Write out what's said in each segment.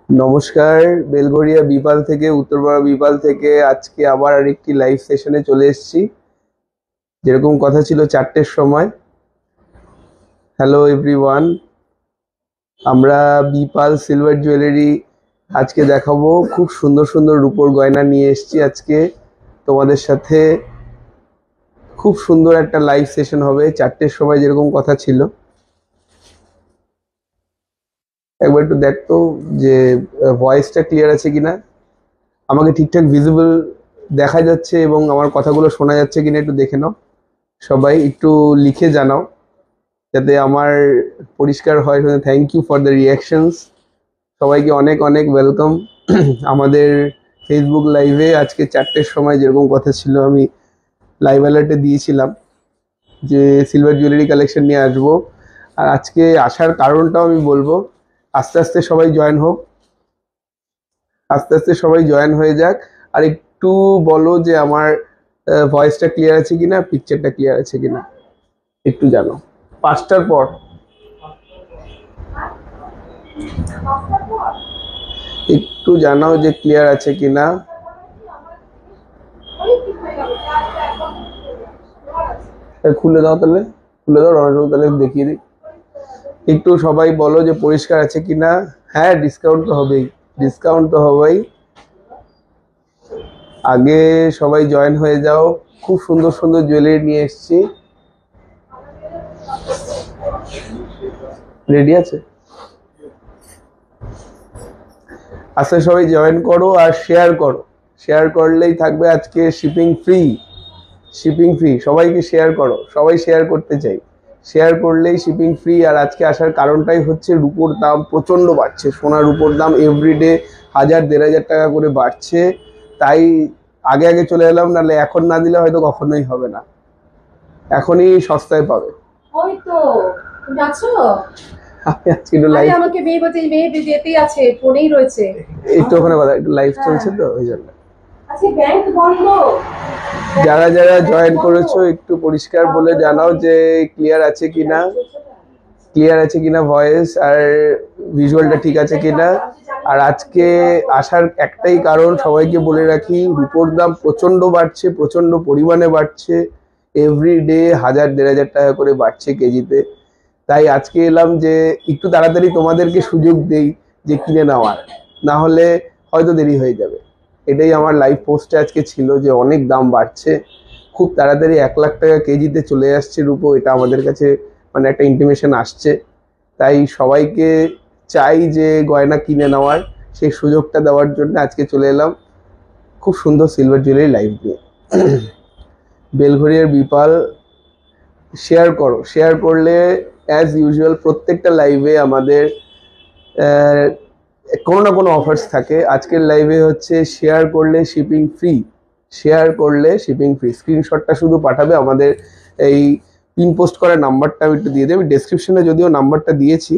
নমস্কার, বেলঘরিয়া বিপাল থেকে, উত্তরপাড়া বিপাল থেকে আজকে আবার আরেকটি লাইভ সেশনে চলে এসেছি। যেরকম কথা ছিল 4টের সময়। হ্যালো এভরিওয়ান, আমরা বিপাল সিলভার জুয়েলারি আজকে দেখাবো। খুব সুন্দর সুন্দর রূপোর গয়না নিয়ে এসেছি আজকে তোমাদের সাথে। খুব সুন্দর একটা লাইভ সেশন হবে 4টের সময়, যেরকম কথা ছিল। একবার একটু দেখতো যে ভয়েসটা ক্লিয়ার আছে কিনা, আমাকে ঠিকঠাক ভিজিবল দেখা যাচ্ছে এবং আমার কথাগুলো শোনা যাচ্ছে কিনা একটু দেখে নাও। সবাই একটু লিখে জানাও যাতে আমার পরিষ্কার হয়। Thank you for the reactions. সবাইকে অনেক অনেক ওয়েলকাম আমাদের ফেসবুক লাইভে। আজকে 4টের সময় যেরকম কথা ছিল, আমি লাইভ অ্যালার্টে দিয়েছিলাম যে সিলভার জুয়েলারি কালেকশন নিয়ে আসবো। আর আজকে আসার কারণটাও আমি বলবো। আস্তে আস্তে সবাই জয়েন হোক, আস্তে আস্তে সবাই জয়েন হয়ে যাক। আর একটু বলো যে আমার ভয়েসটা ক্লিয়ার আছে কিনা, পিকচারটা ক্লিয়ার আছে কিনা একটু জানো। 5টার পর একটু জানাও যে ক্লিয়ার আছে কিনা। খুলে দাও তাহলে, খুলে দাও রমেশবাবু, তাহলে দেখিয়ে দিই। একটু সবাই বলো যে পরিষ্কার আছে কিনা। হ্যাঁ, ডিসকাউন্ট তো হবেই, ডিসকাউন্ট তো হবেই। আগে সবাই জয়েন হয়ে যাও। খুব সুন্দর সুন্দর জুয়েলারি নিয়ে এসেছি। রেডি আছে? আচ্ছা, সবাই জয়েন করো আর শেয়ার করো। শেয়ার করলেই থাকবে আজকে শিপিং ফ্রি। শিপিং ফ্রি, সবাইকে শেয়ার করো, সবাই শেয়ার করতে চাই। শেয়ার করলেই শিপিং ফ্রি। আর আজকে আসার কারণটাই হচ্ছে রুপোর দাম প্রচণ্ড বাড়ছে। সোনার রুপোর দাম এভরিডে 1000-1500 টাকা করে বাড়ছে। তাই আগে আগে চলে এলাম, নাহলে এখন না দিলে হয়তো কখনোই হবে না। এখনই সস্তায় পাবে। ওই তো তুমি আছো? আমি আজকে একটু লাইভ, আমাকে মেয়ে বলছে মেয়ে যেতেই আছে, ফোনেই রয়েছে। একটু ওখানে কথা, একটু লাইভ চলছে তো ওই জন্য। আজকে ব্যাংক বন্ধ। যারা যারা জয়েন করেছো একটু পরিষ্কার বলে জানাও যে ক্লিয়ার আছে কিনা, ক্লিয়ার আছে কিনা ভয়েস, আর ভিজুয়ালটা ঠিক আছে কিনা। আর আজকে আসার একটাই কারণ, সবাইকে বলে রাখি, রুপোর দাম প্রচণ্ড বাড়ছে, প্রচণ্ড পরিমাণে বাড়ছে। এভরিডে 1000-1500 টাকা করে বাড়ছে কেজিতে। তাই আজকে এলাম যে একটু তাড়াতাড়ি তোমাদেরকে সুযোগ দেই যে কিনে নেওয়ার, না হলে হয়তো দেরি হয়ে যাবে। এটাই আমার লাইভ পোস্টে আজকে ছিল যে অনেক দাম বাড়ছে, খুব তাড়াতাড়ি 1 লাখ টাকা কেজিতে চলে আসছে রুপো। এটা আমাদের কাছে মানে একটা ইন্টিমেশন আসছে। তাই সবাইকে চাই যে গয়না কিনে নেওয়ার, সেই সুযোগটা দেওয়ার জন্য আজকে চলে এলাম খুব সুন্দর সিলভার জুয়েলারি লাইভ নিয়ে। বেলঘরিয়ার বিপাল, শেয়ার করো। শেয়ার করলে অ্যাজ ইউজুয়াল প্রত্যেকটা লাইভে আমাদের কোনো না কোনো অফার্স থাকে। আজকের লাইভে হচ্ছে শেয়ার করলে শিপিং ফ্রি। শেয়ার করলে শিপিং ফ্রি। স্ক্রিনশটটা শুধু পাঠাবে আমাদের এই পিন পোস্ট করার নাম্বারটা আমি একটু দিয়ে দিই। আমি ডেসক্রিপশনে যদিও নাম্বারটা দিয়েছি,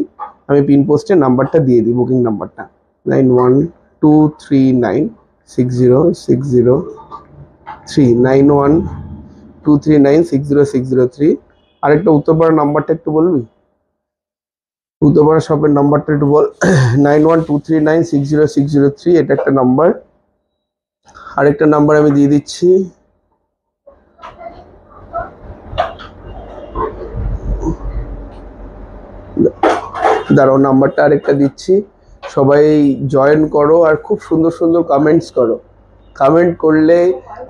আমি পিন পোস্টে নাম্বারটা দিয়ে দিই, বুকিং নাম্বারটা 9123960603 9123960603। আরেকটা উত্তরপাড়ার নাম্বারটা একটু বলবি? উত্তরপাড়া শপের নাম্বারটা একটু বল। 9123960603, এটা একটা নাম্বার। আরেকটা নাম্বার আমি দিয়ে দিচ্ছি, দাঁড়াও নাম্বারটা আরেকটা দিচ্ছি। সবাই জয়েন করো আর খুব সুন্দর সুন্দর কমেন্টস করো। কমেন্ট করলে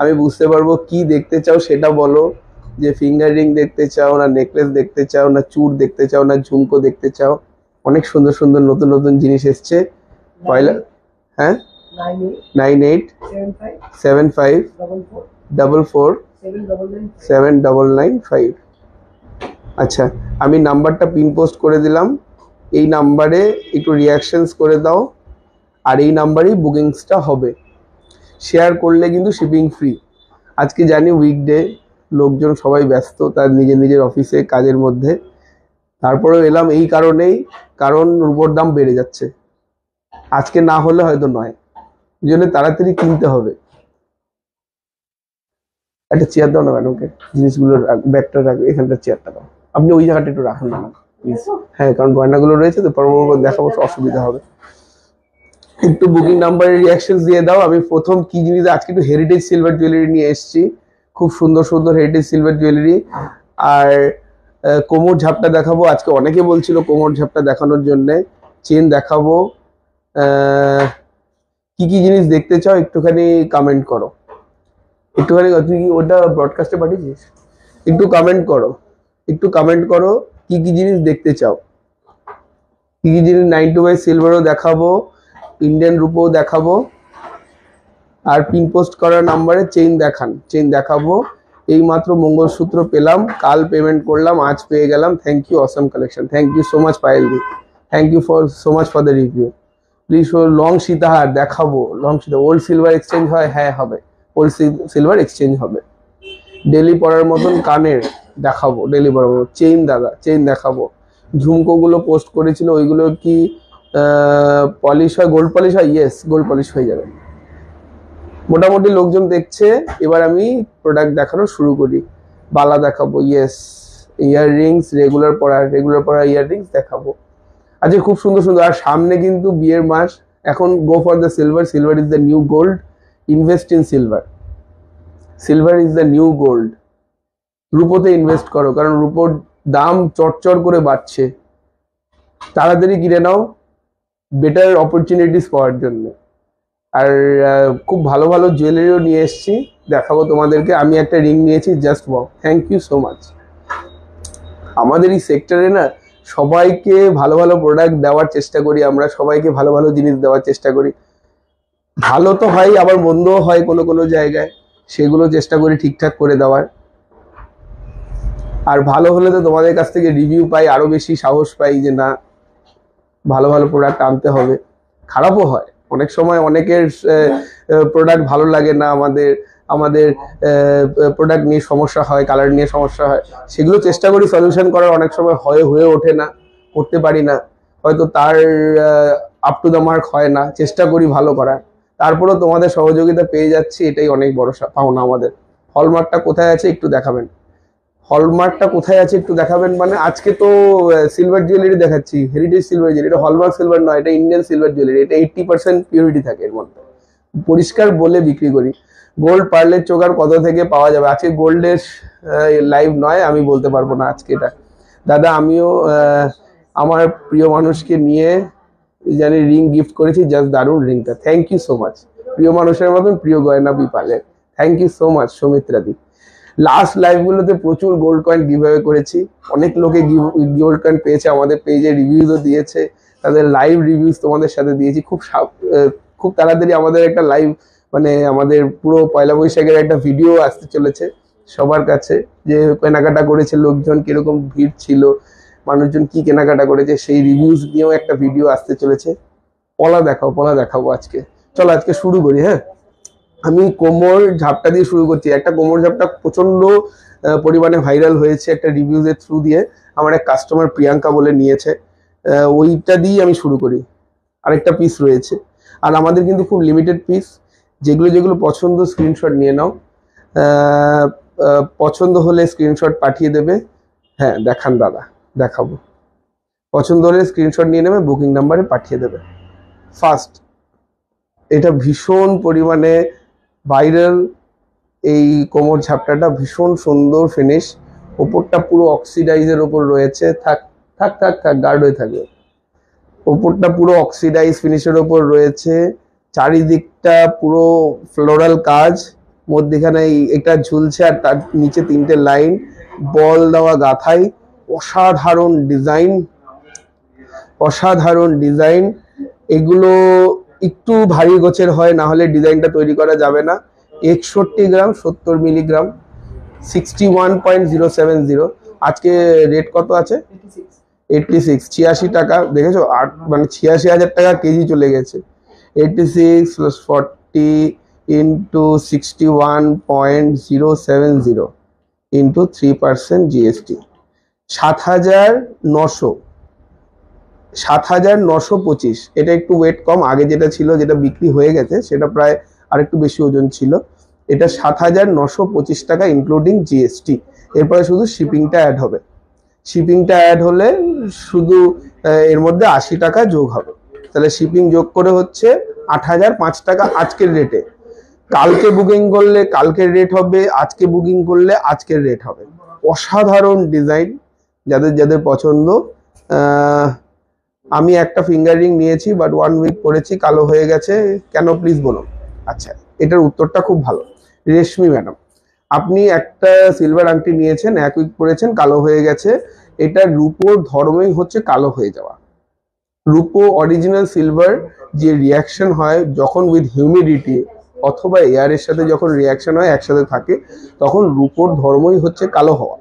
আমি বুঝতে পারবো কি দেখতে চাও সেটা বলো। যে ফিঙ্গার রিং দেখতে চাও, না নেকলেস দেখতে চাও, না চূড় দেখতে চাও, না ঝুমকো দেখতে চাও। অনেক সুন্দর সুন্দর নতুন নতুন জিনিস এসছে। পয়লা, হ্যাঁ, 9875447995। আচ্ছা, আমি নাম্বারটা পিন পোস্ট করে দিলাম। এই নাম্বারে একটু রিয়াকশনস করে দাও, আর এই নাম্বারেই বুকিংসটা হবে। শেয়ার করলে কিন্তু শিপিং ফ্রি। আজকে জানি উইকডে, লোকজন সবাই ব্যস্ত তার নিজের নিজের অফিসে কাজের মধ্যে। তারপরেও এলাম এই কারণেই, কারণ রুপোর দাম বেড়ে যাচ্ছে। আজকে না হলে হয়তো নয়, এই জন্য তাড়াতাড়ি কিনতে হবে। একটা চেয়ার দাও না ম্যাডামকে, জিনিসগুলো ব্যাগটা রাখবে, এখানটা চেয়ারটা দাও। আপনি ওই জায়গাটা একটু রাখুন না প্লিজ। হ্যাঁ, কারণ গয়নাগুলো রয়েছে তো, পরবর্তী দেখাবো অসুবিধা হবে। একটু বুকিং নাম্বারের রিয়াকশন দিয়ে দাও। আমি প্রথম কি জিনিস আজকে একটু হেরিটেজ সিলভার জুয়েলারি নিয়ে এসেছি, খুব সুন্দর সুন্দর হেরিটেজ সিলভার জুয়েলারি। আর কোমর ঝাপটা দেখাবো আজকে, অনেকে বলছিল কোমর ঝাপটা দেখানোর জন্য। চেন দেখাবো। কি কি জিনিস দেখতে চাও একটুখানি কমেন্ট করো, একটুখানি। তুই কি ওটা ব্রডকাস্টে পাঠিয়েছিস? একটু কমেন্ট করো, একটু কমেন্ট করো কি কি জিনিস দেখতে চাও, কি কি জিনিস। 9 সিলভারও দেখাবো, ইন্ডিয়ান রুপোও দেখাবো, আর পিন পোস্ট করার নাম্বারে চেইন দেখান, চেইন দেখাবো। এই মাত্র মঙ্গলসূত্র পেলাম, কাল পেমেন্ট করলাম, আজ পেয়ে গেলাম। Thank you, awesome collection. Thank you so much Payel di, thank you for so much for the review. Please long সীতাহার দেখাবো, লং সীতা। ওল্ড সিলভার এক্সচেঞ্জ হয়? হ্যাঁ হবে, ওল্ড সিলভার এক্সচেঞ্জ হবে। ডেলি পরার মতন কানের দেখাবো, ডেলি পরার মতন চেইন। দাদা চেইন দেখাবো। ঝুমকোগুলো পোস্ট করেছিল, ওইগুলো কি পলিশ হয়, গোল্ড পলিশ হয়? ইয়েস, গোল্ড পলিশ হয়ে যাবে। মোটামুটি লোকজন দেখছে, এবার আমি প্রোডাক্ট দেখানো শুরু করি। বালা দেখাবো, ইয়েস। ইয়াররিংস, রেগুলার পরা ইয়াররিংস দেখাবো। আচ্ছা, খুব সুন্দর সুন্দর। আর সামনে কিন্তু বিয়ের মাস, এখন go for the silver. Silver is the new gold, invest in silver. Silver is the new gold. রূপোতে ইনভেস্ট করো, কারণ রূপোর দাম চড়চড় করে বাড়ছে। তাড়াতাড়ি কিনে নাও বেটার অপরচুনিটিস পাওয়ার জন্য। আর খুব ভালো ভালো জুয়েলারিও নিয়ে এসেছি, দেখাবো তোমাদেরকে। আমি একটা রিং নিয়েছি, just wow, thank you so much. আমাদের এই সেক্টরে না সবাইকে ভালো ভালো প্রোডাক্ট দেওয়ার চেষ্টা করি আমরা, সবাইকে ভালো ভালো জিনিস দেওয়ার চেষ্টা করি। ভালো তো হয়, আবার মন্দও হয় কোনো কোনো জায়গায়, সেগুলো চেষ্টা করি ঠিকঠাক করে দেওয়ার। আর ভালো হলে তো তোমাদের কাছ থেকে রিভিউ পাই, আরো বেশি সাহস পাই যে না, ভালো ভালো প্রোডাক্ট আনতে হবে। খারাপও হয় অনেক সময়, অনেকের প্রোডাক্ট ভালো লাগে না, আমাদের প্রোডাক্ট নিয়ে সমস্যা হয়, কালার নিয়ে সমস্যা হয়, সেগুলো চেষ্টা করি সলিউশন করার। অনেক সময় হয়ে ওঠে না, করতে পারি না, হয়তো তার আপ টু দ্য মার্ক হয় না, চেষ্টা করি ভালো করার। তারপরেও তোমাদের সহযোগিতা পেয়ে যাচ্ছি, এটাই অনেক বড় পাওনা আমাদের। হলমার্কটা কোথায় আছে একটু দেখাবেন, হলমার্কটা কোথায় আছে একটু দেখাবেন। মানে আজকে তো সিলভার জুয়েলারি দেখাচ্ছি, হেরিটেজ সিলভার জুয়েলারি। এটা হলমার্ক সিলভার নয়, এটা ইন্ডিয়ান সিলভার জুয়েলারি। এটা 80% পিউরিটি থাকে এর মধ্যে, পরিষ্কার বলে বিক্রি করি। গোল্ড পার্লের চোকার কত থেকে পাওয়া যাবে? আজকে গোল্ডের লাইভ নয়, আমি বলতে পারবো না আজকে এটা। দাদা আমিও আমার প্রিয় মানুষকে নিয়ে জানি রিং গিফট করেছি, জাস্ট দারুণ রিংটা। Thank you so much. প্রিয় মানুষের মতন প্রিয় গয়না বিপালের, থ্যাংক ইউ সো মাচ সৌমিত্রাদি। লাস্ট লাইভগুলোতে প্রচুর গোল্ড কয়েন গিভঅ্যাওয়ে করেছি, অনেক লোকে গোল্ড কয়েন পেয়েছে, আমাদের পেজে রিভিউজও দিয়েছে, তাদের লাইভ রিভিউজ তোমাদের সাথে দিয়েছি। খুব তাড়াতাড়ি আমাদের একটা লাইভ, মানে আমাদের পুরো পয়লা বৈশাখের একটা ভিডিও আসতে চলেছে সবার কাছে, যে কেনাকাটা করেছে লোকজন, কিরকম ভিড় ছিল, মানুষজন কি কেনাকাটা করেছে, সেই রিভিউজ নিয়েও একটা ভিডিও আসতে চলেছে। পলা দেখাবো আজকে। চলো আজকে শুরু করি। হ্যাঁ, আমি কোমর ঝাপটা দিয়ে শুরু করছি। একটা কোমর ঝাপটা প্রচন্ড পরিমাণে ভাইরাল হয়েছে একটা রিভিউজের থ্রু দিয়ে, আমার এক কাস্টমার প্রিয়াঙ্কা বলে নিয়েছে, ওইটা দিয়েই আমি শুরু করি। আরেকটা পিস রয়েছে, আর আমাদের কিন্তু খুব লিমিটেড পিস। যেগুলো পছন্দ স্ক্রিনশট নিয়ে নাও, পছন্দ হলে স্ক্রিনশট পাঠিয়ে দেবে। হ্যাঁ দেখান দাদা, দেখাবো। পছন্দ হলে স্ক্রিনশট নিয়ে নেবে, বুকিং নাম্বারে পাঠিয়ে দেবে ফার্স্ট। এটা ভীষণ পরিমাণে ভাইরাল, এই কোমর ঝাপটাটা ভীষণ সুন্দর ফিনিশ। ওপরটা পুরো অক্সিডাইজের ওপর রয়েছে, থাক গার্ড হয়ে থাকবে। ওপরটা পুরো অক্সিডাইজ ফিনিশের ওপর রয়েছে, চারিদিকটা পুরো ফ্লোরাল কাজ, মধ্যেখানে এটা ঝুলছে, আর তার নিচে 3টে লাইন বল দেওয়া গাথাই। অসাধারণ ডিজাইন। এগুলো একটু ভারী গোছের হয়, না হলে ডিজাইনটা তৈরি করা যাবে না। 61 গ্রাম 70 মিলিগ্রাম, 61.070। আজকে রেট কত আছে? 86, 86 টাকা। দেখেছো, মানে 86,000 টাকা কেজি চলে গেছে। 86 + 40 × 61.070 × 3% জিএসটি, 7,925। এটা একটু ওয়েট কম, আগে যেটা ছিল, যেটা বিক্রি হয়ে গেছে, সেটা প্রায় আরেকটু বেশি ওজন ছিল। এটা 7,925 টাকা ইনক্লুডিং জিএসটি। এরপরে শুধু শিপিংটা অ্যাড হবে। শিপিংটা অ্যাড হলে শুধু এর মধ্যে 80 টাকা যোগ হবে। তাহলে শিপিং যোগ করে হচ্ছে 8,005 টাকা আজকের রেটে। কালকে বুকিং করলে কালকের রেট হবে, আজকে বুকিং করলে আজকের রেট হবে। অসাধারণ ডিজাইন, যাদের যাদের পছন্দ। আমি একটা ফিঙ্গার রিং নিয়েছি, বাট 1 উইক পরেছি, কালো হয়ে গেছে কেন প্লিজ বলুন। আচ্ছা, এটার উত্তরটা খুব ভালো। রেশমি ম্যাডাম, আপনি একটা সিলভার আংটি নিয়েছেন, 1 উইক পরেছেন, কালো হয়ে গেছে। এটা রূপোর ধর্মই হচ্ছে কালো হয়ে যাওয়া। রূপো অরিজিনাল সিলভার যে রিয়াকশন হয় যখন উইথ হিউমিডিটি অথবা এয়ারের সাথে যখন রিয়াকশন হয় একসাথে থাকে, তখন রূপোর ধর্মই হচ্ছে কালো হওয়া।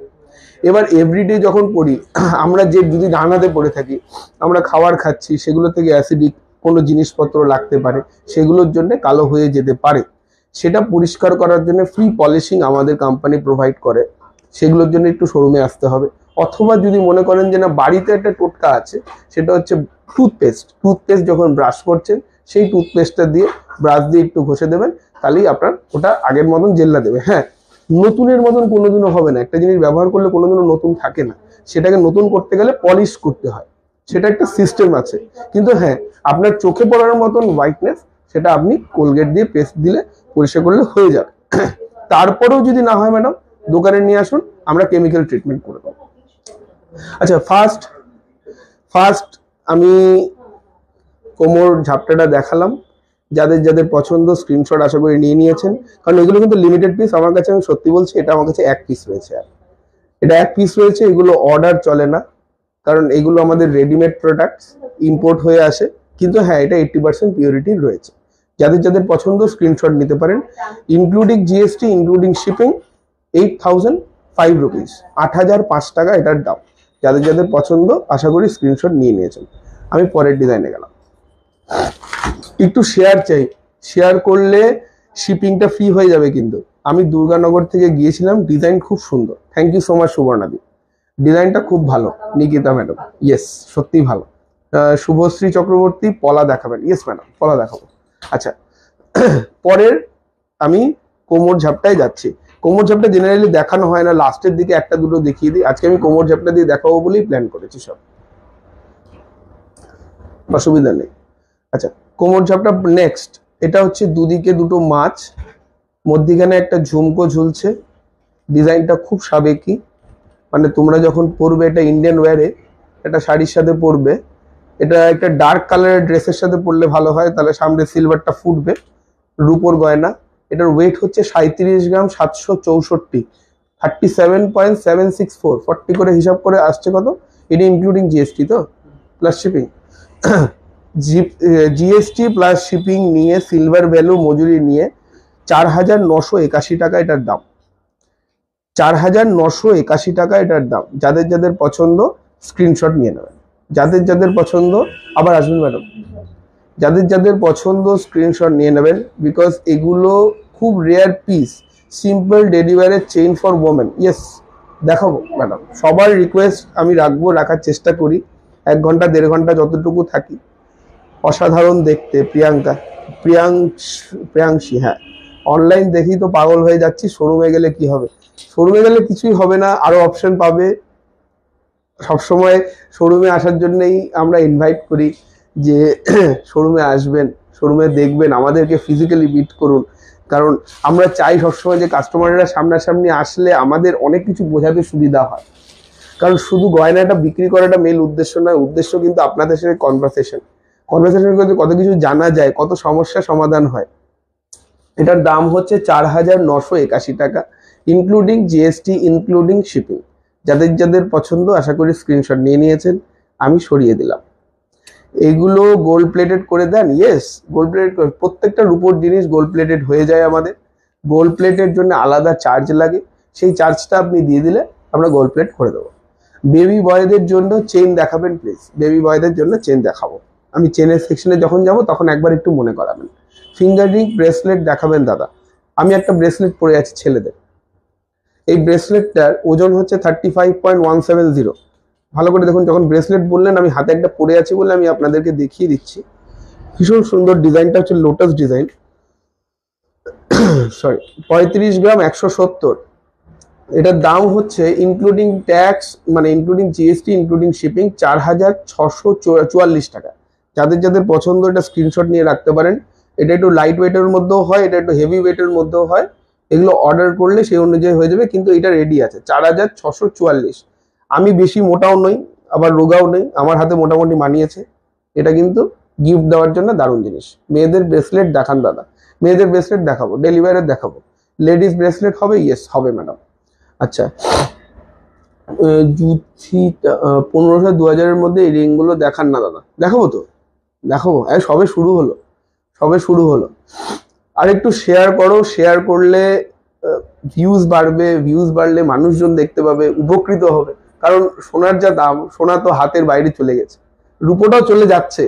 এবার এভরিডে যখন পড়ি আমরা, যে যদি ডান হাতে পড়ে থাকি, আমরা খাবার খাচ্ছি, সেগুলো থেকে অ্যাসিডিক কোনো জিনিসপত্র লাগতে পারে, সেগুলোর জন্য কালো হয়ে যেতে পারে। সেটা পরিষ্কার করার জন্য ফ্রি পলিশিং আমাদের কোম্পানি প্রোভাইড করে, সেগুলোর জন্য একটু শোরুমে আসতে হবে। অথবা যদি মনে করেন যে না বাড়িতে একটা টোটকা আছে, সেটা হচ্ছে টুথপেস্ট যখন ব্রাশ করছেন সেই টুথপেস্টটা দিয়ে ব্রাশ দিয়ে একটু ঘষে দেবেন, তাহলেই আপনার ওটা আগের মতন জেল্লা দেবে। হ্যাঁ, নতুনের মতন কোনোদিনও হবে না। একটা জিনিস ব্যবহার করলে কোনোদিনও নতুন থাকে না, সেটাকে নতুন করতে গেলে পলিশ করতে হয়, সেটা একটা সিস্টেম আছে। কিন্তু হ্যাঁ, আপনার চোখে পড়ার মতন হোয়াইটনেস সেটা আপনি কোলগেট দিয়ে পেস্ট দিলে পরিষ্কার করলে হয়ে যাবে। তারপরেও যদি না হয় ম্যাডাম, দোকানে নিয়ে আসুন, আমরা কেমিক্যাল ট্রিটমেন্ট করে দেবো। আচ্ছা, ফার্স্ট আমি কোমর ঝাপটাটা দেখালাম। যাদের যাদের পছন্দ স্ক্রিনশট আশা করি নিয়ে নিয়েছেন, কারণ এগুলো কিন্তু লিমিটেড পিস। আমার কাছে, আমি সত্যি বলছি, এটা আমার কাছে 1 পিস রয়েছে। এটা 1 পিস রয়েছে, এগুলো অর্ডার চলে না, কারণ এগুলো আমাদের রেডিমেড প্রোডাক্টস, ইম্পোর্ট হয়ে আসে। কিন্তু হ্যাঁ, এটা 80% পিওরিটি রয়েছে। যাদের যাদের পছন্দ স্ক্রিনশট নিতে পারেন। Including GST, including shipping 8,005 rupees, 8,005 টাকা এটার দাম। যাদের যাদের পছন্দ আশা করি স্ক্রিনশট নিয়ে নিয়েছেন। আমি পরের ডিজাইনে গেলাম। একটু শেয়ার চাই, শেয়ার করলে শিপিংটা ফ্রি হয়ে যাবে। কিন্তু আমি দুর্গানগর থেকে গিয়েছিলাম, ডিজাইন খুব সুন্দর। থ্যাংক ইউ সো মাচ সুবর্ণাদি, ডিজাইনটা খুব ভালো। নিকিতা ম্যাডাম, ইয়েস সত্যি ভালো। শুভশ্রী চক্রবর্তী, পলা দেখাবেন? ইয়েস ম্যাডাম, পলা দেখাবো। আচ্ছা, পরের আমি কোমর ঝাপটায় যাচ্ছি। কোমর ঝাপটা জেনারেলি দেখানো হয় না, লাস্টের দিকে একটা দুটো দেখিয়ে দিই। আজকে আমি কোমর ঝাপটা দিয়ে দেখাবো বলেই প্ল্যান করেছি, সব অসুবিধা নেই। আচ্ছা, কোমর ঝাপটা নেক্সট। এটা হচ্ছে দুদিকে দুটো মাছ, মধ্যিখানে একটা ঝুমকো ঝুলছে। ডিজাইনটা খুব সাবেকি, মানে তোমরা যখন পরবে এটা ইন্ডিয়ান ওয়্যারে, এটা শাড়ির সাথে পরবে। এটা একটা ডার্ক কালারের ড্রেসের সাথে পরলে ভালো হয়, তাহলে সামনে সিলভারটা ফুটবে। রূপোর গয়না। এটার ওয়েট হচ্ছে 37 গ্রাম, 764, 37.764, 40 করে হিসাব করে আসছে কত? এটা ইনক্লুডিং জিএসটি তো, plus shipping. GST plus shipping নিয়ে, সিলভার ভ্যালু মজুরি নিয়ে 4,981 টাকা এটার দাম। 4,981 টাকা এটার দাম। যাদের যাদের পছন্দ স্ক্রিনশট নিয়ে নেবেন। যাদের যাদের পছন্দ, আবার আসবেন ম্যাডাম, যাদের যাদের পছন্দ স্ক্রিনশট নিয়ে নেবেন, বিকজ এগুলো খুব রেয়ার পিস। সিম্পল ডেলিভারের চেইন ফর ওমেন। ইয়েস, দেখাবো ম্যাডাম, সবার রিকোয়েস্ট আমি রাখবো, রাখার চেষ্টা করি। 1 ঘন্টা 1.5 ঘন্টা যতটুকু থাকি। অসাধারণ দেখতে প্রিয়াংশী। হ্যাঁ, অনলাইন দেখি তো পাগল হয়ে যাচ্ছি, শোরুমে গেলে কি হবে? শোরুমে গেলে কিছুই হবে না, আরো অপশন পাবে। সবসময় শোরুমে আসার জন্যই আমরা ইনভাইট করি যে শোরুমে আসবেন, শোরুমে দেখবেন, আমাদেরকে ফিজিক্যালি মিট করুন। কারণ আমরা চাই সবসময় যে কাস্টমাররা সামনাসামনি আসলে আমাদের অনেক কিছু বোঝাতে সুবিধা হয়। কারণ শুধু গয়নাটা বিক্রি করাটা মেইন উদ্দেশ্য নয়, উদ্দেশ্য কিন্তু আপনাদের সাথে কনভারসেশন করতে কত কিছু জানা যায়, কত সমস্যা সমাধান হয়। এটার দাম হচ্ছে 4,981 টাকা, ইনক্লুডিং জিএসটি, ইনক্লুডিং শিপিং। যাদের যাদের পছন্দ আশা করি স্ক্রিনশট নিয়ে নিয়েছেন, আমি সরিয়ে দিলাম। এগুলো গোল্ড প্লেটেড করে দেন? Yes, gold plated. প্রত্যেকটা রূপোর জিনিস গোল্ড প্লেটেড হয়ে যায় আমাদের। গোল্ড প্লেটের জন্য আলাদা চার্জ লাগে, সেই চার্জটা আপনি দিয়ে দিলে আমরা গোল্ড প্লেট করে দেবো। বেবি বয়দের জন্য চেইন দেখাবেন প্লিজ, বেবি বয়দের জন্য চেইন দেখাবো। আমি চেনের সেকশনে যখন যাব তখন একবার একটু মনে করাবেন। ফিঙ্গার রিং, ব্রেসলেট দেখাবেন দাদা। আমি একটা ব্রেসলেট পরে আছি ছেলেদের। এই ব্রেসলেটটার ওজন হচ্ছে 35.170। ভালো করে দেখুন, যখন ব্রেসলেট বললেন আমি হাতে একটা পরে আছি বলে আমি আপনাদেরকে দেখিয়ে দিচ্ছি। ভীষণ সুন্দর ডিজাইনটা হচ্ছে লোটাস ডিজাইন। সরি, 35 গ্রাম, 170। এটার দাম হচ্ছে ইনক্লুডিং ট্যাক্স, মানে ইনক্লুডিং জিএসটি, ইনক্লুডিং শিপিং 4,644 টাকা। যাদের যাদের পছন্দ এটা স্ক্রিনশট নিয়ে রাখতে পারেন। এটা একটু লাইট ওয়েটের মধ্যেও হয়, এটা একটু হেভি ওয়েটের মধ্যেও হয়। এগুলো অর্ডার করলে সেই অনুযায়ী হয়ে যাবে, কিন্তু এটা রেডি আছে 4644। আমি বেশি মোটাও নই আবার রোগাও নেই, আমার হাতে মোটামুটি মানিয়েছে। এটা কিন্তু গিফট দেওয়ার জন্য দারুণ জিনিস। মেয়েদের ব্রেসলেট দেখান দাদা, মেয়েদের ব্রেসলেট দেখাবো, ডেলিভারের দেখাবো। লেডিস ব্রেসলেট হবে? ইয়েস হবে ম্যাডাম। আচ্ছা, জুথি 1500 2000-এর মধ্যে এই রিংগুলো দেখান না দাদা। দেখাবো তো, দেখাবো। সবে শুরু হলো, সবে শুরু হলো। আর একটু শেয়ার করো, শেয়ার করলে ভিউজ বাড়বে, ভিউজ বাড়লে মানুষজন দেখতে পাবে, উপকৃত হবে। কারণ সোনার যা দাম, সোনা তো হাতের বাইরে চলে গেছে, রূপোটাও চলে যাচ্ছে।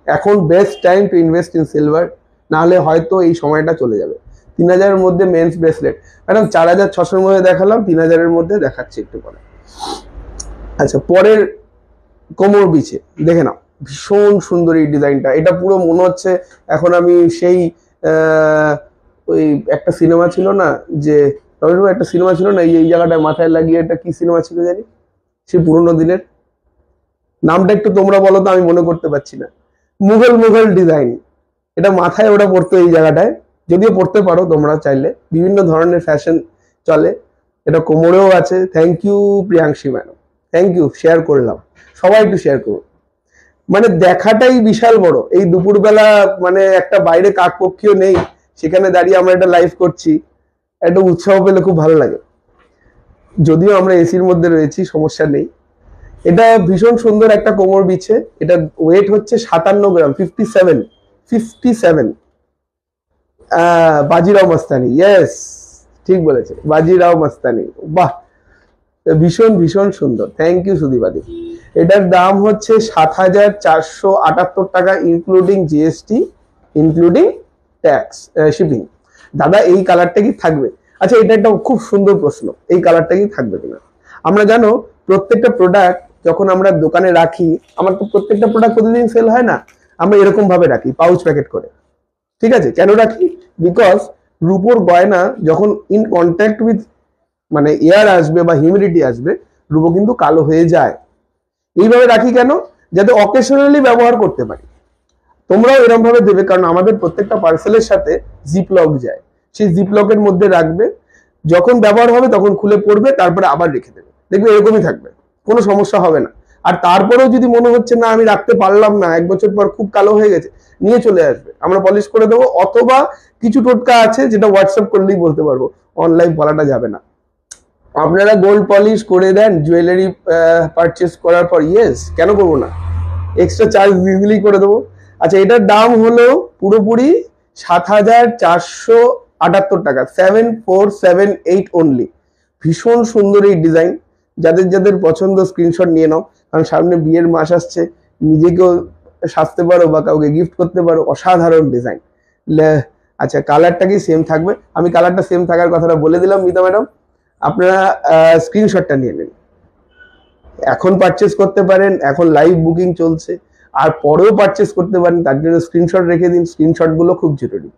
এখন best time to invest in silver, নাহলে হয়তো এই সময়টা চলে যাবে। 3000-এর মধ্যে মেন্স ব্রেসলেট ম্যাডাম 4600-এর মধ্যে দেখালাম, 3000-এর মধ্যে দেখাচ্ছি একটু পরে। আচ্ছা, পরের কোমর বিছে দেখে নাও, ভীষণ সুন্দর এই ডিজাইনটা। এটা পুরো মনে হচ্ছে এখন আমি সেই ওই একটা সিনেমা ছিল না, যে একটা সিনেমা ছিল না, এই জায়গাটায় মাথায় লাগিয়ে, এটা কি সিনেমা ছিল জানি, সে পুরোনো দিনের নামটা একটু তোমরা বলো তো, আমি মনে করতে পারছি না। মুঘল মুঘল ডিজাইন, এটা মাথায় ওটা পড়তো এই জায়গাটায়, যদিও পড়তে পারো তোমরা চাইলে, বিভিন্ন ধরনের ফ্যাশন চলে। এটা কোমরেও আছে। Thank you Priyanshi madam, thank you, share করলাম। সবাই একটু শেয়ার করুন। মানে দেখাটাই বিশাল বড়। এই দুপুরবেলা মানে একটা বাইরে কাকপক্ষীও নেই, সেখানে দাঁড়িয়ে আমরা একটা লাইভ করছি, একটা উৎসাহ পেলে খুব ভালো লাগে। যদিও আমরা এসির মধ্যে রয়েছি, সমস্যা নেই। এটা ভীষণ সুন্দর একটা কোমর বিছে। এটা ওয়েট হচ্ছে 57 গ্রাম, 57। বাজিরাও মস্তানি, ইয়েস ঠিক বলেছে, বাজিরাও মস্তানি। বাহ, ভীষণ ভীষণ সুন্দর। থ্যাংক ইউ সুদীপাদি। এটার দাম হচ্ছে 7478 টাকা, including GST, including tax, shipping. দাদা এই কালারটা কি থাকবে? আচ্ছা, এটা একটা খুব সুন্দর প্রশ্ন, এই কালারটা কি থাকবে কিনা। আমরা জানো প্রত্যেকটা প্রোডাক্ট যখন আমরা দোকানে রাখি, আমার তো প্রত্যেকটা প্রোডাক্ট প্রতিদিন সেল হয় না, আমরা এরকম ভাবে রাখি পাউচ প্যাকেট করে। ঠিক আছে, কেন রাখি? বিকজ রূপোর গয়না যখন ইন কন্ট্যাক্ট উইথ মানে এয়ার আসবে বা হিউমিডিটি আসবে, রূপো কিন্তু কালো হয়ে যায়। এইভাবে রাখি কেন? যাতে অকেশনালি ব্যবহার করতে পারি। তোমরাও এরকম ভাবে দেবে, কারণ আমাদের প্রত্যেকটা পার্সেলের সাথে জিপলক যায়, সেই জিপলকের মধ্যে রাখবে, যখন ব্যবহার হবে তখন খুলে পড়বে, তারপরে আবার রেখে দেবে, দেখবে এরকমই থাকবে, কোনো সমস্যা হবে না। আর তারপরেও যদি মনে হচ্ছে না আমি রাখতে পারলাম না, 1 বছর পর খুব কালো হয়ে গেছে, নিয়ে চলে আসবে, আমরা পলিশ করে দেবো। অথবা কিছু টোটকা আছে যেটা হোয়াটসঅ্যাপ করলেই বলতে পারবো, অনলাইন বলাটা যাবে না। আপনারা গোল্ড পলিশ করে দেন জুয়েলারি পারচেস করার পর? ইয়েস, কেন করবো না, এক্সট্রা চার্জ ইজিলি করে দেবো। আচ্ছা, এটার দাম হলো পুরোপুরি 7478 টাকা, 7478 অনলি। ভীষণ সুন্দর এই ডিজাইন, যাদের যাদের পছন্দ স্ক্রিনশট নিয়ে নাও, কারণ সামনে বিয়ের মাস আসছে, নিজেকেও সাজতে পারো বা কাউকে গিফট করতে পারো। অসাধারণ ডিজাইন। আচ্ছা, কালারটা কি সেম থাকবে? আমি কালারটা সেম থাকার কথাটা বলে দিলাম মিতা ম্যাডাম, আপনারা স্ক্রিনশটটা নিয়ে নিন। এখন পারচেস করতে পারেন, এখন লাইভ বুকিং চলছে, আর পরেও পারচেস করতে পারেন, তার জন্য স্ক্রিনশট রেখে দিন। স্ক্রিনশট গুলো খুব জরুরি।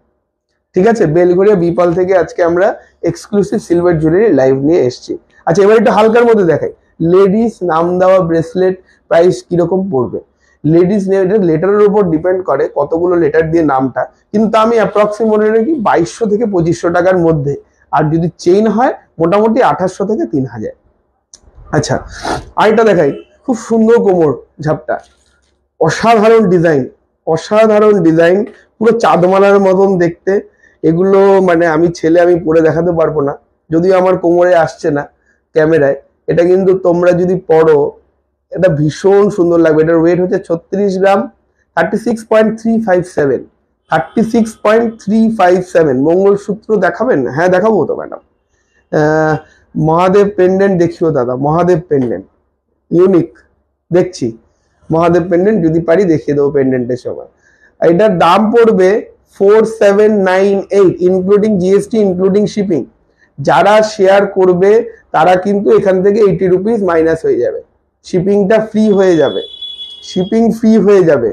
ঠিক আছে, বেলঘরিয়া বিপাল থেকে আজকে আমরা এক্সক্লুসিভ সিলভার জুয়েলারি লাইভ নিয়ে এসেছি। আচ্ছা, এবার একটু হালকার মধ্যে দেখাই। লেডিস নাম দেওয়া ব্রেসলেট প্রাইস কিরকম পড়বে? লেডিস লেটারের উপর ডিপেন্ড করে কতগুলো লেটার দিয়ে নামটা, কিন্তু আমি অ্যাপ্রক্সিমেট মনে রাখি 2200 থেকে 2500 টাকার মধ্যে। আর যদি চেইন হয় মোটামুটি 2800 থেকে 3000। আচ্ছা, আরেকটা দেখাই, খুব সুন্দর কোমর ঝাপটা, অসাধারণ ডিজাইন, অসাধারণ ডিজাইন, পুরো চাঁদমালার মতন দেখতে। এগুলো মানে আমি ছেলে, আমি পরে দেখাতে পারবো না, যদিও আমার কোমরে আসছে না ক্যামেরায়। এটা কিন্তু তোমরা যদি পড়ো, এটা ভীষণ সুন্দর লাগবে। এটার ওয়েট হচ্ছে 36 গ্রাম, 36.357, 36.357। মঙ্গলসূত্র দেখাবেন? হ্যাঁ দেখাবো তো ম্যাডাম। মহাদেব পেন্ডেন্ট দেখিও দাদা, মহাদেব পেন্ডেন্ট ইউনিক দেখছি। মহাদেব পেন্ডেন্ট যদি পারি দেখিয়ে দেবো পেন্ডেন্টের সময়। এটার দাম পড়বে 4798, ইনক্লুডিং জিএসটি, ইনক্লুডিং শিপিং। যারা শেয়ার করবে তারা কিন্তু এখান থেকে 80 রুপিস মাইনাস হয়ে যাবে, শিপিংটা ফ্রি হয়ে যাবে, শিপিং ফ্রি হয়ে যাবে,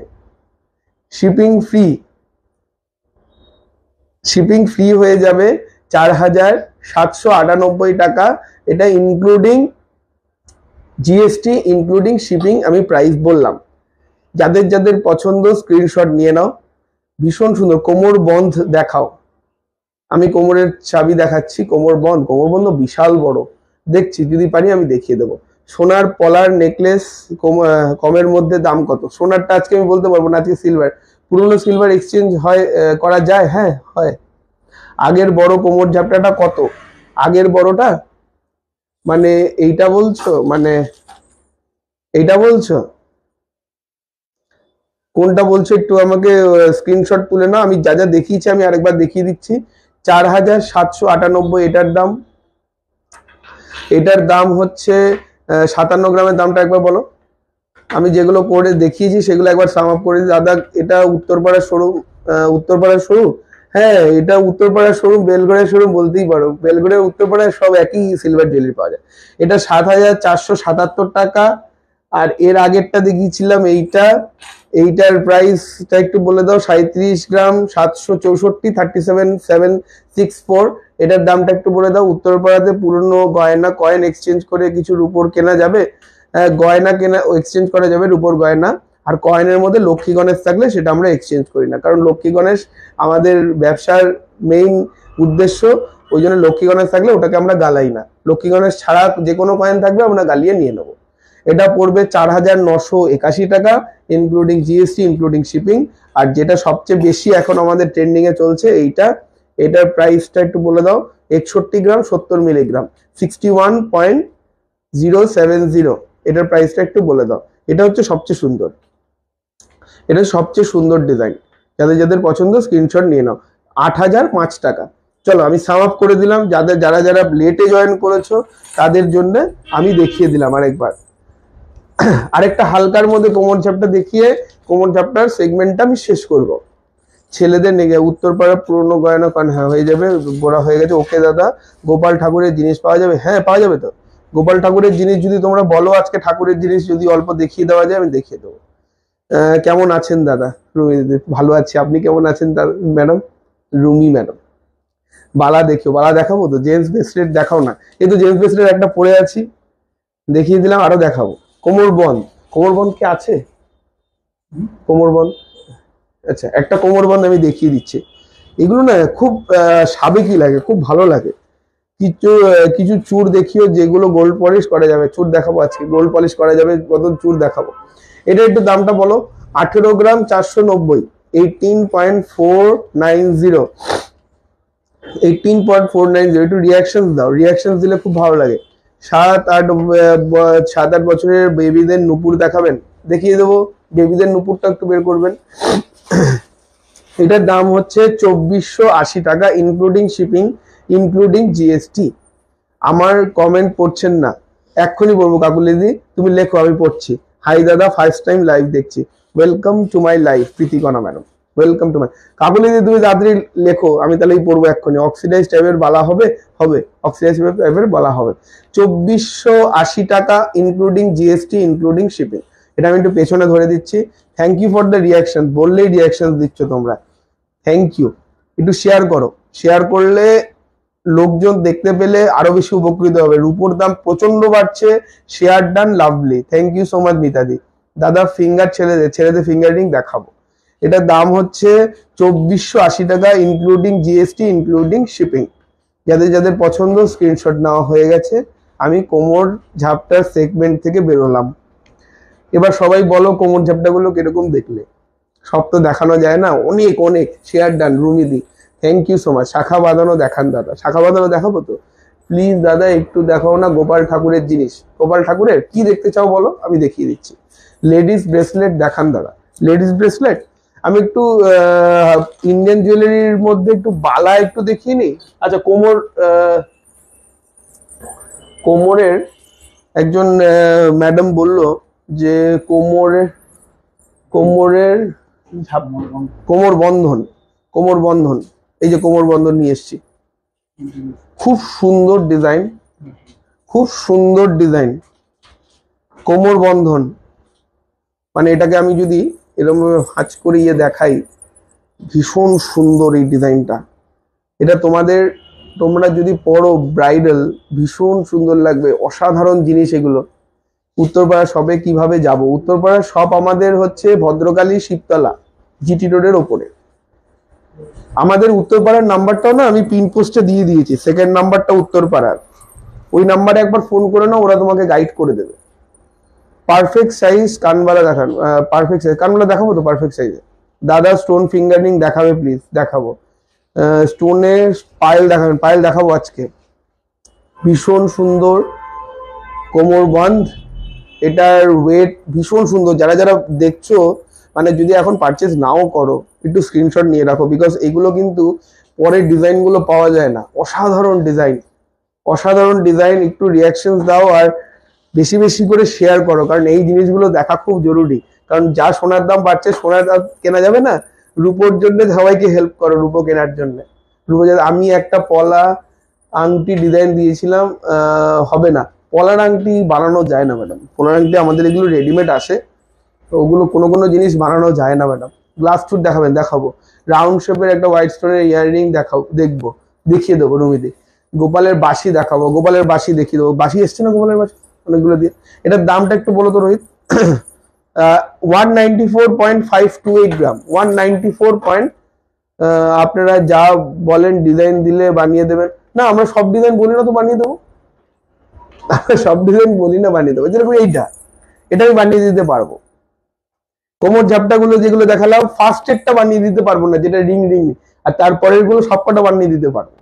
শিপিং ফ্রি, শিপিং ফ্রি হয়ে যাবে 4798 টাকা। এটা ইনক্লুডিং জিএসটি, ইনক্লুডিং শিপিং, আমি প্রাইস বললাম। যাদের যাদের পছন্দ স্ক্রিনশট নিয়ে নাও। ভীষণ সুন্দর। কোমর বন্ধ দেখাও। আমি কোমরের চাবি দেখাচ্ছি। কোমর বন্ধ বিশাল বড়। দেখছি, যদি পারি আমি দেখিয়ে দেবো। সোনার পলার নেকলেস কমের মধ্যে দাম কত? সোনারটা আজকে আমি বলতে পারবো না, আজকে সিলভার। পুরনো সিলভার এক্সচেঞ্জ হয়, করা যায়? হ্যাঁ হয়। আগের বড় কোমর ঝাপটাটা কত? আগের বড়টা মানে এইটা বলছো? মানে এইটা বলছো? কোনটা বলছো একটু আমাকে স্ক্রিনশট তুলে নাও। আমি যা যা দেখিয়েছি আমি আরেকবার দেখিয়ে দিচ্ছি। 4798 এটার দাম। এটার দাম হচ্ছে 57 গ্রামের দামটা একবার বলো। আমি যেগুলো করে দেখিয়েছি সেগুলো একবার সাম আপ করে দিই। দাদা এটা উত্তরপাড়ার শোরুম। উত্তরপাড়ার শোরুম? হ্যাঁ, এটা উত্তরপাড়ার শোরুম, বেলগড়ের শোরুম বলতেই পারো। বেলগড়ে উত্তরপাড়ায় সব একই সিলভার জুয়েলারি পাওয়া যায়। এটা 7477 টাকা। আর এর আগেরটা দেখিয়েছিলাম এইটা। এইটার প্রাইসটা একটু বলে দাও। 37 গ্রাম 764, 37764। এটার দামটা একটু বলে দাও। উত্তরপাড়াতে পুরনো গয়না কয়েন এক্সচেঞ্জ করে কিছু রূপোর কেনা যাবে? গয়না কেনা এক্সচেঞ্জ করা যাবে, রূপোর গয়না। আর কয়েনের মধ্যে লক্ষ্মী গণেশ থাকলে সেটা আমরা এক্সচেঞ্জ করি না, কারণ লক্ষ্মী গণেশ আমাদের ব্যবসার মেইন উদ্দেশ্য। ওই জন্য লক্ষ্মী গণেশ থাকলে ওটাকে আমরা গালাই না। লক্ষ্মী গণেশ ছাড়া যে কোনো কয়েন থাকবে আমরা গালিয়ে নিয়ে নেবো। এটা পড়বে 4981 টাকা, ইনক্লুডিং জিএসটি, ইনক্লুডিং শিপিং। আর যেটা সবচেয়ে বেশি এখন আমাদের ট্রেন্ডিং এ চলছে এইটা। এটার প্রাইসটা একটু বলে দাও। 61 গ্রাম 70 মিলিগ্রাম, 61.070। এটার প্রাইসটা একটু বলে দাও। এটা হচ্ছে সবচেয়ে সুন্দর। এটা সবচেয়ে সুন্দর ডিজাইন। যাদের যাদের পছন্দ স্ক্রিনশট নিয়ে নাও। 8005 টাকা। চলো আমি সাম আপ করে দিলাম। যারা যারা লেটে জয়েন করেছো তাদের জন্য আমি দেখিয়ে দিলাম আরেকবার। আরেকটা হালকার মধ্যে কোমর ঝাপটা দেখিয়ে কোমর ঝাপটার সেগমেন্টটা আমি শেষ করব। ছেলেদের নেগে উত্তরপাড়ার পুরনো গয়না কান, হ্যাঁ হয়ে যাবে, বড়া হয়ে গেছে। ওকে দাদা, গোপাল ঠাকুরের জিনিস পাওয়া যাবে? হ্যাঁ পাওয়া যাবে তো। গোপাল ঠাকুরের জিনিস যদি তোমরা বলো আজকে ঠাকুরের জিনিস যদি অল্প দেখিয়ে দেওয়া যায় আমি দেখিয়ে দেবো। কেমন আছেন দাদা? রুমি দিদি ভালো আছি, আপনি কেমন আছেন ম্যাডাম? রুমি ম্যাডাম। বালা দেখিও, বালা দেখাবো তো? জেন্টস ব্রেসলেট দেখাও না। এই তো জেন্টস ব্রেসলেট একটা পরে আছি, দেখিয়ে দিলাম, আরো দেখাবো। কোমর বন্ধ, কোমর বন্ধ কি আছে? কোমর বন্ধ, আচ্ছা একটা কোমর বন্ধ আমি দেখিয়ে দিচ্ছি। এগুলো না খুব সাবেকি লাগে, খুব ভালো লাগে। কিছু কিছু চূড় দেখিও যেগুলো গোল্ড পলিশ করা যাবে। চূড় দেখাবো আজকে, গোল্ড পলিশ করা যাবে কত চূড় দেখাবো। এটা একটু দামটা বলো। 18 গ্রাম 490, 18.490, 18.490। একটু রিয়াকশন দাও, রিয়াকশন দিলে খুব ভালো লাগে। 7-8 বছরের বেবিদের নুপুর দেখাবেন? দেখিয়ে দেবো। বেবিদের নুপুরটা একটু বের করবেন। এটার দাম হচ্ছে 2480 টাকা, ইনক্লুডিং শিপিং, ইনক্লুডিং জিএসটি। আমার কমেন্ট পড়ছেন না, এক্ষুনি বলবো। কাকুলিদি তুমি লেখো, আমি পড়ছি। হাই দাদা, ফার্স্ট টাইম লাইভ দেখছি, welcome to my live. Pritikana madam, welcome to my. কাকুলিদি তুমি তাড়াতাড়ি লেখো, আমি তাহলেই পড়বো এক্ষুনি। অক্সিডাইজ টাইপের বালা হবে? হবে, অক্সিডাইজ টাইপের বালা হবে। 2480 টাকা, ইনক্লুডিং জিএসটি, ইনক্লুডিং শিপিং। এটা আমি একটু পেছনে ধরে দিচ্ছি। Thank you for the reaction. বললেই রিয়াকশন দিচ্ছ তোমরা, থ্যাংক ইউ। একটু শেয়ার করো, শেয়ার করলে লোকজন দেখতে পেলে আরো বেশি উপকৃত হবে। রুপোর দাম প্রচন্ড বাড়ছে। Share done, lovely, thank you so much মিতাদি। দাদা ফিঙ্গার ছেলেদের ফিঙ্গার রিং দেখাবো। এটার দাম হচ্ছে 2480 টাকা, ইনক্লুডিং জিএসটি, ইনক্লুডিং শিপিং। যাদের যাদের পছন্দ স্ক্রিনশট নেওয়া হয়ে গেছে। আমি কোমর ঝাপটার সেগমেন্ট থেকে বেরোলাম। এবার সবাই বলো কোমর ঝাপটাগুলো কিরকম দেখলে। সব তো দেখানো যায় না, অনেক অনেক। শেয়ার ডান, রুমিদি, থ্যাংক ইউ সো মাচ। শাখা বাঁধানো দেখান দাদা, শাখা বাঁধানো দেখাবো তো? প্লিজ দাদা একটু দেখাও না গোপাল ঠাকুরের জিনিস। গোপাল ঠাকুরের কি দেখতে চাও বলো, আমি দেখিয়ে দিচ্ছি। লেডিস ব্রেসলেট দেখান দাদা, লেডিস ব্রেসলেট। আমি একটু ইন্ডিয়ান জুয়েলারির মধ্যে একটু বালা একটু দেখিয়ে নিই। আচ্ছা কোমরের একজন ম্যাডাম বলল যে কোমরের কোমর বন্ধন, কোমর বন্ধন, এই যে কোমর বন্ধন নিয়ে এসছি। খুব সুন্দর ডিজাইন, খুব সুন্দর ডিজাইন। কোমর বন্ধন মানে এটাকে আমি যদি এরকম হাঁচ করে দেখাই, ভীষণ সুন্দর এই ডিজাইনটা। এটা তোমরা যদি পড়ো ব্রাইডাল, ভীষণ সুন্দর লাগবে। অসাধারণ জিনিস এগুলো, উত্তরপাড়া শপে কিভাবে যাব? উত্তরপাড়া শপ আমাদের হচ্ছে ভদ্রকালী শিবতলা, জিটি রোডের ওপরে। আমাদের উত্তরপাড়ার নাম্বারটাও না আমি পিন পোস্টে দিয়ে দিয়েছি, সেকেন্ড নাম্বারটা উত্তরপাড়ার, ওই নাম্বারে একবার ফোন করে নাও, ওরা তোমাকে গাইড করে দেবে। পারফেক্ট সাইজ কানবালা দেখান, পারফেক্ট সাইজ কানবালা দেখাবো তো পারফেক্ট সাইজে। দাদা স্টোন ফিঙ্গারিং দেখাবে প্লিজ? দেখাবো। স্টোনের পায়েল দেখাবেন? পায়েল দেখাবো আজকে। ভীষণ সুন্দর কোমর বন্ধ, এটার ওয়েট ভীষণ সুন্দর। যারা যারা দেখছো, মানে যদি এখন পারচেজ নাও করো, একটু স্ক্রিনশট নিয়ে রাখো, বিকজ এগুলো কিন্তু পরের ডিজাইনগুলো পাওয়া যায় না। অসাধারণ ডিজাইন, অসাধারণ ডিজাইন। একটু রিয়াকশন দাও আর বেশি বেশি করে শেয়ার করো, কারণ এই জিনিসগুলো দেখা খুব জরুরি। কারণ যা সোনার দাম বাড়ছে, সোনার দাম কেনা যাবে না, রূপোর জন্য সবাইকে হেল্প করো রূপো কেনার জন্য। রূপো, আমি একটা পলা আংটি ডিজাইন দিয়েছিলাম, হবে না, পলার আংটি বানানো যায় না ম্যাডাম। পলার আংটি আমাদের এগুলো রেডিমেড আসে, তো ওগুলো কোনো কোনো জিনিস বানানো যায় না ম্যাডাম। গ্লাস টুথ দেখাবেন? দেখাবো। রাউন্ড শেপের একটা হোয়াইট স্টোনের ইয়াররিং দেখাবো, দেখবো, দেখিয়ে দেবো রুমিদি। গোপালের বাঁশি দেখাবো, গোপালের বাঁশি দেখিয়ে দেবো। বাঁশি এসছে না গোপালের বাঁশি অনেকগুলো দিয়ে। এটার দামটা একটু বলো তো রোহিত। 194.528 গ্রাম, 194 পয়েন্ট। আপনারা যা বলেন ডিজাইন দিলে বানিয়ে দেবেন। না, আমরা সব ডিজাইন বলি না তো বানিয়ে দেবো, সব ডিজাইন বলি না বানিয়ে দেবো। যেরকম এটা আমি বানিয়ে দিতে পারবো। কোমর ঝাপটাগুলো যেগুলো দেখালাম, ফার্স্ট এডটা বানিয়ে দিতে পারবো না, যেটা রিং রিং, আর তারপরের গুলো সবকটা বানিয়ে দিতে পারবো।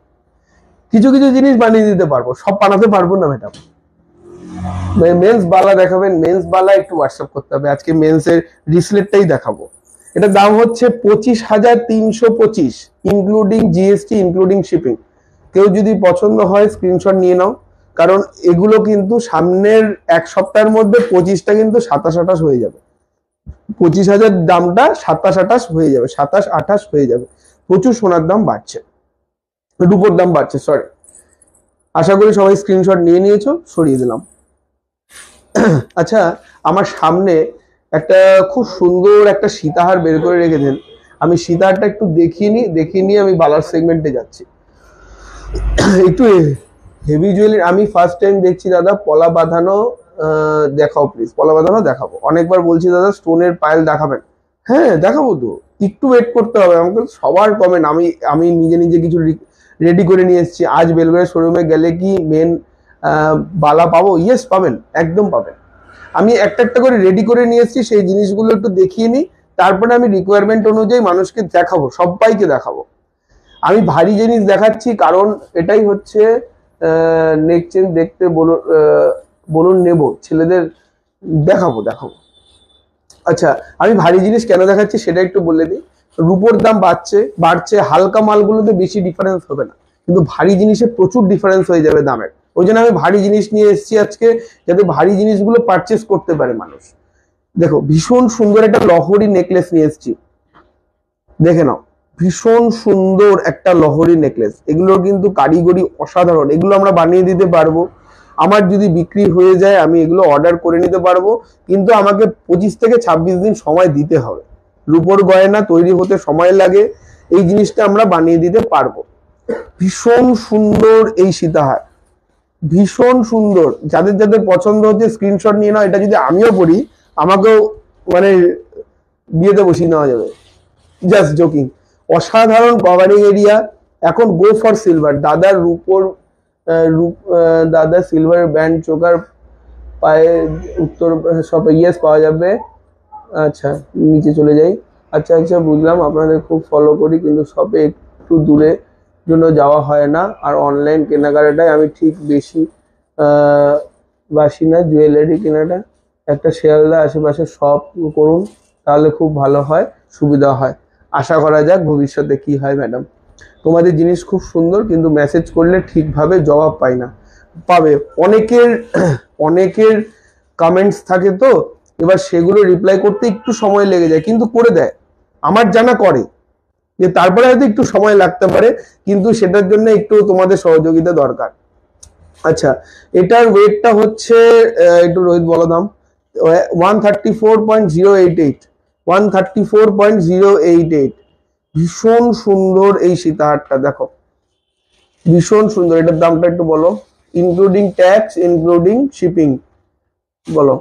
কিছু কিছু জিনিস বানিয়ে দিতে পারবো, সব বানাতে পারবো না ম্যাডাম। মেন্স বালা দেখাবেন? মেন্স বালা একটু হোয়াটসঅ্যাপ করতে হবে, আজকে মেন্স এর রিসলেটটাই দেখাবো। এটার দাম হচ্ছে 25,325, ইনক্লুডিং জিএসটি, ইনক্লুডিং শিপিং। কেউ যদি পছন্দ হয় স্ক্রিনশট নিয়ে নাও, কারণ এগুলো কিন্তু সামনের এক সপ্তাহের মধ্যে 25টা কিন্তু 27-28 হয়ে যাবে। 25,000 দামটা 27-28 হয়ে যাবে, 27-28 হয়ে যাবে। প্রচুর সোনার দাম বাড়ছে, রূপোর দাম বাড়ছে, সরি। আশা করি সবাই স্ক্রিনশট নিয়ে নিয়েছো, সরিয়ে দিলাম। আচ্ছা, আমার সামনে একটা খুব সুন্দর একটা সীতাহার বের করে রেখেছেন, আমি সীতাহারটা একটু দেখিয়ে নিয়ে আমি বালার সেগমেন্টে যাচ্ছি। একটু হেভি জুয়েলারি আমি ফার্স্ট টাইম দেখছি দাদা। পলা বাঁধানো দেখাও প্লিজ, পলা বাঁধানো দেখাবো। অনেকবার বলছি দাদা স্টোনের পায়েল দেখাবেন। হ্যাঁ দেখাবো তো, একটু ওয়েট করতে হবে আমাকে। সবার কমেন্ট, আমি নিজে নিজে কিছু রেডি করে নিয়ে এসেছি। আজ বেলগড়ের শোরুমে গেলে কি মেন বালা পাবো? ইয়েস পাবেন, একদম পাবেন। আমি একটা একটা করে রেডি করে নিয়ে এসেছি, সেই জিনিসগুলো একটু দেখিয়ে নিই, তারপরে আমি রিকোয়ারমেন্ট অনুযায়ী মানুষকে দেখাবো, সবাইকে দেখাবো। আমি ভারী জিনিস দেখাচ্ছি কারণ এটাই হচ্ছে নেক চেন দেখতে বলুন নেব, ছেলেদের দেখাবো। আচ্ছা, আমি ভারী জিনিস কেন দেখাচ্ছি সেটা একটু বলে দিই। রূপোর দাম বাড়ছে, হালকা মালগুলোতে বেশি ডিফারেন্স হবে না, কিন্তু ভারী জিনিসে প্রচুর ডিফারেন্স হয়ে যাবে দামের। ওই জন্য আমি ভারী জিনিস নিয়ে এসেছি আজকে, যাতে ভারী জিনিসগুলো পারচেস করতে পারে মানুষ। দেখো, ভীষণ সুন্দর একটা লহরি নেকলেস নিয়ে এসেছি, দেখে নাও। ভীষণ সুন্দর একটা লহরি নেকলেস, এগুলোর কিন্তু কারিগরি অসাধারণ। এগুলো আমরা বানিয়ে দিতে পারবো, আমার যদি বিক্রি হয়ে যায় আমি এগুলো অর্ডার করে নিতে পারবো, কিন্তু আমাকে 25 থেকে 26 দিন সময় দিতে হবে। রূপোর গয়না তৈরি হতে সময় লাগে, এই জিনিসটা আমরা বানিয়ে দিতে পারবো। ভীষণ সুন্দর এই সীতাহার, ভীষণ সুন্দর। যাদের যাদের পছন্দ হচ্ছে স্ক্রিনশট নিয়ে নাও। এটা যদি আমিও পড়ি, আমাকেও মানে বিয়েতে বসিয়ে নেওয়া যাবে, জাস্ট জোকিং। অসাধারণ কভারিং এরিয়া। এখন গো ফর সিলভার। দাদার রূপোর দাদা সিলভার ব্যান্ড চোকার পায়ে উত্তর সব ইয়েস পাওয়া যাবে। আচ্ছা, নিচে চলে যাই। আচ্ছা বুঝলাম, আপনাদের খুব ফলো করি, কিন্তু শপে একটু দূরে জন্য যাওয়া হয় না, আর অনলাইন কেনাকাটায় আমি ঠিক বেশি বাসি না। জুয়েলারি কেনাটা একটা শিয়ালদা আশেপাশে শপ করুন, তাহলে খুব ভালো হয়, সুবিধা হয়। আশা করা যাক ভবিষ্যতে কি হয় ম্যাডাম। তোমাদের জিনিস খুব সুন্দর, কিন্তু মেসেজ করলে ঠিকভাবে জবাব পাই না। পাবে, অনেকের কমেন্টস থাকে, তো এবার সেগুলো রিপ্লাই করতে একটু সময় লেগে যায়, কিন্তু করে দেয়, আমার জানা করে। যে তারপরে হয়তো একটু সময় লাগতে পারে, কিন্তু সেটার জন্য একটু তোমাদের সহযোগিতা দরকার। আচ্ছা, এটার ওয়েটটা হচ্ছে একটু রোহিত বলো দাম। 134.088, 134.088। ভীষণ সুন্দর এই সীতাহারটা, দেখো ভীষণ সুন্দর। এটার দামটা একটু বলো, ইনক্লুডিং ট্যাক্স, ইনক্লুডিং শিপিং। বলো।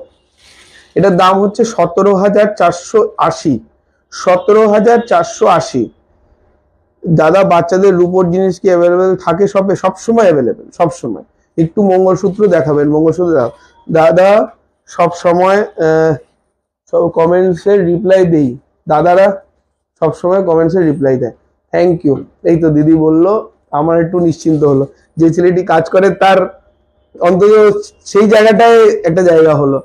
এটার দাম হচ্ছে 17,480। 17,480। দাদা বাচ্চাদের রূপোর জিনিস কি অ্যাভেলেবেল থাকে শপে? সবসময় অ্যাভেলেবেল, সবসময়। একটু মঙ্গলসূত্র দেখাবেন, মঙ্গলসূত্র দাদা সব সময় সব কমেন্টসের রিপ্লাই দেই, দাদারা সব সময় কমেন্টসের রিপ্লাই দেয়। Thank you. এই তো দিদি বললো, আমার একটু নিশ্চিন্ত হলো। যে ছেলেটি কাজ করে তার অন্তত সেই জায়গাটায় একটা জায়গা হলো।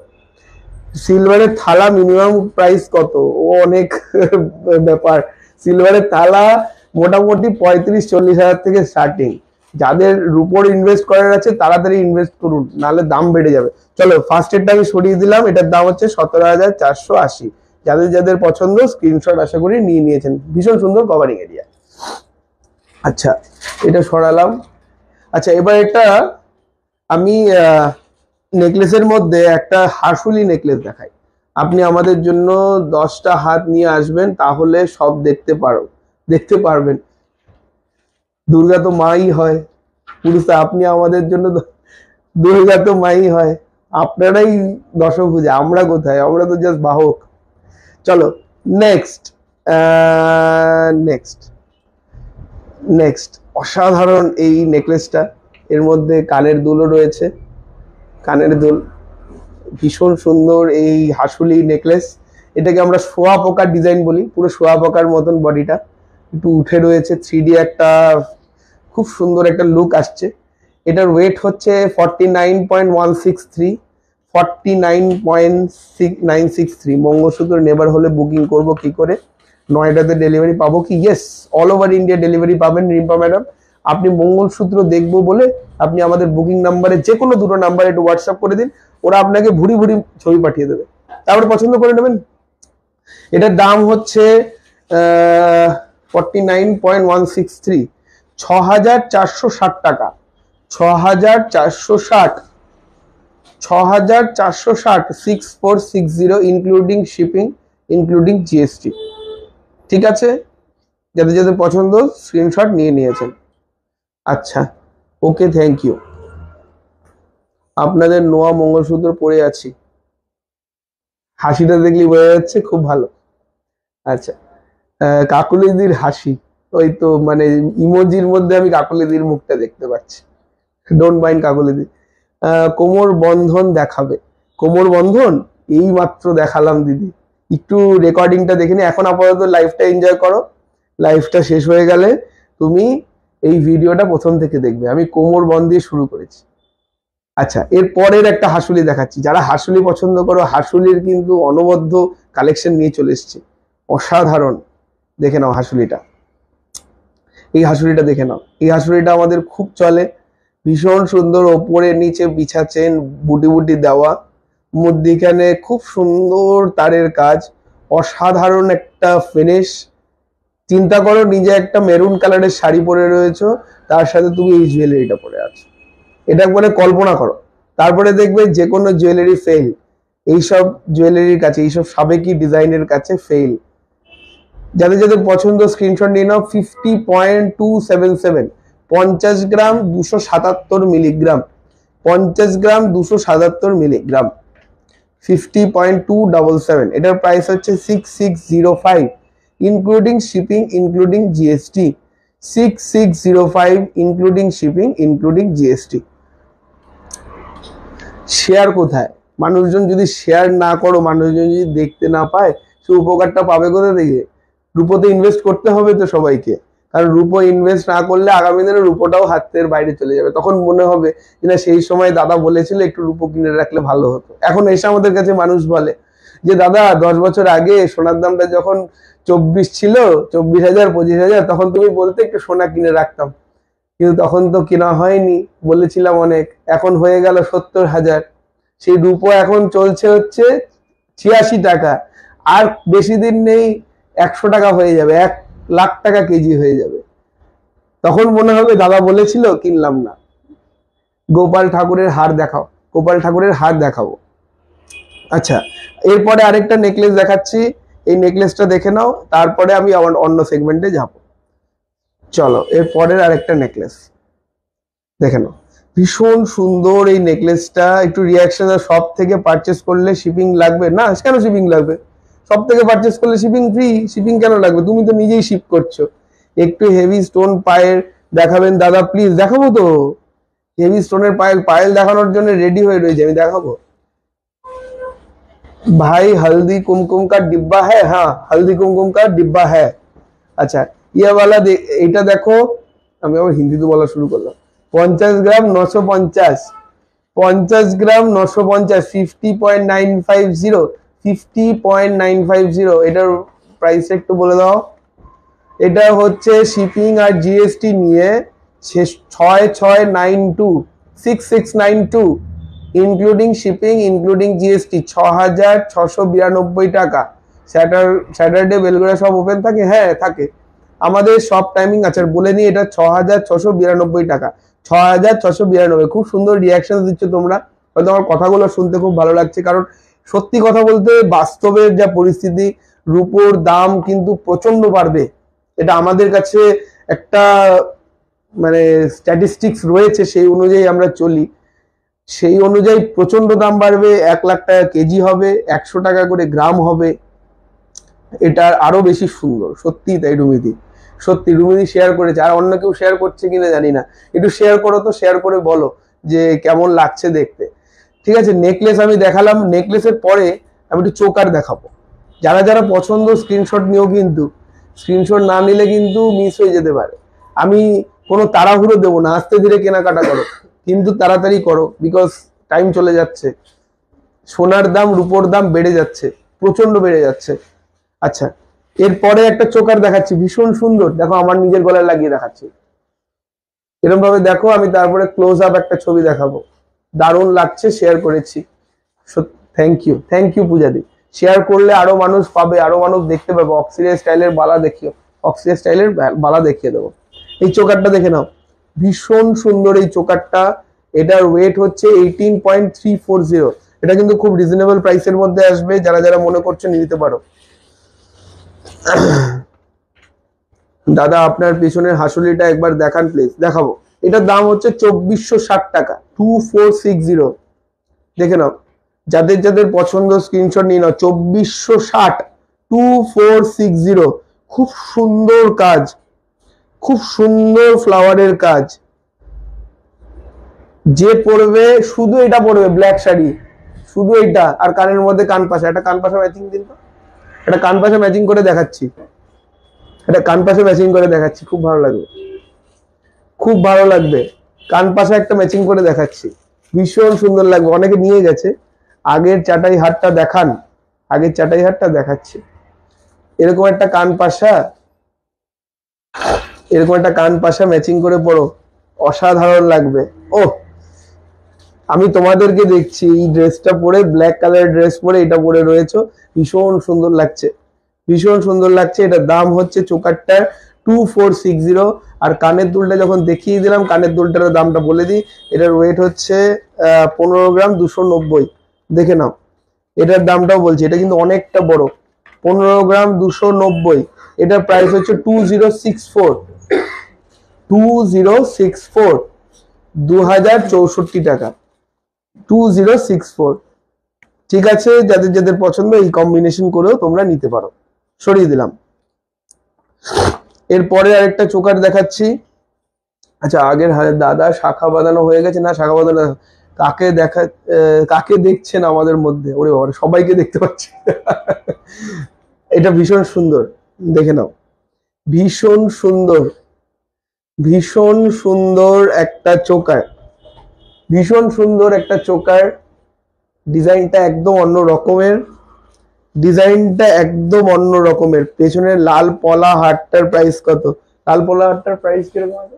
সিলভারের থালা মিনিমাম প্রাইস কত? ও অনেক ব্যাপার। সিলভারের থালা মোটামুটি 35-40 হাজার থেকে স্টার্টিং। যাদের রুপোর ইনভেস্ট করার আছে তাড়াতাড়ি ইনভেস্ট করুন, নাহলে দাম বেড়ে যাবে। চলো ফার্স্ট এডটা আমি সরিয়ে দিলাম, এটার দাম হচ্ছে 17,480। যাদের যাদের পছন্দ স্ক্রিনশট আশা করি নিয়ে নিয়েছেন। ভীষণ সুন্দর কভারিং এরিয়া। আচ্ছা এটা সরালাম। আচ্ছা এবার এটা আমি নেকলেসের মধ্যে একটা হাসুলি নেকলেস দেখাই। আপনি আমাদের জন্য 10টা হাত নিয়ে আসবেন, তাহলে সব দেখতে পারবেন। দুর্গা তো মাই হয়, পুরুষে আপনি আমাদের জন্য দুর্গা তো মাই হয়, আপনারাই দশভুজা, আমরা কোথায়? আমরা তো জাস্ট বাহক। চলো নেক্সট। নেক্সট নেক্সট অসাধারণ এই নেকলেসটা। এর মধ্যে কানের দুলও রয়েছে, কানের দুল ভীষণ সুন্দর। এই হাসুলি নেকলেস, এটাকে আমরা শোয়া পোকার ডিজাইন বলি। পুরো শোয়া পোকার মতন বডিটা একটু উঠে রয়েছে, 3D একটা খুব সুন্দর একটা লুক আসছে। এটার ওয়েট হচ্ছে 49.163। 49.963। মঙ্গলসূত্র নেবার হলে বুকিং করব কি করে? নয়ডাতে ডেলিভারি পাবো কি? Yes, all over India delivery পাবেন রিম্পা ম্যাডাম। আপনি মঙ্গলসূত্র দেখবো বলে আপনি আমাদের বুকিং নাম্বারে যে কোনো দুটো নাম্বারে একটু হোয়াটসঅ্যাপ করে দিন, ওরা আপনাকে ভুড়ি ভুড়ি ছবি পাঠিয়ে দেবে, তারপরে পছন্দ করে নেবেন। এটার দাম হচ্ছে 49.163। 6,460 টাকা। 6,460। 6,460। 6460 ইনক্লুডিং শিপিং, ইনক্লুডিং জিএসটি। ঠিক আছে, যাদের যাদের পছন্দ স্ক্রিনশট নিয়ে নিয়েছেন। আচ্ছা ওকে, থ্যাংক ইউ। আপনাদের নোয়া মঙ্গলসূত্র পরে আছি, হাসিটা দেখলি বোঝা যাচ্ছে, খুব ভালো। আচ্ছা কাকুলিদির হাসি, ওই তো মানে ইমোজির মধ্যে আমি কাকুলিদির মুখটা দেখতে পাচ্ছি। ডোন্ট মাইন্ড কাকুলিদি। কোমর বন্ধন দেখাবে? কোমর বন্ধন এই মাত্র দেখালাম দিদি, একটু রেকর্ডিংটা দেখে নি। এখন আপাতত লাইভটা এনজয় করো, লাইভটা শেষ হয়ে গেলে তুমি এই ভিডিওটা প্রথম থেকে দেখবে। আমি কোমর বন্ধ দিয়ে শুরু করেছি। আচ্ছা এর পরের একটা হাসুলি দেখাচ্ছি। যারা হাসুলি পছন্দ করো, হাসুলির কিন্তু অনবদ্য কালেকশন নিয়ে চলে এসেছি, অসাধারণ। দেখে নাও হাসুলিটা, এই হাসুলিটা দেখে নাও। এই হাসুলিটা আমাদের খুব চলে, ভীষণ সুন্দর। ওপরে নিচে বিছা চেন, বুটি বুটি দেওয়া, মধ্যিখানে খুব সুন্দর তারের কাজ, অসাধারণ একটা ফিনিশ। চিন্তা করো নিজে একটা মেরুন কালারের শাড়ি পরে রয়েছো, তার সাথে তুমি এই জুয়েলারিটা পরে আছো, এটা একবারে কল্পনা করো। তারপরে দেখবে যে কোনো জুয়েলারি ফেল, এইসব জুয়েলারির কাছে, এইসব সাবেকি ডিজাইনের কাছে ফেল। যাদের যাদের পছন্দ স্ক্রিনশট নিয়ে নাও। 50.277। 50 গ্রাম 277 মিলিগ্রাম। 50 গ্রাম 277 মিলিগ্রাম। 50.277। এটার প্রাইস হচ্ছে 6605 including shipping, including GST. 6605 including shipping, including GST. Share কোথায়? মানুষজন যদি শেয়ার না করো, মানুষজন যদি দেখতে না পায়, সে উপকারটা পাবে কোথা থেকে? রূপোতে ইনভেস্ট করতে হবে তো সবাইকে, কারণ রূপো ইনভেস্ট না করলে আগামী দিনে রূপোটাও হাতের বাইরে চলে যাবে। তখন মনে হবে যে না, সেই সময় দাদা বলেছিল একটু রূপো কিনে রাখলে ভালো হতো। এখন এসে আমাদের কাছে মানুষ বলে যে দাদা 10 বছর আগে সোনার দামটা যখন 24 ছিল, 24,000 25,000, তখন তুমি বলতে একটু সোনা কিনে রাখতাম, কিন্তু তখন তো কেনা হয়নি, বলেছিলাম অনেক। এখন হয়ে গেল 70,000। সেই রূপো এখন চলছে হচ্ছে 86 টাকা। আর বেশি দিন নেই 100 টাকা হয়ে যাবে, 1 লাখ টাকা কেজি হয়ে যাবে। তখন মনে হবে দাদা বলেছিল, কিনলাম না। গোপাল ঠাকুরের হার দেখাও, গোপাল ঠাকুরের হার দেখাবো। আচ্ছা এরপরে আরেকটা নেকলেস দেখাচ্ছি, এই নেকলেসটা দেখে নাও, তারপরে আমি আবার অন্য সেগমেন্টে যাব। চলো এর পরের আরেকটা নেকলেস দেখে নাও। ভীষণ সুন্দর এই নেকলেসটা। একটু রিয়াকশন, সব থেকে পারচেস করলে শিপিং লাগবে না? কেন শিপিং লাগবে? সব থেকে পারচেস করলে শিপিং ফ্রি। শিপিং কেন লাগবে? তুমি তো নিজেই শিপ করছো। একটু হেভি স্টোন পায়ের দেখাবেন দাদা প্লিজ? দেখাবো তো, হেভি স্টোনের পায়েল পায়েল দেখানোর জন্য রেডি হয়ে রয়েছে, আমি দেখাবো। भाई हल्दी कुमकुम का डिब्बा है? हाँ हल्दी कुमकुम का डिब्बा है। अच्छा ये वाला এটা দেখো, আমি আবার হিন্দিতে বলা শুরু করলাম। 50 গ্রাম 950, 50 গ্রাম 950, 50.950, 50.950। এটার প্রাইস একটু বলে দাও। এটা হচ্ছে শিপিং আর জিএসটি নিয়ে 6692, 6692 ইনক্লুডিং শিপিং ইনক্লুডিং জিএসটি 6692 টাকা। স্যাটারডে বেলগোড়া সব ওপেন থাকে? হ্যাঁ থাকে। আমাদের সব টাইমিং আছে, বলে নিই এটা 6692 টাকা, 6692। খুব সুন্দর রিয়াকশন দিচ্ছ তোমরা, হয়তো আমার কথাগুলো শুনতে খুব ভালো লাগছে, কারণ সত্যি কথা বলতে বাস্তবের যা পরিস্থিতি, রূপোর দাম কিন্তু প্রচন্ড বাড়বে। এটা আমাদের কাছে একটা মানে স্ট্যাটিস্টিক্স রয়েছে, সেই অনুযায়ী আমরা চলি। সেই অনুযায়ী প্রচন্ড দাম বাড়বে। 1,00,000 টাকা কেজি হবে, 100 টাকা করে গ্রাম হবে। এটা আরো বেশি সুন্দর, সত্যি তাই রুমিদি, সত্যি রুমিদি শেয়ার করেছে। আর অন্য কেউ শেয়ার করছে কিনা জানি না, একটু শেয়ার করো তো, শেয়ার করে বলো যে কেমন লাগছে দেখতে। ঠিক আছে, নেকলেস আমি দেখালাম। নেকলেসের পরে আমি একটু চোকার দেখাবো। যারা যারা পছন্দ স্ক্রিনশট নিও, কিন্তু স্ক্রিনশট না নিলে কিন্তু মিস হয়ে যেতে পারে। আমি কোনো তাড়াহুড়ো দেবো না, আস্তে ধীরে কেনাকাটা করো, কিন্তু তাড়াতাড়ি করো, বিকজ টাইম চলে যাচ্ছে। সোনার দাম রূপোর দাম বেড়ে যাচ্ছে, প্রচন্ড বেড়ে যাচ্ছে। আচ্ছা এরপরে একটা চোকার দেখাচ্ছি, ভীষণ সুন্দর। দেখো আমার নিজের গলায় লাগিয়ে দেখাচ্ছি, এরকম ভাবে দেখো। আমি তারপরে ক্লোজ আপ একটা ছবি দেখাবো। দারুণ লাগছে, শেয়ার করেছি। Thank you পূজাদি। শেয়ার করলে আরো মানুষ পাবে, আরো মানুষ দেখতে পাবে। অক্সিডাইজ স্টাইলের বালা দেখিও, অক্সিডাইজ স্টাইলের বালা দেখিয়ে দেবো। এই চোকারটা দেখে নাও, ভীষণ সুন্দর এই চোকারটা। এটার ওয়েট হচ্ছে 18.340। এটা কিন্তু খুব রিজনেবল প্রাইসের মধ্যে আসবে, যারা যারা মনে করছে নিতে পারো। দাদা আপনার পিছনের হাসুলিটা একবার দেখান প্লিজ। দেখাবো। এটার দাম হচ্ছে 2460 টাকা, 2460। দেখে নাও, যাদের যাদের পছন্দ স্ক্রিনশট নিয়ে নাও। 2460, 2460। খুব সুন্দর কাজ, খুব সুন্দর ফ্লাওয়ারের কাজ। যে পরবে শুধু এটা পরবে, ব্ল্যাক শাড়ি, শুধু এটা। আর কানের মধ্যে কান পাশা, একটা কান পাশা ম্যাচিং দিন তো, একটা কান পাশা ম্যাচিং করে দেখাচ্ছি, এটা কান পাশে ম্যাচিং করে দেখাচ্ছি। খুব ভালো লাগবে, খুব ভালো লাগবে। কান পাশে একটা ম্যাচিং করে দেখাচ্ছি, ভীষণ সুন্দর লাগবে। অনেকে নিয়ে গেছে। আগের চাটাই হাটটা দেখান, আগের চাটাই হাটটা দেখাচ্ছি। এরকম একটা কান পাশা, এরকম একটা কান পাশা ম্যাচিং করে পরো, অসাধারণ লাগবে। ও আমি তোমাদেরকে দেখছি এই ড্রেসটা পরে, ব্ল্যাক কালার ড্রেস পরে এটা পরে রয়েছে, ভীষণ সুন্দর লাগছে, ভীষণ সুন্দর লাগছে। এটার দাম হচ্ছে চোকারটার 2460। আর কানের দুলটা যখন দেখিয়ে দিলাম, কানের দুলটার দামটা বলে দিই। এটার ওয়েট হচ্ছে 15 গ্রাম 290। দেখে নাও, এটার দামটাও বলছি, এটা কিন্তু অনেকটা বড়, 15 গ্রাম 290। এটার প্রাইস হচ্ছে 2064, 2064, 2064 টাকা, 2064। ঠিক আছে, যাদের যাদের পছন্দ এই কম্বিনেশন করেও তোমরা নিতে পারো। সরিয়ে দিলাম। এরপরে আরেকটা চোকার দেখাচ্ছি। আচ্ছা আগের দাদা শাখা বাঁধানো হয়ে গেছে? না শাখা বাঁধানো। কাকে দেখা, কাকে দেখছেন আমাদের মধ্যে? ওরে বাবা, সবাইকে দেখতে পাচ্ছি। এটা ভীষণ সুন্দর, দেখে নাও, ভীষণ সুন্দর, ভীষণ সুন্দর একটা চোকার, ভীষণ সুন্দর একটা চোকার। ডিজাইনটা একদম অন্য রকমের, ডিজাইনটা একদম অন্য রকমের। পেছনের লাল পলা হারটার প্রাইস কত? লাল পলা হারটার প্রাইস কিরকম আছে?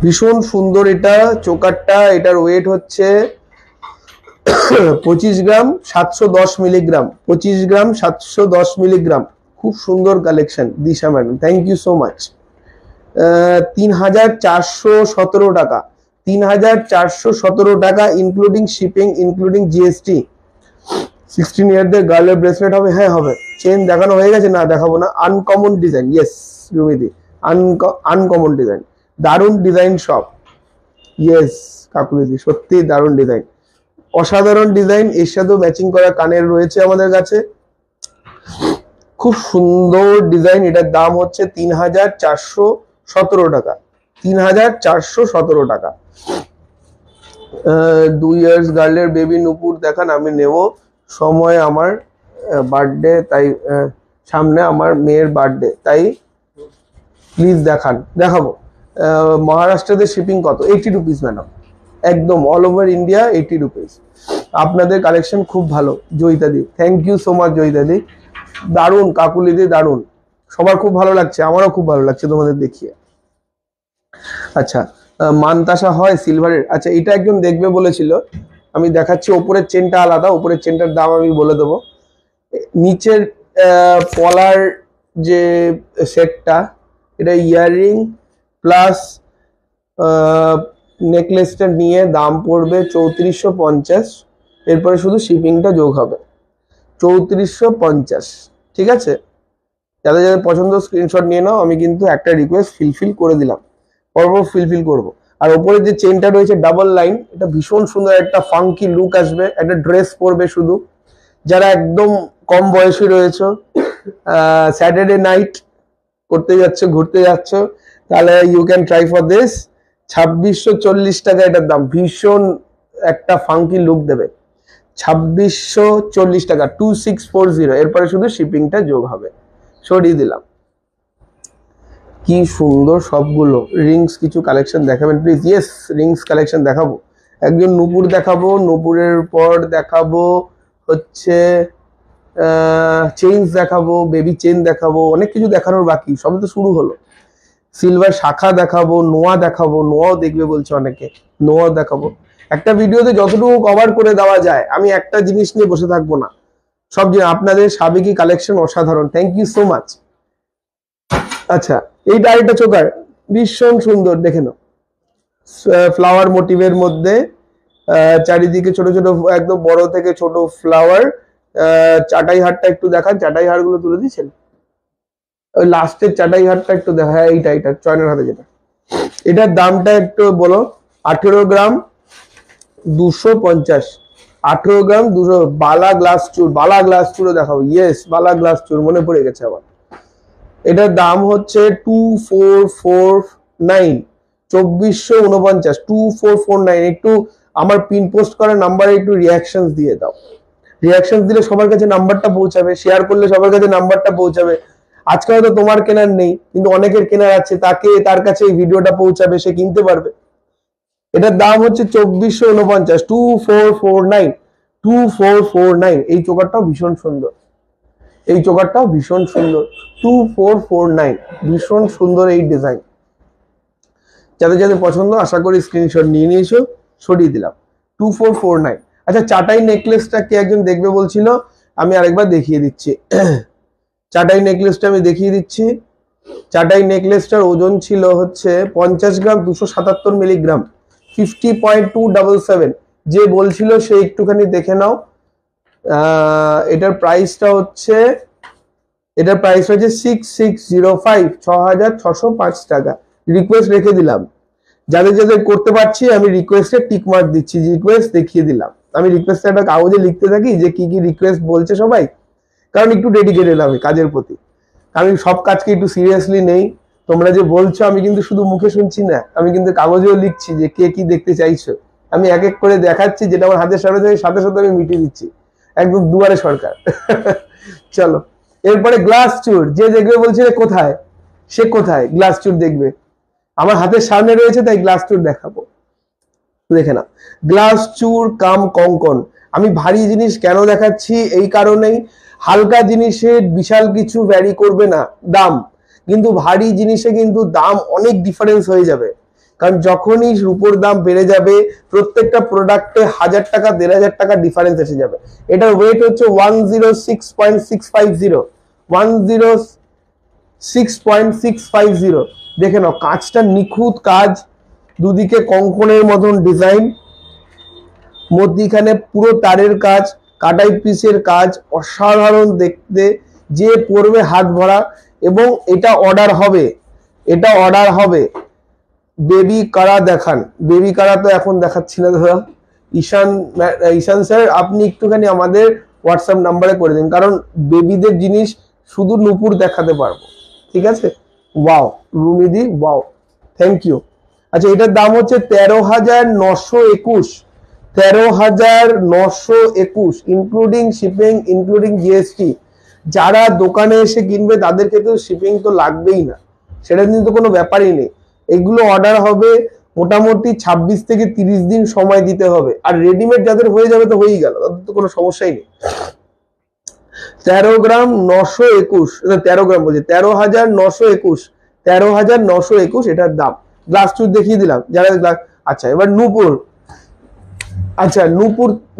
ভীষণ সুন্দর এটা চোকারটা। এটার ওয়েট হচ্ছে 25 গ্রাম 710 মিলিগ্রাম, 25 গ্রাম 710 মিলিগ্রাম। খুব সুন্দর collection Disha madam, thank you so much. 3417 টাকা, 3417 টাকা ইনক্লুডিং শিপিং ইনক্লুডিং জিএসটি। 16 ইয়ারদের গার্লের ব্রেসলেট হবে? হ্যাঁ হবে। চেন দেখানো হয়ে গেছে? না দেখাবো না। আনকমন ডিজাইন, ইয়েস রুমিদি, আনকমন ডিজাইন। দারুণ ডিজাইন সব। ইয়েস কাকুলিদি, সত্যি দারুণ ডিজাইন, অসাধারণ ডিজাইন। এর সাথেও ম্যাচিং করা কানের রয়েছে আমাদের কাছে, খুব সুন্দর ডিজাইন। এটার দাম হচ্ছে 3417 টাকা, 3417 টাকা। 2 ইয়ার্স গার্লের বেবি নুপুর দেখান, আমি নেব। সময় আমার বার্থডে, তাই সামনে আমার মেয়ের বার্থডে, তাই প্লিজ দেখান। দেখাবো। মহারাষ্ট্রতে শিপিং কত? 80 রুপিস ম্যাডাম, একদম অল ওভার ইন্ডিয়া 80 রুপিস। আপনাদের কালেকশন খুব ভালো জয়িতাদি, থ্যাংক ইউ সো মাচ জয়িতাদি। দারুণ কাকুলিদি, দারুণ, সবার খুব ভালো লাগছে, আমারও খুব ভালো লাগছে তোমাদের দেখিয়ে। আচ্ছা, মানতাসা হয় সিলভারের? আচ্ছা, এটা একজন দেখবে বলেছিল, আমি দেখাচ্ছি। ওপরের চেনটা আলাদা, ওপরের চেনটার দাম আমি বলে দেবো। নিচের পলার যে সেটটা, এটা ইয়াররিং প্লাস নেকলেসটা নিয়ে দাম পড়বে 3450। এরপরে শুধু শিপিংটা যোগ হবে 3450। ঠিক আছে, যাদের যাদের পছন্দ স্ক্রিনশট নিয়ে নাও। আমি কিন্তু একটা রিকোয়েস্ট ফিলফিল করে দিলাম, পরপর ফিলফিল করব। আর ওপরে যে চেনটা রয়েছে ডাবল লাইন, এটা ভীষণ সুন্দর একটা ফাঙ্কি লুক আসবে, একটা ড্রেস পরবে শুধু। যারা একদম কম বয়সী রয়েছে, স্যাটারডে নাইট করতে যাচ্ছে, ঘুরতে যাচ্ছ, তাহলে you can try for this. 2640 টাকা এটার দাম, ভীষণ একটা ফাঙ্কি লুক দেবে। 2640 টাকা, 2640। এরপরে শুধু শিপিংটা যোগ হবে, সরিয়ে দিলাম। কি সুন্দর সবগুলো। রিংস কিছু কালেকশন দেখাবেন প্লিজ? ইয়েস, রিংস কালেকশন দেখাবো। একজন নুপুর দেখাবো, নুপুরের পর দেখাবো হচ্ছে চেইনস দেখাবো, বেবি চেইন দেখাবো, অনেক কিছু দেখানোর বাকি, সবে তো শুরু হলো। সিলভার শাখা দেখাবো, নোয়া দেখাবো, নোয়াও দেখবে বলছে অনেকে, নোয়াও দেখাবো। একটা ভিডিওতে যতটুকু কভার করে দেওয়া যায়, আমি একটা জিনিস নিয়ে বসে থাকবো না, সব জিনিস। আপনাদের সাবেকি কালেকশন অসাধারণ, থ্যাংক ইউ সো মাচ। আচ্ছা, এই ডাইটা চোকার ভীষণ সুন্দর, দেখে নাও। ফ্লাওয়ার মোটিভের মধ্যে চারিদিকে ছোট ছোট, একদম বড় থেকে ছোট ফ্লাওয়ার। চাটাই হারটা একটু দেখান, চাটাই হার গুলো তুলে দিচ্ছেন। ওই লাস্টের চাটাই হারটা একটু দেখা। হ্যাঁ, এইটা চয়নের হাতে যেটা, এটার দামটা একটু বলো। 18 গ্রাম 250, 18 গ্রাম 200। বালা গ্লাস চুর, বালা গ্লাস চুরও দেখাবো। ইয়েস, বালা গ্লাস চুর মনে পড়ে গেছে আবার। এটার দাম হচ্ছে 2449, 2449, 2449। একটু আমার পিন পোস্ট করা নাম্বারে একটু রিয়াকশন দিয়ে দাও। রিয়াকশন দিলে সবার কাছে নাম্বারটা পৌঁছাবে, শেয়ার করলে সবার কাছে নাম্বারটা পৌঁছাবে। আজকে হয়তো তোমার কেনার নেই, কিন্তু অনেকের কেনার আছে, তার কাছে এই ভিডিওটা পৌঁছাবে, সে কিনতে পারবে। এটার দাম হচ্ছে 2449, 2449, 2449। এই চোকারটাও ভীষণ সুন্দর, এই চোকারটাও ভীষণ সুন্দর, 2449, ভীষণ সুন্দর এই ডিজাইন। যাদের যাদের পছন্দ আশা করি স্ক্রিনশট নিয়ে নিয়েছো, সরিয়ে দিলাম। 2449। আচ্ছা, চাটাই নেকলেসটা কে একজন দেখবে বলছিল, আমি আরেকবার দেখিয়ে দিচ্ছি। চাটাই নেকলেসটা আমি দেখিয়ে দিচ্ছি। চাটাই নেকলেসটার ওজন ছিল হচ্ছে 50 গ্রাম 277 মিলিগ্রাম, 50.277। যে বলছিল সে একটুখানি দেখে নাও। এটার প্রাইসটা হচ্ছে 6605, 6605 টাকা। রিকোয়েস্ট রেখে দিলাম, যাদের যাদের করতে পারছি আমি রিকোয়েস্টে টিক মার্ক দিচ্ছি, রিকোয়েস্ট দেখিয়ে দিলাম। আমি রিকোয়েস্ট একটা কাগজে লিখতে থাকি যে কি কি রিকোয়েস্ট বলছে সবাই, কারণ একটু ডেডিকেটেড আমি কাজের প্রতি, আমি সব কাজকে একটু সিরিয়াসলি নেই। তোমরা যে বলছো, আমি কিন্তু শুধু মুখে শুনছি না, আমি কিন্তু কাগজেও লিখছি যে কে কি দেখতে চাইছো। আমি এক এক করে দেখাচ্ছি, যেটা আমার হাতের সামনে থেকে সাথে সাথে আমি মিটিয়ে দিচ্ছি, একদম দুয়ারে সরকার। চলো, এরপরে গ্লাস চুর। যে দেখবে বলছে কোথায়, সে কোথায় গ্লাস চুর দেখবে? আমার হাতের সামনে রয়েছে, তাই গ্লাস চুর দেখাবো। দেখে না, গ্লাস চুর কাম কঙ্কন। আমি ভারী জিনিস কেন দেখাচ্ছি, এই কারণেই, হালকা জিনিসে বিশাল কিছু ভ্যারি করবে না দাম, কিন্তু ভারী জিনিসে কিন্তু দাম অনেক ডিফারেন্স হয়ে যাবে। কারণ যখনই রূপোর দাম বেড়ে যাবে, প্রত্যেকটা প্রোডাক্টে 1000 টাকা 1500 টাকা ডিফারেন্স এসে যাবে। এটার ওয়েট হচ্ছে 106.650, 106.650। দেখে নাও, কাজটা নিখুঁত কাজ, দুদিকে কঙ্কনের মতন ডিজাইন, মধ্যিখানে পুরো তারের কাজ, কাটাই পিসের কাজ, অসাধারণ দেখতে। যে পরবে হাত ভরা। এবং এটা অর্ডার হবে, এটা অর্ডার হবে, বেবি কারা দেখান। বেবি কারা তো এখন দেখাচ্ছি না দাদা। ঈশান স্যার আপনি একটুখানি আমাদের হোয়াটসঅ্যাপ নাম্বারে করে দিন, কারণ বেবিদের জিনিস শুধু নূপুর দেখাতে পারবো, ঠিক আছে। ওয়াও রুমিদি, ওয়াও, থ্যাংক ইউ। আচ্ছা এটার দাম হচ্ছে 13,921, 13,921 ইনক্লুডিং শিপিং, ইনক্লুডিং জিএসটি। যারা দোকানে এসে কিনবে তাদেরকে তো শিপিং তো লাগবেই না, সেটা কিন্তু কোনো ব্যাপারই নেই। এগুলো অর্ডার হবে মোটামুটি 26 থেকে 30 দিন সময় দিতে হবে, আর রেডিমেড যাদের হয়ে যাবে তো হয়েই গেল, তাদের তো কোনো সমস্যাই নেই। 13 গ্রাম 921, 13 গ্রাম বলছি, 13,921, 13,921 এটার দাম। গ্লাস টুথ দেখিয়ে দিলাম যারা। আচ্ছা এবার নূপুর। আচ্ছা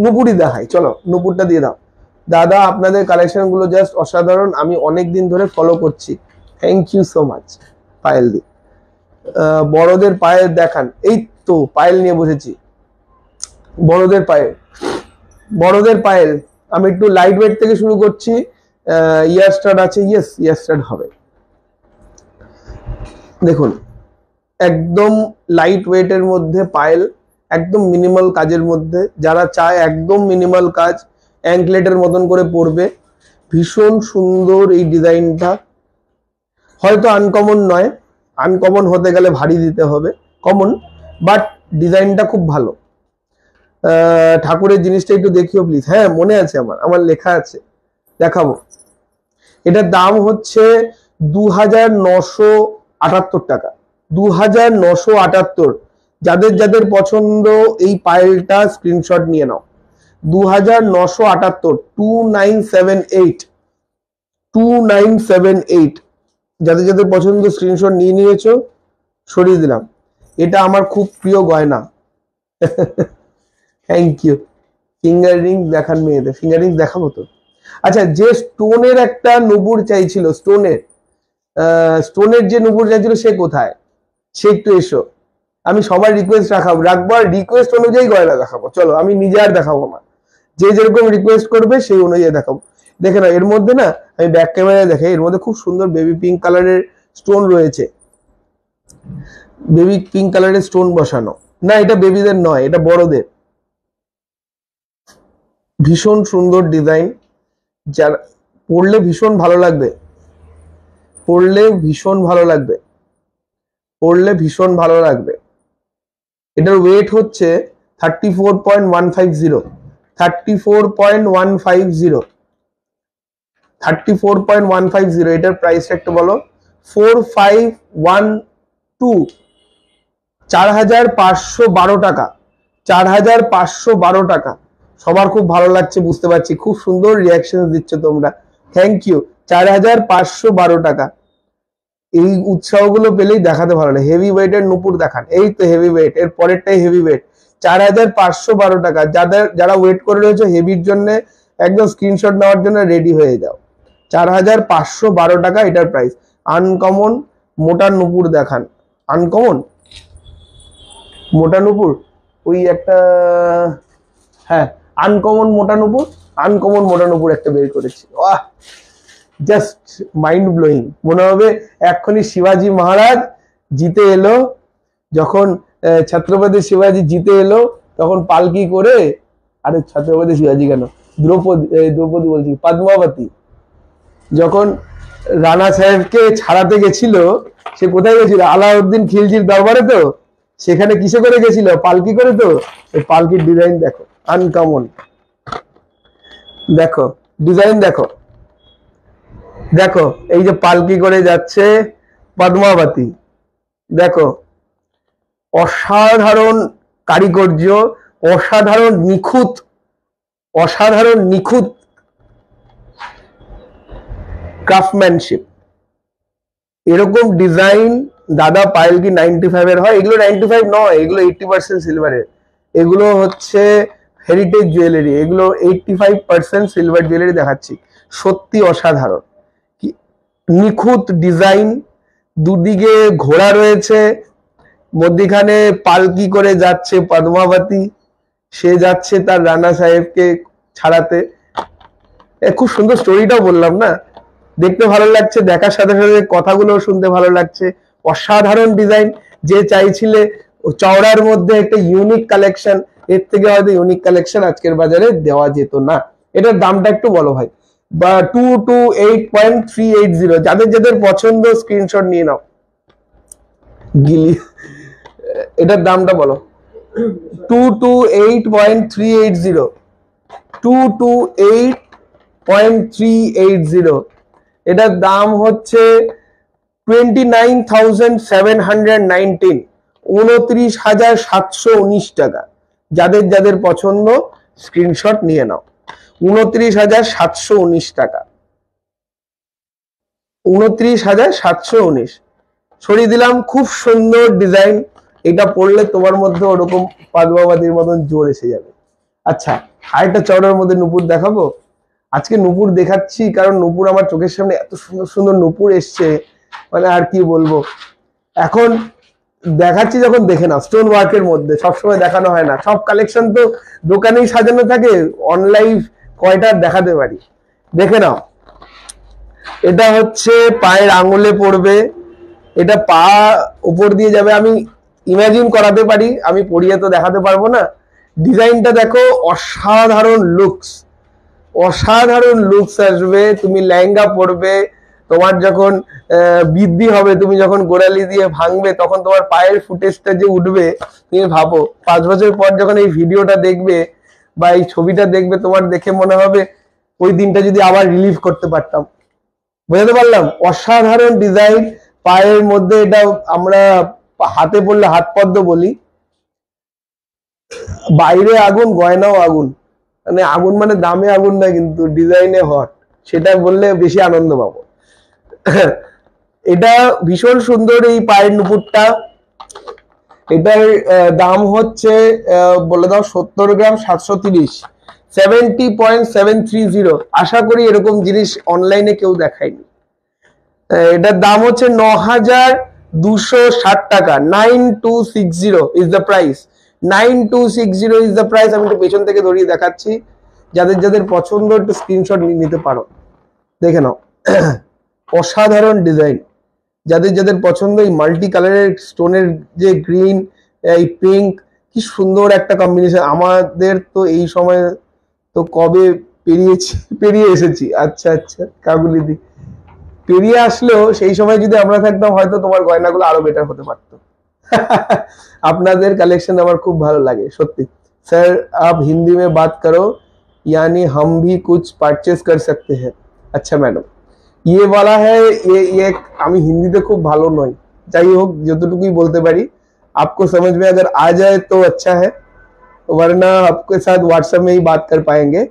নূপুরই দেখাই, চলো নূপুরটা দিয়ে দাও। দাদা আপনাদের কালেকশন গুলো জাস্ট অসাধারণ, আমি অনেক দিন ধরে ফলো করছি, thank you so much. Payel di, বড়দের পায়েল দেখান। এই তো পায়েল নিয়ে বসেছি, বড়দের পায়েল। বড়দের পায়েল আমি একটু লাইট ওয়েট থেকে শুরু করছি। ইয়ার স্টাড আছে, ইয়েস ইয়ার স্টাড হবে। দেখুন একদম লাইট ওয়েটের মধ্যে পায়েল, একদম মিনিমাল কাজের মধ্যে। যারা চায় একদম মিনিমাল কাজ, অ্যাঙ্কলেটের মতন করে পরবে, ভীষণ সুন্দর এই ডিজাইনটা। হয়তো আনকমন নয়, আনকমন হতে গেলে ভারী দিতে হবে, কমন, বাট ডিজাইনটা খুব ভালো। ঠাকুরের জিনিসটা একটু দেখিও প্লিজ। হ্যাঁ মনে আছে, আমার লেখা আছে, দেখাবো। এটার দাম হচ্ছে 2,978 টাকা, 2,978। যাদের যাদের পছন্দ এই পায়েলটা স্ক্রিনশট নিয়ে নাও। 2,978, 2978, 2978। যাদের যাদের পছন্দ স্ক্রিনশট নিয়ে নিয়েছো, সরিয়ে দিলাম। এটা আমার খুব প্রিয় গয়না। Thank you. ফিঙ্গার রিং দেখান মেয়েদের, ফিঙ্গার রিং দেখাবো তো। আচ্ছা যে স্টোনের একটা নুপুর চাইছিল, স্টোনের যে নুপুর চাইছিল সে কোথায়? সে একটু এসো, আমি সবার রিকোয়েস্ট রাখবো, আর রিকোয়েস্ট অনুযায়ী গয়না দেখাবো। চলো আমি নিজে আর দেখাবো না, যে যেরকম রিকোয়েস্ট করবে সেই অনুযায়ী দেখাবো। দেখে না এর মধ্যে না, আমি ব্যাক ক্যামেরায় দেখাই, এর মধ্যে খুব সুন্দর বেবি পিঙ্ক কালারের স্টোন রয়েছে, বেবি পিঙ্ক কালারের স্টোন বসানো। না এটা বেবিদের নয়, এটা বড়দের। ভীষণ সুন্দর ডিজাইন, যার পড়লে ভীষণ ভালো লাগবে, পড়লে ভীষণ ভালো লাগবে, পড়লে ভীষণ ভালো লাগবে। এটার ওয়েট হচ্ছে 34.150, 34.150, 34.150। এটার প্রাইসটা একটু বলো। 4512, 4,512 টাকা, 4,512 টাকা। সবার খুব ভালো লাগছে বুঝতে পারছি, খুব সুন্দর রিয়াকশন দিচ্ছ তোমরা, থ্যাংক ইউ। 4,512 টাকা। এই উৎসাহগুলো পেলেই দেখাতে ভালো লাগে। হেভি ওয়েটের নুপুর দেখান, এই তো হেভি ওয়েট, এর পরেরটাই হেভি ওয়েট। 4,512 টাকা। যারা ওয়েট করে রয়েছে হেভির জন্য, একদম স্ক্রিনশট নেওয়ার জন্য রেডি হয়ে যাও। 4,512 টাকা এটার প্রাইস। আনকমন মোটা নুপুর দেখান, আনকমন মোটা নুপুর, ওই একটা, হ্যাঁ আনকমন মোটা নুপুর, আনকমন মোটা নুপুর একটা বের করেছি। বাহ, জাস্ট মাইন্ড ব্লোয়িং। মনে হবে এক্ষুনি শিবাজি মহারাজ জিতে এলো, যখন ছত্রপতি শিবাজি জিতে এলো তখন পালকি করে, আরে ছত্রপতি শিবাজি কেন, দ্রৌপদী বলছি, পদ্মাবতী যখন রানা সাহেবকে ছাড়াতে গেছিল, সে কোথায় গেছিল? আলাউদ্দিন খিলজির দরবারে। তো সেখানে কিসে করে গেছিল? পালকি করে। তো পালকির ডিজাইন দেখো, আনকমন। দেখো ডিজাইন দেখো, দেখো এই যে পালকি করে যাচ্ছে পদ্মাবতী, দেখো অসাধারণ কারিগর্য, অসাধারণ নিখুঁত, অসাধারণ নিখুঁত ক্রাফটম্যানশিপ। এরকম ডিজাইন দাদা পায়েল কি 95 এর হয়? এগুলো 95 নয়, এগুলো 80% সিলভারের। এগুলো হচ্ছে হেরিটেজ জুয়েলারি, এগুলো 85% সিলভার জুয়েলারি দেখাচ্ছি। সত্যি অসাধারণ, নিখুঁত ডিজাইন, দুদিকে ঘোড়া রয়েছে, মধ্যিখানে পালকি করে যাচ্ছে পদ্মাবতী, সে যাচ্ছে তার রানা সাহেবকে ছাড়াতে। খুব সুন্দর স্টোরিটাও বললাম না, দেখতে ভালো লাগছে, দেখার সাথে সাথে কথাগুলো শুনতে ভালো লাগছে। অসাধারণ ডিজাইন, যে চাইছিলে চওড়ার মধ্যে একটা ইউনিক কালেকশন, এর থেকে হয়তো ইউনিক কালেকশন আজকের বাজারে দেওয়া যেত না। এটার দামটা একটু বলো ভাই। বা 228.380, যাদের যাদের পছন্দ স্ক্রিনশট নিয়ে নাও। গিলি, এটার দামটা বলো। 228.380, 228.380, এটার দাম হচ্ছে 29,719, 29,719 টাকা। যাদের যাদের পছন্দ স্ক্রিনশট নিয়ে নাও। 29,719 টাকা, 29,719 সরিয়ে দিলাম। খুব সুন্দর ডিজাইন, এটা পড়লে তোমার মধ্যে ওরকম পাদবাবাদির মতন জোর এসে যাবে। আচ্ছা, আরেকটা চওড়ার মধ্যে নুপুর দেখাবো। আজকে নুপুর দেখাচ্ছি কারণ নুপুর আমার চোখের সামনে এত সুন্দর সুন্দর নুপুর এসছে, মানে আর কি বলবো। এখন দেখাচ্ছি যখন দেখে নাও। স্টোন ওয়ার্কের মধ্যে সবসময় দেখানো হয় না, সব কালেকশন তো দোকানেই সাজানো থাকে, অনলাইন কয়টা দেখাতে পারি। দেখে নাও, এটা হচ্ছে পায়ের আঙুলে পড়বে, এটা পা উপর দিয়ে যাবে। আমি ইমাজিন করাতে পারি, আমি পরিয়ে তো দেখাতে পারবো না। ডিজাইনটা দেখো, অসাধারণ লুকস, অসাধারণ লুকস আসবে। তুমি লেহেঙ্গা পরবে, তোমার যখন বৃদ্ধি হবে, তুমি যখন গোড়ালি দিয়ে ভাঙবে, তখন তোমার পায়ের ফুটেজটা যে উঠবে, তুমি ভাবো 5 বছর পর যখন এই ভিডিওটা দেখবে বা এই ছবিটা দেখবে, তোমার দেখে মনে হবে ওই দিনটা যদি আবার রিলিভ করতে পারতাম। বুঝতে পারলাম? অসাধারণ ডিজাইন। পায়ের মধ্যে এটা আমরা হাতে পড়লে হাত পদ্ম বলি। বাইরে আগুন, গয়নাও আগুন, মানে আগুন মানে দামে আগুন না, কিন্তু ডিজাইনে হট, সেটা বললে বেশি আনন্দ পাবো। এটা ভীষণ সুন্দর এই পায়ের নুপুরটা। এটার দাম হচ্ছে বলে দাও 70 গ্রাম 730, 70.730। আশা করি এরকম জিনিস অনলাইনে কেউ দেখায়নি। এটার দাম হচ্ছে 9,260 টাকা, 9260 is the price, 9260 is the price. আমি একটু পেছন থেকে ধরিয়ে দেখাচ্ছি, যাদের যাদের পছন্দ একটু স্ক্রিনশট নিতে পারো। দেখে নাও, অসাধারণ ডিজাইন। যাদের যাদের পছন্দ, এই মাল্টি কালারের স্টোনের যে গ্রিন, এই পিঙ্ক, কি সুন্দর একটা কম্বিনেশন। আমাদের তো এই সময় তো কবে পেরিয়ে এসেছি। আচ্ছা আচ্ছা, কাগুলিদি পেরিয়ে আসলেও সেই সময় যদি আমরা থাকতাম, হয়তো তোমার গয়নাগুলো আরো বেটার হতে পারতো। আপনাদের কালেকশন আমার খুব ভালো লাগে সত্যি। স্যার आप हिंदी में बात करो, यानी हम भी कुछ परचेज कर सकते हैं। अच्छा मैडम, ये वाला है, ये আমি হিন্দিতে খুব ভালো নই, যাই হোক যতটুকুই বলতে পারি। आपको समझ में अगर आ जाए तो अच्छा है, वरना आपके साथ व्हाट्सएप में ही बात कर पाएंगे।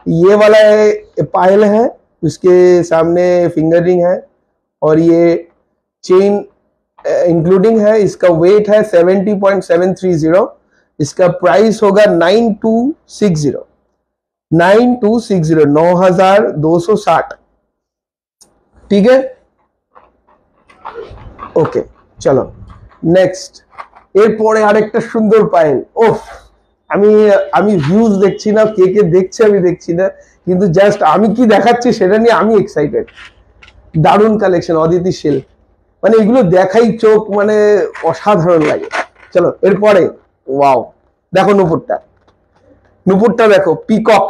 ये वाला है, पायल है, उसके सामने फिंगर रिंग है, और ये चेन इंक्लूडिंग है। इसका वेट है 70.730। इसका प्राइस होगा 9260, 9260, 9260। ठीक है, ওকে চলো নেক্সট। এরপরে আরেকটা সুন্দর পায়েল। ওফ, আমি ভিউজ দেখছি না, কে কে দেখছে আমি দেখছি না, কিন্তু জাস্ট আমি কি দেখাচ্ছি সেটা নিয়ে আমি এক্সাইটেড। দারুণ কালেকশন, অদিতি সিল্ক, মানে এগুলো দেখাই চোখ মানে অসাধারণ লাগে। চলো এরপরে, ওয়াও, দেখো নুপুরটা, নুপুরটা দেখো, পিকক,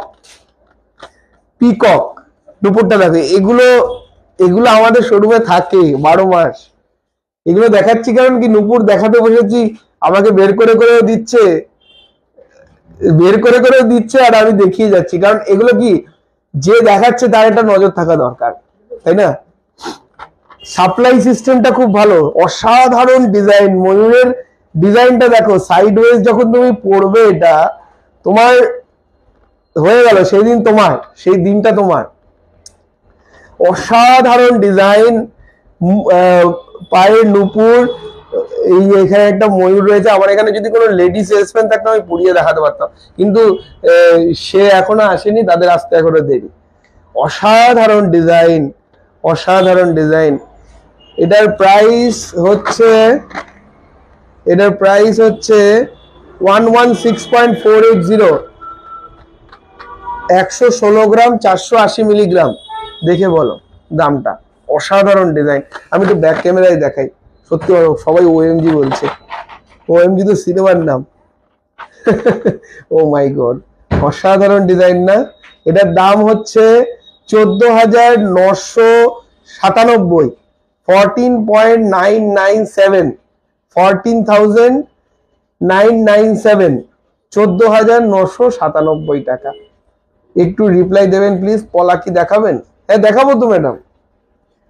পিকক নুপুরটা দেখো। এগুলো এগুলো আমাদের শোরুমে থাকে 12 মাস। এগুলো দেখাচ্ছি কারণ কি, নুপুর দেখাতে বসেছি, আমাকে বের করে করে দিচ্ছে, আর আমি দেখিয়ে যাচ্ছি। কারণ এগুলো কি, যে দেখাচ্ছে তার একটা নজর থাকা দরকার, তাই না? সাপ্লাই সিস্টেমটা খুব ভালো, অসাধারণ ডিজাইন। ময়ূরের ডিজাইনটা দেখো, সাইড ওয়েজ যখন তুমি পড়বে, এটা তোমার হয়ে গেল সেই দিন, তোমার সেই দিনটা তোমার। অসাধারণ ডিজাইন, পায়ের নুপুর, এই এখানে একটা ময়ূর রয়েছে। আমার এখানে যদি কোনো লেডি সেলসম্যান থাকতো আমি পরিয়ে দেখাতে পারতাম, কিন্তু সে এখনো আসেনি, তাদের আসতে এখনো দেরি। অসাধারণ ডিজাইন, অসাধারণ ডিজাইন। এটার প্রাইস হচ্ছে 116.480, 116 গ্রাম 480 মিলিগ্রাম। দেখে বলো দামটা। অসাধারণ ডিজাইন। আমি তো ব্যাক ক্যামেরায় দেখাই, সত্যি সবাই ওএমজি বলছে, ওএমজি তো সিনেমার নাম। ও মাই গড, অসাধারণ ডিজাইন না? এটার দাম হচ্ছে 14,997, 14.997, 14,997, 14,997 টাকা। একটু রিপ্লাই দেবেন প্লিজ। পলা কি দেখাবেন? হ্যাঁ দেখাবো তো ম্যাডাম,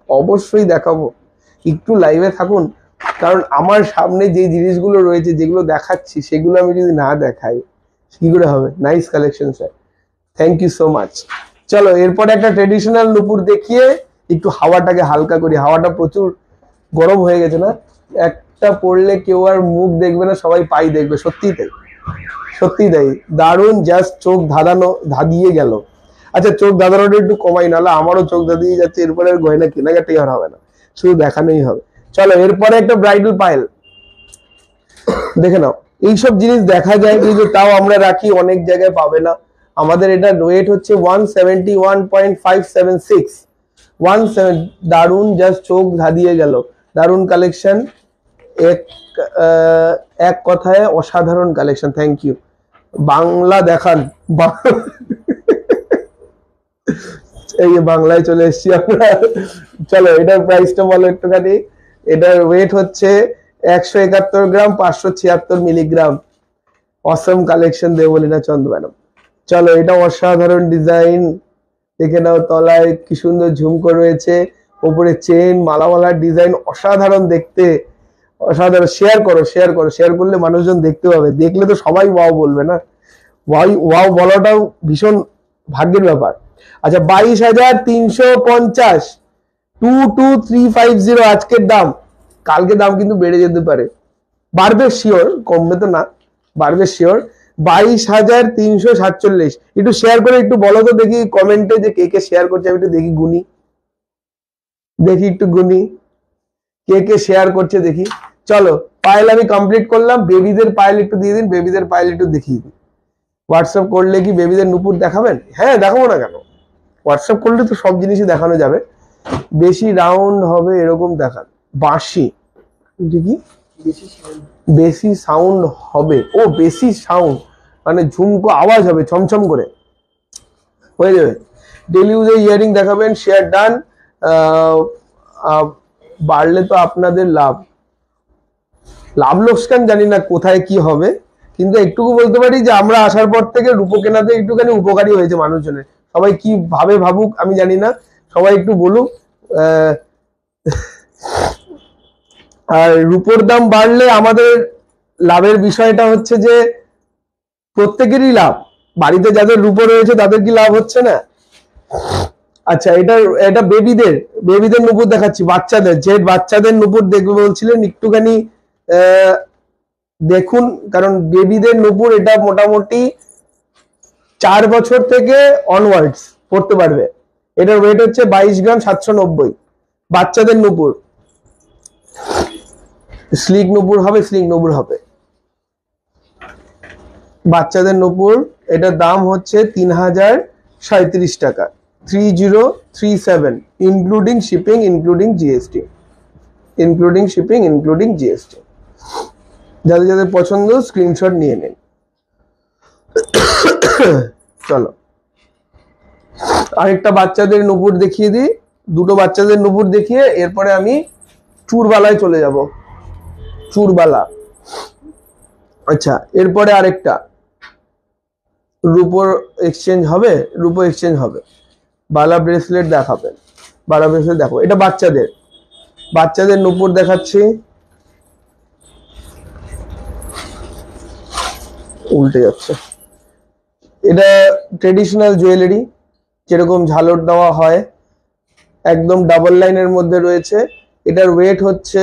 অবশ্যই দেখাবো। একটু লাইভে থাকুন, কারণ আমার সামনে যে জিনিসগুলো রয়েছে, যেগুলো দেখাচ্ছি, সেগুলো আমি যদি না দেখাই কি করে হবে? Nice collection sir, thank you so much. চলো এরপরে একটা ট্রেডিশনাল নুপুর দেখিয়ে একটু হাওয়াটাকে হালকা করি। হাওয়াটা প্রচুর গরম হয়ে গেছে না? একটা পড়লে কেউ আর মুখ দেখবে না, সবাই পাই দেখবে। সত্যি তাই, সত্যি তাই। দারুণ, জাস্ট চোখ ধাঁধিয়ে গেল। আচ্ছা চোখ ধাঁধানোটা একটু কমাই, নাহলে আমারও চোখ ধাঁধিয়ে যাচ্ছে। এরপরে আর গয়না কেনাকাটাই আর হবে না, শুধু দেখানোই হবে। চলো এরপরে একটা ব্রাইডাল পায়েল দেখে নাও। এইসব জিনিস দেখা যায় কিন্তু তাও আমরা রাখি, অনেক জায়গায় পাবে না। আমাদের এটা ওয়েট হচ্ছে 171.576, 17। দারুণ, জাস্ট চোখ ধাঁধিয়ে গেল। দারুণ কালেকশন, এক কথায় অসাধারণ কালেকশন। Thank you. বাংলা দেখান। এই যে বাংলায় চলে এসেছি আমরা। চলো এটার প্রাইসটা বলো একটুখানি। এটার ওয়েট হচ্ছে 171 গ্রাম, 576 মিলিগ্রাম। অসম কালেকশন দেবলীনা চন্দ ম্যাডাম। চলো এটা অসাধারণ ডিজাইন, দেখে নাও। তলায় কি সুন্দর ঝুমকো রয়েছে, উপরে চেন, মালামালার ডিজাইন, অসাধারণ দেখতে, অসাধারণ। শেয়ার করো, শেয়ার করো, শেয়ার করলে মানুষজন দেখতে পাবে। দেখলে তো সবাই ওয়াও বলবে না? ওয়াও বলাটাও ভীষণ ভাগ্যের ব্যাপার। আচ্ছা 22,350, 22,350 আজকের দাম। কালকে দাম কিন্তু বেড়ে যেতে পারে, বাড়বে শিওর, কমবে তো না, বাড়বে শিওর। 22,347। একটু শেয়ার করে একটু বলো তো দেখি কমেন্টে যে কে কে শেয়ার করছে। আমি একটু দেখি, গুনি, দেখি একটু গুনি কে কে শেয়ার করছে দেখি। চলো পায়েল আমি কমপ্লিট করলাম। বেবিদের পায়েল একটু দিয়ে দিন, বেবিদের পায়েল একটু দেখিয়ে দিন। হোয়াটসঅ্যাপ করলে কি বেবিদের নুপুর দেখাবেন? হ্যাঁ দেখাবো না কেন, হোয়াটসঅ্যাপ করলে তো সব জিনিসই দেখানো যাবে। বেশি রাউন্ড হবে এরকম দেখান। বাঁশি দেখি, বেশি সাউন্ড হবে। ও বেশি সাউন্ড মানে ঝুমকো আওয়াজ হবে ছমছম করে, হয়ে যাবে। ডেলি ইউজে ইয়ারিং দেখাবেন। Share done. বাড়লে তো আপনাদের লাভ, লাভ লোকসান জানি না কোথায় কি হবে, কিন্তু একটুকু বলতে পারি যে আমরা আসার পর থেকে রূপো কেনাতে একটুখানি উপকারী হয়েছে মানুষজনের। সবাই কি ভাবে ভাবুক আমি জানি না, সবাই একটু বলুক। আর রূপোর দাম বাড়লে আমাদের লাভের বিষয়টা হচ্ছে যে প্রত্যেকেরই লাভ। বাড়িতে যাদের রূপো রয়েছে তাদের কি লাভ হচ্ছে না? আচ্ছা এটা বেবিদের নুপুর দেখাচ্ছি। বাচ্চাদের, যে বাচ্চাদের নুপুর দেখবে বলছিলেন, একটুখানি দেখুন, কারণ বেবিদের নুপুর এটা মোটামুটি 4 বছর থেকে অনওয়ার্ডস পড়তে পারবে। এটার ওয়েট হচ্ছে 22 গ্রাম, 790। বাচ্চাদের নুপুর, স্লিক নুপুর হবে, স্লিক নুপুর হবে। বাচ্চাদের নুপুর, এটার দাম হচ্ছে 3,037 টাকা, 3037, including shipping, including GST, including shipping, including GST. যাদের যাদের পছন্দ স্ক্রিনশট নিয়ে নিন। চলো আরেকটা বাচ্চাদের নুপুর দেখিয়ে দিই, দুটো বাচ্চাদের নুপুর দেখিয়ে এরপরে আমি চুরবালায় চলে যাব। চুরবালা, আচ্ছা এরপরে আরেকটা রূপোর এক্সচেঞ্জ হবে, রূপো এক্সচেঞ্জ হবে। বালা ব্রেসলেট দেখাবেন, বালা ব্রেসলেট দেখো। এটা বাচ্চাদের, বাচ্চাদের নুপুর দেখাচ্ছি। উল্টে যাচ্ছে। এটা ট্রেডিশনাল জুয়েলারি, যেরকম ঝালর দেওয়া হয়, একদম ডাবল লাইনের মধ্যে রয়েছে। এটার ওয়েট হচ্ছে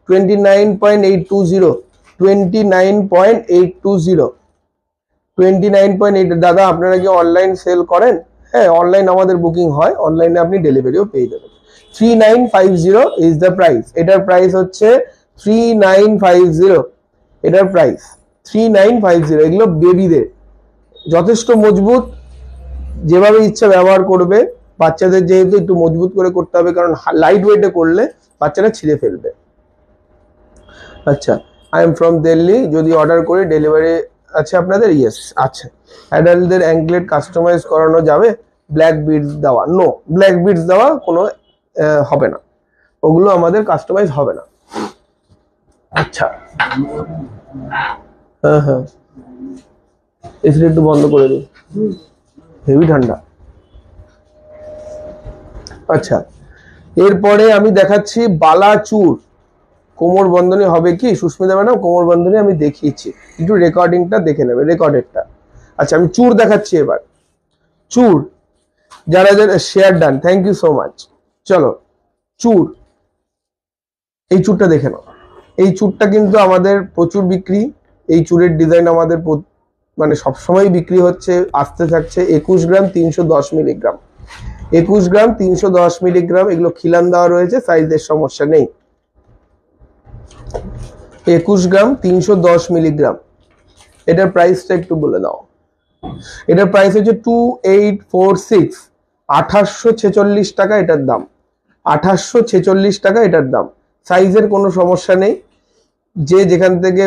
29.820, 29.820, 29.8। দাদা আপনারা কি অনলাইন সেল করেন? হ্যাঁ অনলাইন আমাদের বুকিং হয়, অনলাইনে আপনি ডেলিভারিও পেয়ে যাবেন। 3950 ইজ দ্য প্রাইস। এটার প্রাইস হচ্ছে 3950, এটার প্রাইস 3950। এগুলো বেবিদের, যথেষ্ট মজবুত, যেভাবে ইচ্ছা ব্যবহার করবে। বাচ্চাদের যেহেতু একটু মজবুত করে করতে হবে, কারণ লাইট ওয়েটে করলে বাচ্চারা ছিঁড়ে ফেলবে। আচ্ছা, আই এম ফ্রম দিল্লি, যদি অর্ডার করি ডেলিভারি আছে আপনাদের? ইয়েস আছে। অ্যাডাল্টদের অ্যাঙ্কলেট কাস্টমাইজ করানো যাবে? ব্ল্যাক বিডস দেওয়া? নো, ব্ল্যাক বিডস দেওয়া কোনো হবে না, ওগুলো আমাদের কাস্টমাইজ হবে না। আচ্ছা, হ্যাঁ হ্যাঁ, এসি একটু বন্ধ করে দিই, হেভি ঠান্ডা। আচ্ছা, এরপরে আমি দেখাচ্ছি বালাচুর। কোমর বন্ধনী হবে কি সুস্মিতা ম্যাডাম? কোমর বন্ধনী আমি দেখিয়েছি, একটু রেকর্ডিংটা দেখে নেবে, রেকর্ডেডটা। আচ্ছা, আমি চুর দেখাচ্ছি এবার। চুর, যারা যারা share done, thank you so much. চলো চুর, এই চুরটা দেখে নাও। এই চুরটা কিন্তু আমাদের প্রচুর বিক্রি। এই চুরের ডিজাইন আমাদের মানে সবসময় বিক্রি হচ্ছে, আসতে থাকছে। 21 গ্রাম 310 মিলিগ্রাম, 21 গ্রাম 310 মিলিগ্রাম, এগুলো খিলান দেওয়া রয়েছে, সাইজের সমস্যা নেই। 21 গ্রাম 310 মিলিগ্রাম, এটার প্রাইসটা একটু বলে দাও। এটার প্রাইস হচ্ছে 2846, 2846 টাকা এটার দাম, 2846 টাকা এটার দাম। সাইজের কোনো সমস্যা নেই, যে যেখান থেকে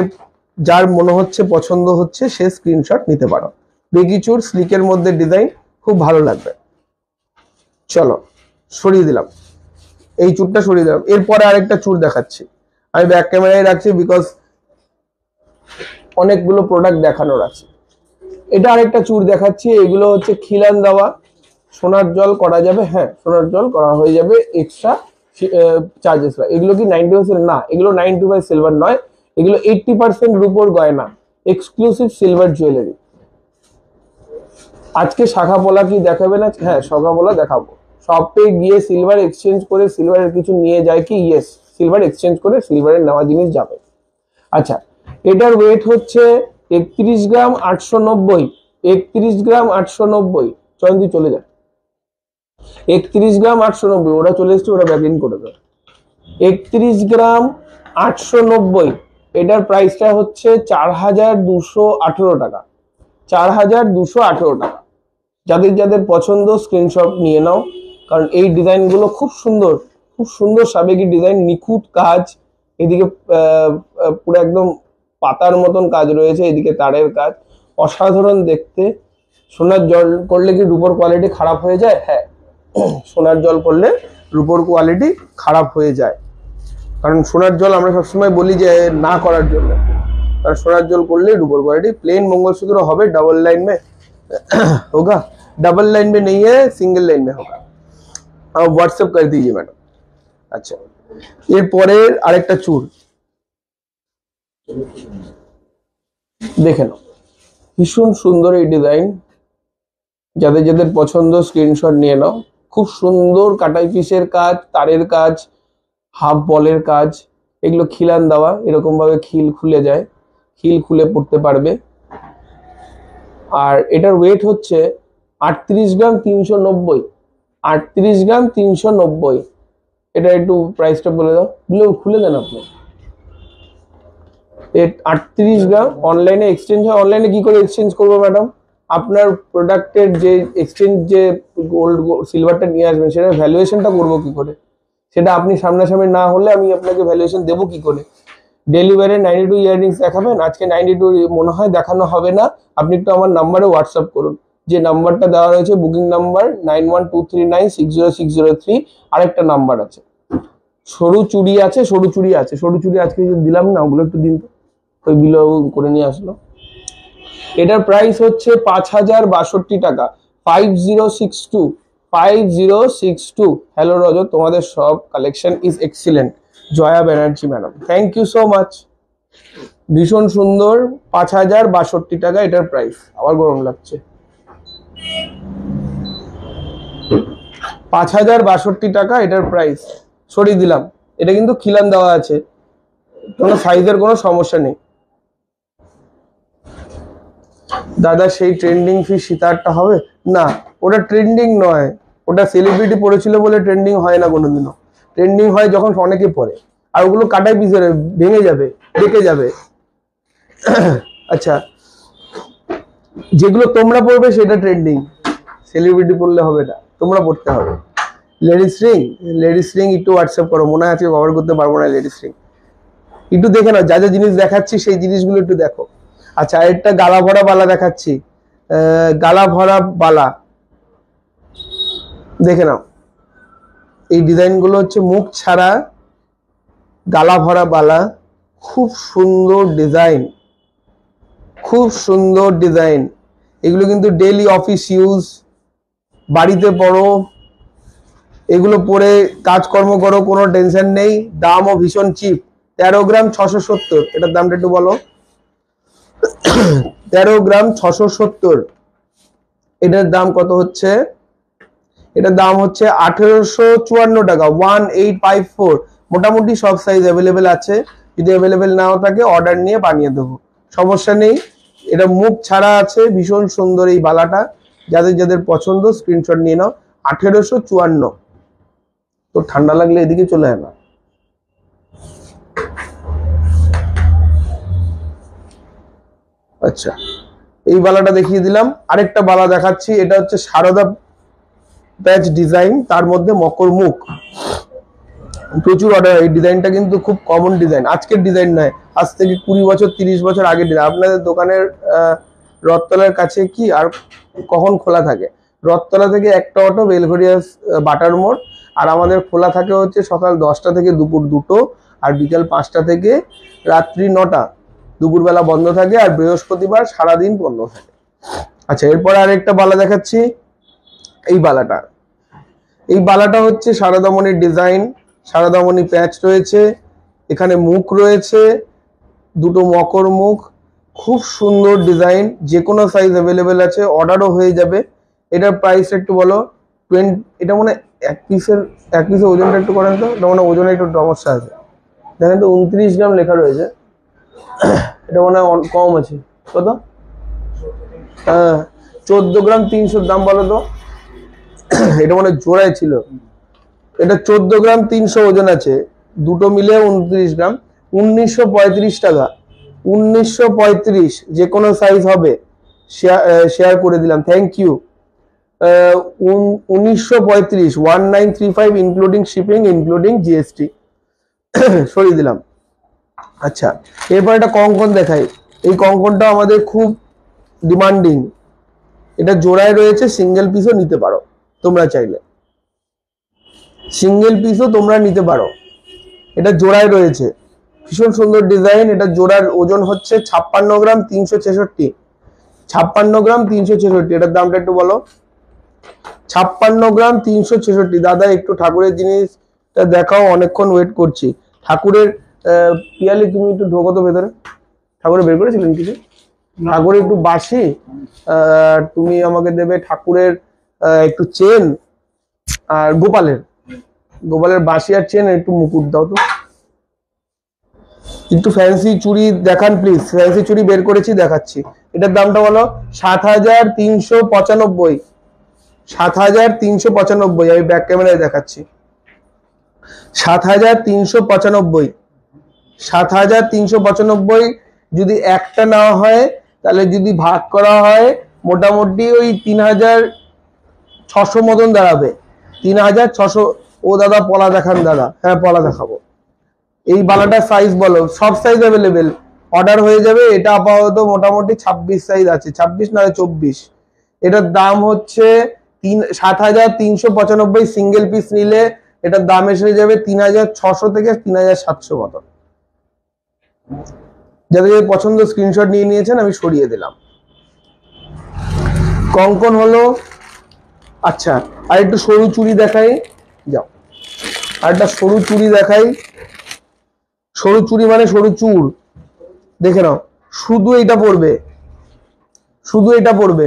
যার মনে হচ্ছে পছন্দ হচ্ছে সে স্ক্রিনশট নিতে পারো। বেগি চুর, স্লিকের মধ্যে ডিজাইন, খুব ভালো লাগবে। চলো সরিয়ে দিলাম, এই চুরটা সরিয়ে দিলাম। এরপরে আরেকটা চুর দেখাচ্ছি, আমি ব্যাক ক্যামেরায় রাখছি বিকজ অনেকগুলো প্রোডাক্ট দেখানোর আছে। এটা আরেকটা চুর দেখাচ্ছি, এগুলো হচ্ছে খিলান দেওয়া, সোনার জল করা যাবে, হ্যাঁ সোনার জল করা হয়ে যাবে, এক্সট্রা চার্জেস। এগুলো কি 90% না, এগুলো 95 সিলভার নয়, এগুলো 80% রূপোর গয়না, এক্সক্লুসিভ সিলভার জুয়েলারি। আজকে শাখা পোলা কি দেখাবে না? হ্যাঁ শাখা পোলা দেখাবো। শপে গিয়ে সিলভার এক্সচেঞ্জ করে সিলভারের কিছু নিয়ে যায় কি? ইয়েস, সিলভার এক্সচেঞ্জ করে সিলভারের নেওয়া জিনিস যাবে। আচ্ছা, এটার ওয়েট হচ্ছে 31 গ্রাম 890, 31 গ্রাম 890। চয়ন্তি চলে যায়, 31 গ্রাম 890, ওরা চলে এসছে, ওরা ব্যাক ইন করে দেয়। 31 গ্রাম 890, এটার প্রাইসটা হচ্ছে 4218 টাকা, 4218 টাকা। যাদের যাদের পছন্দ স্ক্রিনশট নিয়ে নাও, কারণ এই ডিজাইনগুলো খুব সুন্দর, খুব সুন্দর সাবেকি ডিজাইন, নিখুঁত কাজ। এদিকে পুরো একদম পাতার মতন কাজ রয়েছে, এদিকে তারের কাজ, অসাধারণ দেখতে। সোনার জল করলে কি রূপোর কোয়ালিটি খারাপ হয়ে যায়? হ্যাঁ, সোনার জল করলে রূপোর কোয়ালিটি খারাপ হয়ে যায়, কারণ সোনার জল আমরা সবসময় বলি যে না করার জন্য, কারণ সোনার জল করলে রূপোর কোয়ালিটি। प्लेन मंगलसूत्र হবে, डबल लाइन में होगा, डबल लाइन में नहीं है, सिंगल लाइन में होगा। आप व्हाट्सएप कर दीजिए मैडम। আচ্ছা, এরপরের আরেকটা চুর দেখে নাও, ভীষণ সুন্দর এই ডিজাইন। যাদের যাদের পছন্দ স্ক্রিনশট নিয়ে নাও। খুব সুন্দর কাটাই পিসের কাজ, তারের কাজ, হাফ বলের কাজ, এগুলো খিলান দেওয়া, এরকম ভাবে খিল খুলে যায়, খিল খুলে পড়তে পারবে। আর এটার ওয়েট হচ্ছে 38 গ্রাম 390, 38 গ্রাম 390। এটা একটু প্রাইসটা বলে দাও, খুলে দেন আপনি। 38 গ্রাম। অনলাইনে এক্সচেঞ্জ হয়? অনলাইনে কি করে এক্সচেঞ্জ করবো ম্যাডাম? আপনার প্রোডাক্টের যে এক্সচেঞ্জ, যে গোল্ড সিলভারটা নিয়ে আসবেন, সেটা ভ্যালুয়েশনটা করবো কি করে? সেটা আপনি সামনাসামনি না হলে আমি আপনাকে ভ্যালুয়েশন দেবো কি করে? ডেলিভারি 92 ইয়াররিংস দেখাবেন, আজকে 92 মনে হয় দেখানো হবে না। আপনি একটু আমার নাম্বারে হোয়াটসঅ্যাপ করুন, যে নাম্বারটা দেওয়া রয়েছে বুকিং নাম্বার 9123960603। আরেকটা নাম্বার আছে, সরু চুড়ি আছে, সরু চুড়ি আছে, সরু চুড়ি আজকে দিলাম না, ওগুলো একটু দিন তো, ওই বিলো করে নিয়ে আসলো। এটার প্রাইস হচ্ছে 5062 টাকা, 5062, 5062। হ্যালো রজত, তোমাদের সব collection is excellent. Jaya Banerjee madam, thank you so much. ভীষণ সুন্দর, 5062 টাকা এটার প্রাইস। আবার গরম লাগছে। 5062 টাকা এটার প্রাইস, সরিয়ে দিলাম। এটা কিন্তু খিলান দেওয়া আছে, কোনো সাইজের কোনো সমস্যা নেই। দাদা সেই ট্রেন্ডিং ফিশ সীতারটা হবে না? ওটা ট্রেন্ডিং নয়, ওটা সেলিব্রিটি পড়েছিল বলে ট্রেন্ডিং হয় না কোনোদিনও। ট্রেন্ডিং হয় যখন অনেকে পড়ে, আর ওগুলো কাটাই পিসের, ভেঙে যাবে, বেঁকে যাবে। আচ্ছা, যেগুলো তোমরা পড়বে সেটা ট্রেন্ডিং, সেলিব্রিটি পড়লে হবে না, তোমরা পড়তে হবে। লেডিস রিং, লেডিস রিং একটু হোয়াটসঅ্যাপ করো, মনে আছে কভার করতে পারবো না লেডিস রিং। একটু দেখে নাও, যা যা জিনিস দেখাচ্ছি সেই জিনিসগুলো একটু দেখো। আচ্ছা, আরেকটা গালা ভরা বালা দেখাচ্ছি, গালা ভরা বালা দেখে নাও। এই ডিজাইনগুলো হচ্ছে মুখ ছাড়া গালা ভরা বালা, খুব সুন্দর ডিজাইন, খুব সুন্দর ডিজাইন। এগুলো কিন্তু ডেইলি অফিস ইউজ, বাড়িতে পরো, এগুলো পরে কাজকর্ম করো, কোনো টেনশন নেই। দামও ভীষণ চিপ, 13 গ্রাম 670। এটার দামটা একটু বলো। 13 গ্রাম 670, এটার দাম কত হচ্ছে? এটার দাম হচ্ছে 1854 টাকা, 1854। মোটামুটি সব সাইজ অ্যাভেলেবেল আছে, যদি অ্যাভেলেবেল নাও থাকে অর্ডার নিয়ে বানিয়ে দেবো, সমস্যা নেই। এটা মুখ ছাড়া আছে, ভীষণ সুন্দর এই বালাটা, যাদের যাদের পছন্দ স্ক্রিনশট নিয়ে নাও। 1854। তো ঠান্ডা লাগলে এদিকে চলে আয় না। আচ্ছা, এই বালাটা দেখিয়ে দিলাম। আরেকটা বালা দেখাচ্ছি, এটা হচ্ছে সারদা প্যাচ ডিজাইন, তার মধ্যে মকর মুখ, প্রচুর অর্ডার। এই ডিজাইনটা কিন্তু খুব কমন ডিজাইন, আজকের ডিজাইন নয়, আজ থেকে 20 বছর 30 বছর আগের ডিজাইন। আপনাদের দোকানের রথতলার কাছে কি আর কখন খোলা থাকে? রথতলা থেকে একটা অটো, বেলঘরিয়া বাটার মোড়। আর আমাদের খোলা থাকে হচ্ছে সকাল 10টা থেকে দুপুর 2টো, আর বিকাল 5টা থেকে রাত্রি 9টা, দুপুরবেলা বন্ধ থাকে। আর বৃহস্পতিবার সারাদিন বন্ধ থাকে। আচ্ছা, এরপরে আরেকটা বালা দেখাচ্ছি। এই বালাটা, এই বালাটা হচ্ছে সারদামণির ডিজাইন, সারদামণি প্যাচ রয়েছে, এখানে মুখ রয়েছে, দুটো মকর মুখ, খুব সুন্দর ডিজাইন। যে কোনো সাইজ অ্যাভেলেবেল আছে, অর্ডারও হয়ে যাবে। এটার প্রাইস একটু বলো। 20, এটা মানে এক পিসের ওজনটা একটু করেন তো, এটা মানে ওজনে একটু সমস্যা আছে। দেখেন তো 29 গ্রাম লেখা রয়েছে, এটা মনে হয় কম আছে। কত? হ্যাঁ, 14 গ্রাম 300। দাম বলো তো। এটা মানে জোড়ায় ছিল, এটা 14 গ্রাম 300 ওজন আছে, দুটো মিলে 29 গ্রাম। 1935 টাকা, 1935। যে কোনো সাইজ হবে, শেয়ার করে দিলাম, thank you. 1935, 1935 including shipping, including GST. সরিয়ে দিলাম। আচ্ছা, এরপর একটা কঙ্কন দেখাই। এই কঙ্কনটা আমাদের খুব ডিমান্ডিং, এটা জোড়ায় রয়েছে, সিঙ্গেল পিসও নিতে পারো তোমরা চাইলে, সিঙ্গেল পিসও তোমরা নিতে পারো। এটা জোড়ায় রয়েছে, ভীষণ সুন্দর ডিজাইন। এটা জোড়ার ওজন হচ্ছে 56 গ্রাম 366, 56 গ্রাম 366। এটার দামটা একটু বলো। 56 গ্রাম 366। দাদা একটু ঠাকুরের জিনিসটা দেখাও, অনেকক্ষণ ওয়েট করছি। ঠাকুরের পিয়ালি, তুমি একটু ঢোকো তো ভেতরে। ঠাকুরের বের করেছিলেন কিছু? ঠাকুরের একটু বাঁশি, তুমি আমাকে দেবে ঠাকুরের একটু চেন, আর গোপালের বাঁশি আর চেন, একটু মুকুট দাও তো। একটু ফ্যান্সি চুড়ি দেখান প্লিজ, ফ্যান্সি চুড়ি বের করেছি, দেখাচ্ছি। এটার দামটা বলো। 7395, 7395। আমি ব্যাক ক্যামেরায় দেখাচ্ছি। 7395, 7395। যদি একটা নেওয়া হয়, তাহলে যদি ভাগ করা হয়, মোটামুটি ওই 3600 মতন দাঁড়াবে, 3600। ও দাদা পলা দেখান দাদা। হ্যাঁ, পলা দেখাবো। এই বালাটার সাইজ বলো। সব সাইজ অ্যাভেলেবেল, অর্ডার হয়ে যাবে। এটা আপাতত মোটামুটি 26 সাইজ আছে, 26 না 24। এটার দাম হচ্ছে 7395। সিঙ্গেল পিস নিলে এটার দাম এসে যাবে 3600 থেকে 3700 মতন। যাদের পছন্দ স্ক্রিনশট নিয়ে নিয়েছেন, আমি সরিয়ে দিলাম। কঙ্কন হলো। আচ্ছা, আর একটু সরু চুড়ি দেখাই, যাও। আর একটা সরু চুড়ি দেখাই। সরু চুড়ি মানে সরু চুড়, দেখে নাও। শুধু এটা পড়বে, শুধু এটা পড়বে।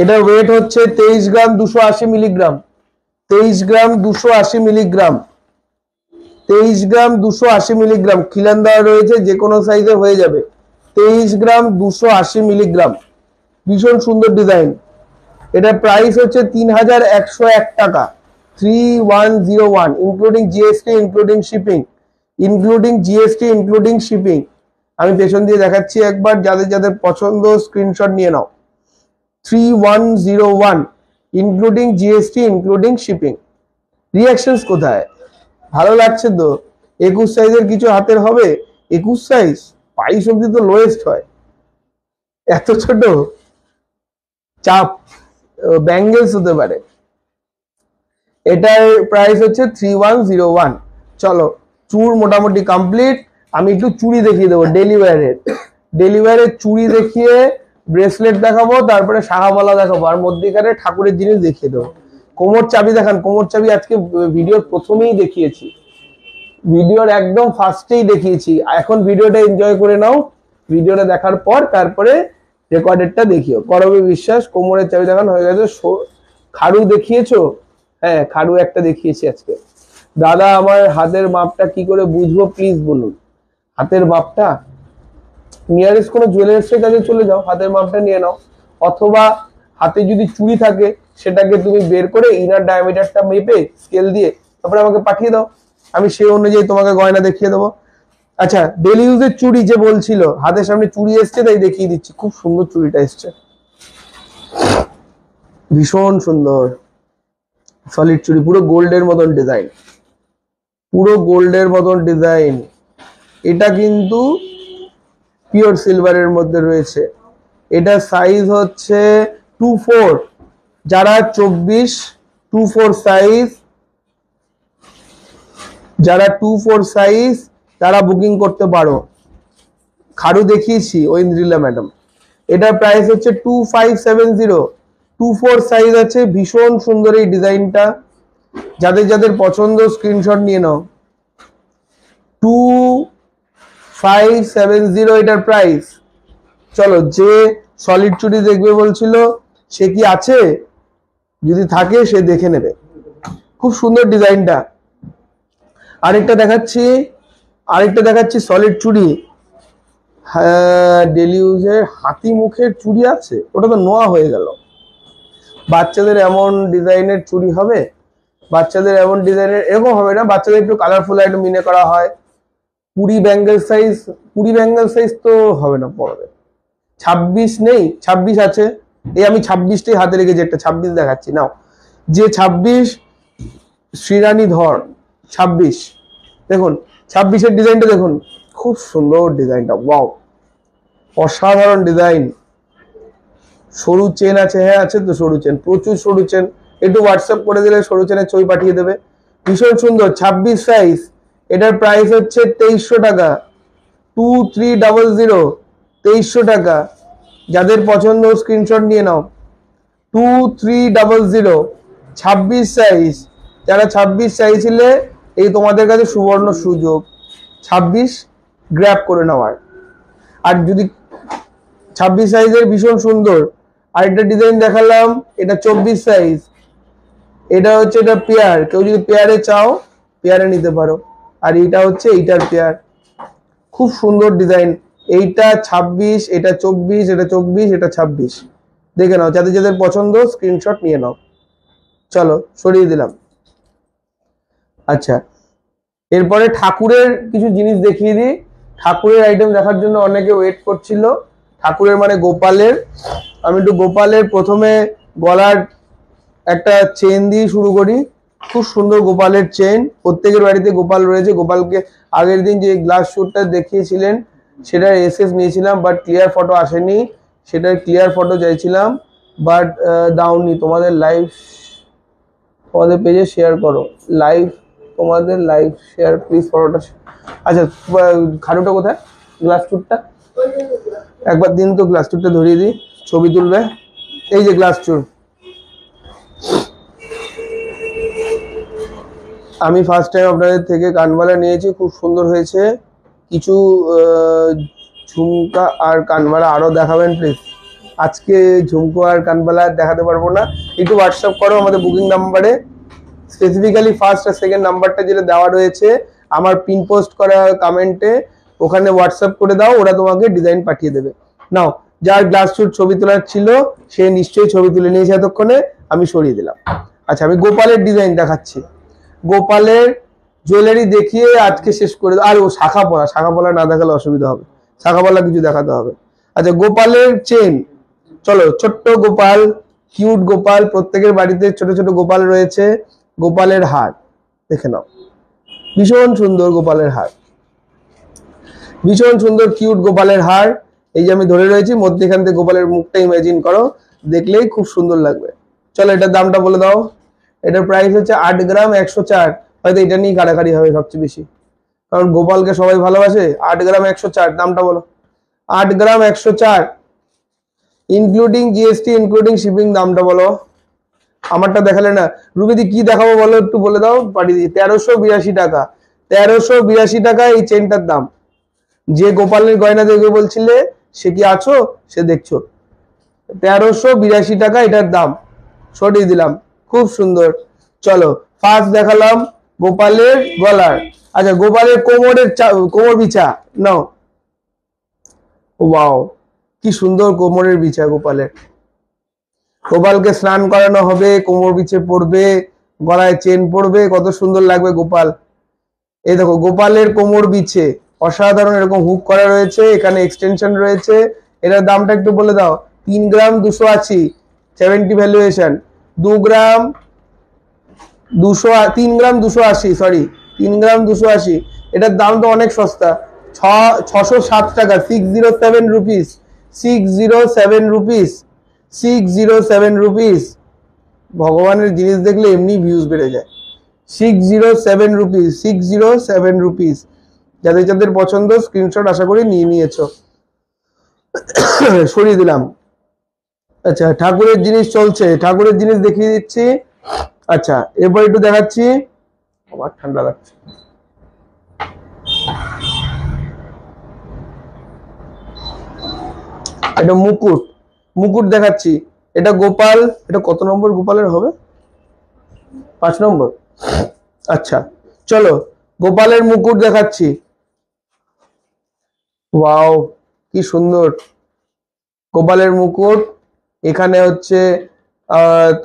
এটার ওয়েট হচ্ছে 23 গ্রাম 280 মিলিগ্রাম, 23 গ্রাম 280 মিলিগ্রাম, 23 গ্রাম 280 মিলিগ্রাম। খিলান দেওয়া রয়েছে, যে কোনো সাইজে হয়ে যাবে। 23 গ্রাম 280 মিলিগ্রাম, ভীষণ সুন্দর ডিজাইন। এটা প্রাইস হচ্ছে 3101 টাকা, 3101, including GST, including shipping, including GST, including shipping. আমি পেছন দিয়ে দেখাচ্ছি একবার, যাদের যাদের পছন্দ স্ক্রিনশট নিয়ে নাও। 3101, including GST, including shipping. Reactions কোথায়? ভালো লাগছে তো? 21 সাইজের কিছু হাতের হবে? 21 সাইজ 22 অব্দি তো লোয়েস্ট হয়, এত ছোট চাপ ব্যাঙ্গেলস হতে পারে। এটার প্রাইস হচ্ছে 3101। চলো চুর মোটামুটি কমপ্লিট। আমি একটু চুড়ি দেখিয়ে দেবো ডেলিভারের চুড়ি দেখিয়ে ব্রেসলেট দেখাবো, তারপরে শাখামালা দেখাবো, আর মধ্যিখানে ঠাকুরের জিনিস দেখিয়ে দেবো। কোমর চাবি দেখান। কোমর চাবি আজকে ভিডিওর প্রথমেই দেখিয়েছি, ভিডিওর একদম ফার্স্টেই দেখিয়েছি। এখন ভিডিওটা এনজয় করে নাও, ভিডিওটা দেখার পর তারপরে রেকর্ডেডটা দেখিও। করবে বিশ্বাস। কোমরের চাবি দেখানো হয়ে গেছে। খাড়ু দেখিয়েছো? হ্যাঁ খাড়ু একটা দেখিয়েছি আজকে। দাদা আমার হাতের মাপটা কি করে বুঝবো প্লিজ বলুন। হাতের মাপটা নিয়ারেস্ট কোনো জুয়েলার্সের কাছে চলে যাও, হাতের মাপটা নিয়ে নাও, অথবা হাতে যদি চুড়ি থাকে সেটাকে তুমি বের করে ইনার ডায়ামিটারটা মেপে স্কেল দিয়ে তারপরে আমাকে পাঠিয়ে দাও, আমি সেই অনুযায়ী তোমাকে গয়না দেখিয়ে দেবো। আচ্ছা ডেলি ইউজের চুড়ি যে বলছিল, হাতের সামনে চুড়ি এসছে তাই দেখিয়ে দিচ্ছি। খুব সুন্দর চুড়িটা এসছে, ভীষণ সুন্দর সলিড চুড়ি, পুরো গোল্ডের মতন ডিজাইন, পুরো গোল্ডের মতন ডিজাইন। এটা কিন্তু পিওর সিলভারের মধ্যে রয়েছে। এটা সাইজ হচ্ছে 24, যারা 24 সাইজ, যারা 24 সাইজ তারা বুকিং করতে পারো। খাড়ু দেখিয়েছি ঐন্দ্রিলা ম্যাডাম। এটার প্রাইস হচ্ছে 2570। 24 সাইজ আছে, ভীষণ সুন্দর এই ডিজাইনটা। যাদের যাদের পছন্দ স্ক্রিনশট নিয়ে নাও। 2570 এটার প্রাইস। চলো যে সলিড চুড়ি দেখবে বলছিল সে কি আছে, যদি থাকে সে দেখে নেবে। খুব সুন্দর ডিজাইনটা। আরেকটা দেখাচ্ছি সলিড চুড়ি। হ্যাঁ ডেলি ইউজের হাতি মুখের চুড়ি আছে, ওটা তো নোয়া হয়ে গেল। বাচ্চাদের এমন ডিজাইনের চুড়ি হবে, বাচ্চাদের এমন ডিজাইনের এরকম হবে না, বাচ্চাদের একটু কালারফুল আইটেম মিনে করা হয়। পুরি ব্যাঙ্গেল সাইজ তো হবে না পড়বে। 26 নেই? 26 আছে, এই আমি 26টাই হাতে রেখেছি, একটা 26 দেখাচ্ছি নাও। যে 26 শ্রীরানী ধর 26, দেখুন 26-এর ডিজাইনটা দেখুন, খুব সুন্দর ডিজাইনটা, ওয়াও অসাধারণ ডিজাইন। সরু চেন আছে? হ্যাঁ আছে তো সরু চেন, প্রচুর সরু চেন। একটু হোয়াটসঅ্যাপ করে দিলে সরু চেনের ছবি পাঠিয়ে দেবে। ভীষণ সুন্দর 26 সাইজ। এটার প্রাইস হচ্ছে 2300 টাকা। 2300 2300 টাকা। যাদের পছন্দ স্ক্রিনশট নিয়ে নাও। 2300 26 সাইজ। যারা 26 চাইছিলে এই তোমাদের কাছে সুবর্ণ সুযোগ 26 গ্র্যাব করে নেওয়ার। আর যদি 26 সাইজের ভীষণ সুন্দর আরেকটা ডিজাইন দেখালাম, এটা 24 সাইজ। এটা হচ্ছে এটা পেয়ার, কেউ যদি পেয়ারে চাও পেয়ারে নিতে পারো। আর এটা হচ্ছে এইটার পেয়ার, খুব সুন্দর ডিজাইন। এইটা 26, এটা 24, এটা 24, এটা 26। দেখে নাও, যাদের যাদের পছন্দ স্ক্রিনশট নিয়ে নাও। চলো সরিয়ে দিলাম। আচ্ছা এরপরে ঠাকুরের কিছু জিনিস দেখিয়ে দিই। ঠাকুরের আইটেম দেখার জন্য অনেকে ওয়েট করছিল। ঠাকুরের মানে গোপালের, আমি একটু গোপালের প্রথমে গলার একটা চেন দিয়ে শুরু করি। খুব সুন্দর গোপালের চেন, প্রত্যেকের বাড়িতে গোপাল রয়েছে। গোপালকে আগের দিন যে গ্লাস শুটটা দেখিয়েছিলেন সেটার এসএস নিয়েছিলাম, বাট ক্লিয়ার ফটো আসেনি। সেটার ক্লিয়ার ফটো চাইছিলাম, বাট দাওনি। তোমাদের লাইভ তোমাদের পেজে শেয়ার করো, তোমাদের লাইভ শেয়ার প্লিজ ফটোটা। আচ্ছা খাড়ুটা কোথায়, গ্লাস চুরটা একবার দিন তো, গ্লাস চুরটা ধরিয়ে দিই, ছবি তুলবে। এই যে গ্লাস চুর, আমি ফার্স্ট টাইম আপনাদের থেকে কানবালা নিয়েছি, খুব সুন্দর হয়েছে। কিছু ঝুমকা আর কানবালা আরো দেখাবেন প্লিজ। আজকে ঝুমকো আর কানবালা দেখাতে পারবো না, একটু হোয়াটসঅ্যাপ করো আমাদের বুকিং নাম্বারে। স্পেসিফিক্যালি ফার্স্ট আর সেকেন্ড নাম্বারটা যেটা দেওয়া রয়েছে আমার পিন পোস্ট করা কমেন্টে, ওখানে হোয়াটসঅ্যাপ করে দাও, ওরা তোমাকে ডিজাইন পাঠিয়ে দেবে। নাও যার গ্লাস চুট ছবি তোলার ছিল সে নিশ্চয়ই ছবি তুলে নিয়েছে এতক্ষণে, আমি সরিয়ে দিলাম। আচ্ছা আমি গোপালের ডিজাইন দেখাচ্ছি। গোপালের জুয়েলারি দেখিয়ে আজকে শেষ করে দাও। আর ও শাখা পলা না দেখালে অসুবিধা হবে, শাখা পলা কিছু দেখাতে হবে। আচ্ছা গোপালের চেন, চলো ছোট্ট গোপাল, কিউট গোপাল, প্রত্যেকের বাড়িতে ছোট ছোট গোপাল রয়েছে। গোপালের হার দেখে নাও, ভীষণ সুন্দর গোপালের হার, ভীষণ সুন্দর কিউট গোপালের হার। এই যে আমি ধরে রয়েছি, মধ্যেখান থেকে গোপালের মুখটা ইমাজিন করো, দেখলেই খুব সুন্দর লাগবে। চলো এটার দামটা বলে দাও। এটার প্রাইস হচ্ছে 8 গ্রাম 104। হয়তো এটা নিয়ে কাড়াকাড়ি হবে সবচেয়ে বেশি, কারণ গোপালকে সবাই ভালোবাসে। 8 গ্রাম 104, দামটা বলো। 8 গ্রাম 104 ইনক্লুডিং জিএসটি, ইনক্লুডিং শিপিং, দামটা বলো। আমারটা দেখালে না রুবিদি, কি দেখাবো বলো, একটু বলে দাও, পাঠিয়ে দিই। 1382 টাকা, 1382 টাকা এই চেনটার দাম। যে গোপালের গয়না দেখবে বলছিলে, সে কি আছো, সে দেখছো। 1382 টাকা এটার দাম, সরিয়ে দিলাম। খুব সুন্দর। চলো ফার্স্ট দেখালাম গোপালের গলার। আচ্ছা গোপালের কোমর বিছা নাও। ওয়াও, কি সুন্দর কোমরের বিছা গোপালের। গোপালকে স্নান করানো হবে, কোমর বিছে পড়বে, গলায় চেন পড়বে, কত সুন্দর লাগবে গোপাল। এই দেখো গোপালের কোমর বিছে অসাধারণ, এরকম হুক করা রয়েছে, এখানে এক্সটেনশন রয়েছে। এটার দামটা একটু বলে দাও। 3 গ্রাম 280, 70 ভ্যালুয়েশন। 2 গ্রাম 3 গ্রাম 280, সরি 3 গ্রাম 280। এটার দাম তো অনেক সস্তা, 607 টাকা, 607 রুপিস, 607 রুপিস, 607 রুপিস। ভগবানের জিনিস দেখলে এমনি ভিউজ বেড়ে যায়। 607 রুপিস, 607 রুপিস। যাদের যাদের পছন্দ স্ক্রিনশট আশা করি নিয়ে নিয়েছো। সরিয়ে দিলাম। আচ্ছা ঠাকুরের জিনিস চলছে, ঠাকুরের জিনিস দেখিয়ে দিচ্ছি। আচ্ছা এরপর একটু দেখাচ্ছি, আমার ঠান্ডা লাগছে। এটা মুকুট, মুকুট দেখাচ্ছি। এটা গোপাল, এটা কত নম্বর গোপালের হবে? 5 নম্বর। আচ্ছা চলো গোপালের মুকুট দেখাচ্ছি। ওয়াও কি সুন্দর গোপালের মুকুট। এখানে হচ্ছে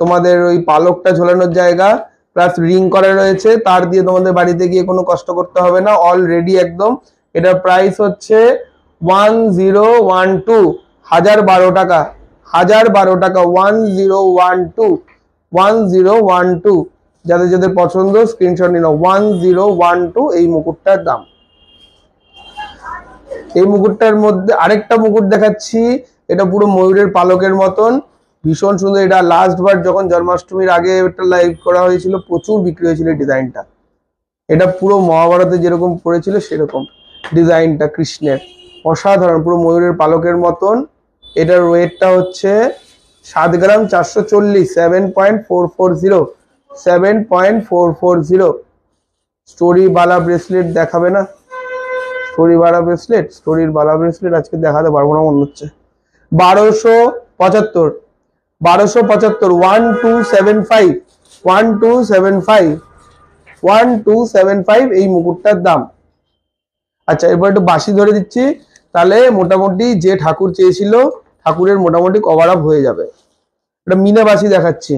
তোমাদের ওই পালকটা ঝোলানোর জায়গা, প্লাস রিং করা রয়েছে, তার দিয়ে তোমাদের বাড়িতে গিয়ে কোনো কষ্ট করতে হবে না, অলরেডি একদম। এটার প্রাইস হচ্ছে 1012, 1012 টাকা, 1012 টাকা, 1012, 1012। যাদের যাদের পছন্দ স্ক্রিনশট নিয়ে নাও। 1012 এই মুকুটটার দাম। এই মুকুটটার মধ্যে আরেকটা মুকুট দেখাচ্ছি, এটা পুরো ময়ূরের পালকের মতন, ভীষণ সুন্দর। এটা লাস্ট বার যখন জন্মাষ্টমীর আগে একটা লাইভ করা হয়েছিল, প্রচুর বিক্রি হয়েছিল এই ডিজাইনটা। এটা পুরো মহাভারতে যেরকম পড়েছিল সেরকম ডিজাইনটা, কৃষ্ণের, অসাধারণ, পুরো ময়ূরের পালকের মতন। এটার ওয়েটটা হচ্ছে 7 গ্রাম 440, 7.440, 7.440। স্টোরি বালা ব্রেসলেট দেখাবে না? স্টোরি বালা ব্রেসলেট, স্টোরির বালা ব্রেসলেট আজকে দেখাতে পারবো না মনে হচ্ছে। 1275, 1275, 1275, 1275, 1275 এই মুকুটটার দাম। আচ্ছা এরপর একটু বাঁশি ধরে দিচ্ছি, তাহলে মোটামুটি যে ঠাকুর চেয়েছিল ঠাকুরের মোটামুটি কভার আপ হয়ে যাবে। এটা মিনে বাঁশি দেখাচ্ছি,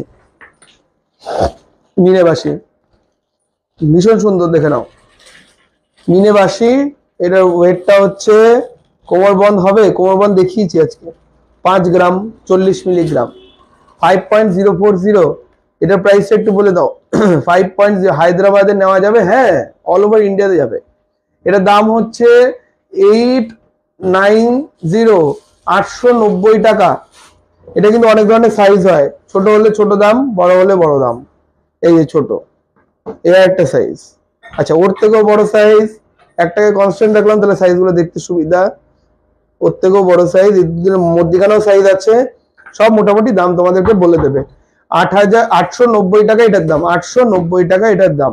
মিনে বাঁশি ভীষণ সুন্দর, দেখে নাও মিনে বাঁশি। এটার ওয়েটটা হচ্ছে, কোমর বন্ধ হবে, কোমর বন্ধ দেখিয়েছি আজকে, 5 গ্রাম 40 মিলিগ্রাম, 5.040। এটার প্রাইসটা একটু বলে দাও। 5.0 হায়দ্রাবাদে নেওয়া যাবে, হ্যাঁ অল ওভার ইন্ডিয়াতে যাবে। এটার দাম হচ্ছে 890, 890 টাকা। এটা কিন্তু অনেক ধরনের সাইজ হয়, ছোট হলে ছোট দাম, বড় হলে বড় দাম। এই যে ছোট, এর একটা সাইজ। আচ্ছা ওর থেকেও বড় সাইজ, একটাকে কনস্ট্যান্ট রাখলাম তাহলে সাইজগুলো দেখতে সুবিধা। ওর থেকেও বড় সাইজ, মধ্যিখানেও সাইজ আছে, সব মোটামুটি দাম তোমাদেরকে বলে দেবে। 890 টাকা এটার দাম, 890 টাকা এটার দাম।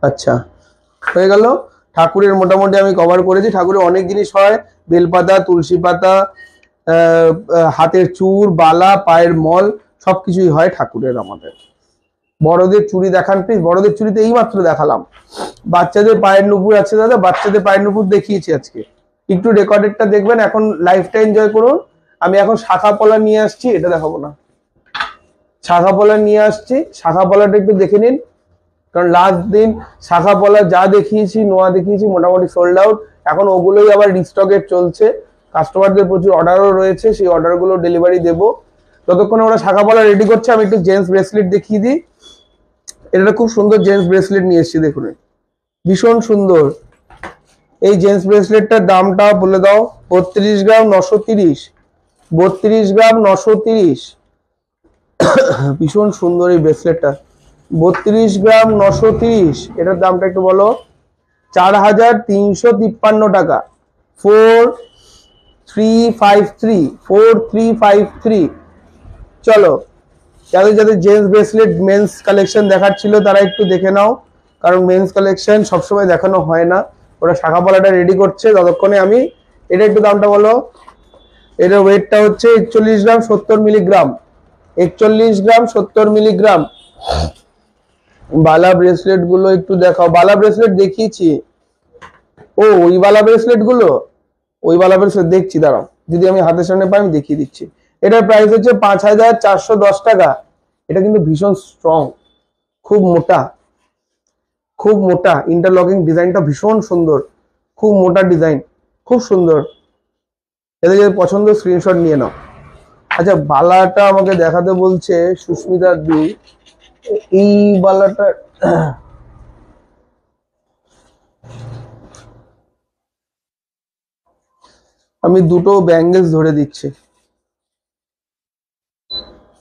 আচ্ছা হয়ে গেল। ঠাকুরের মোটামুটি আমি কভার করেছি। ঠাকুরের অনেক জিনিস হয়, বেলপাতা, তুলসী পাতা, হাতের চূড়, বালা, পায়ের মল, সবকিছুই হয় ঠাকুরের আমাদের। বড়দের চুড়ি দেখান প্লিজ। বড়দের চুড়িতে এইমাত্র দেখালাম। বাচ্চাদের পায়ের নুপুর আছে দাদা, বাচ্চাদের পায়ের নুপুর দেখিয়েছি আজকে। একটু রেকর্ডেডটা দেখবেন, এখন লাইফটা এনজয় করুন। আমি এখন শাখা পলা নিয়ে আসছি, এটা দেখাবো না, শাখা পলা নিয়ে আসছি। শাখা পলাটা একটু দেখে নিন, কারণ লাস্ট দিন শাখা পলা যা দেখিয়েছি, নোয়া দেখিয়েছি, মোটামুটি সোল্ড আউট। এখন ওগুলোই আবার রিস্টকের চলছে, কাস্টমারদের প্রচুর অর্ডারও রয়েছে, সেই অর্ডারগুলো ডেলিভারি দেবো। ততক্ষণে ওরা শাখা পলা রেডি করছে, আমি একটু জেন্টস ব্রেসলেট দেখিয়ে দিই। এটা খুব সুন্দর জেন্টস ব্রেসলেট নিয়ে এসেছি, দেখুন ভীষণ সুন্দর। এই জেন্টস ব্রেসলেটটার দামটা বলে দাও। 32 গ্রাম 930, 32 গ্রাম 930। ভীষণ সুন্দর এই ব্রেসলেটটা, 32 গ্রাম 930। এটার দামটা একটু বলো। 4353 টাকা। 4353। চলো, যাদের যাদের জেন্টস ব্রেসলেট মেন্স কালেকশন দেখার ছিল তারা একটু দেখে নাও, কারণ মেন্স কালেকশন সবসময় দেখানো হয় না। ওরা শাখা পলাটা রেডি করছে, ততক্ষণে আমি এটা একটু দামটা বলো। এটার ওয়েটটা হচ্ছে 41 গ্রাম 70 মিলিগ্রাম, 41 গ্রাম 70 মিলিগ্রাম। বালা ব্রেসলেট গুলো একটু দেখাও। বালা ব্রেসলেট দেখিয়েছি। ও ওই বালা ব্রেসলেট গুলো, ওই বালা ব্রেসলেট দেখছি, দাঁড়াও, যদি আমি হাতের সামনে পাই আমি দেখিয়ে দিচ্ছি। এটার প্রাইস হচ্ছে 5410 টাকা। এটা কিন্তু ভীষণ স্ট্রং, খুব মোটা, খুব মোটা। ইন্টারলকিং ডিজাইনটা ভীষণ সুন্দর, খুব মোটা ডিজাইন, খুব সুন্দর। এদের যদি পছন্দ স্ক্রিনশট নিয়ে নাও। আচ্ছা, বালাটা আমাকে দেখাতে বলছে সুস্মিতা দি। এই বালাটা আমি দুটো ব্যাঙ্গেলস ধরে দিচ্ছি,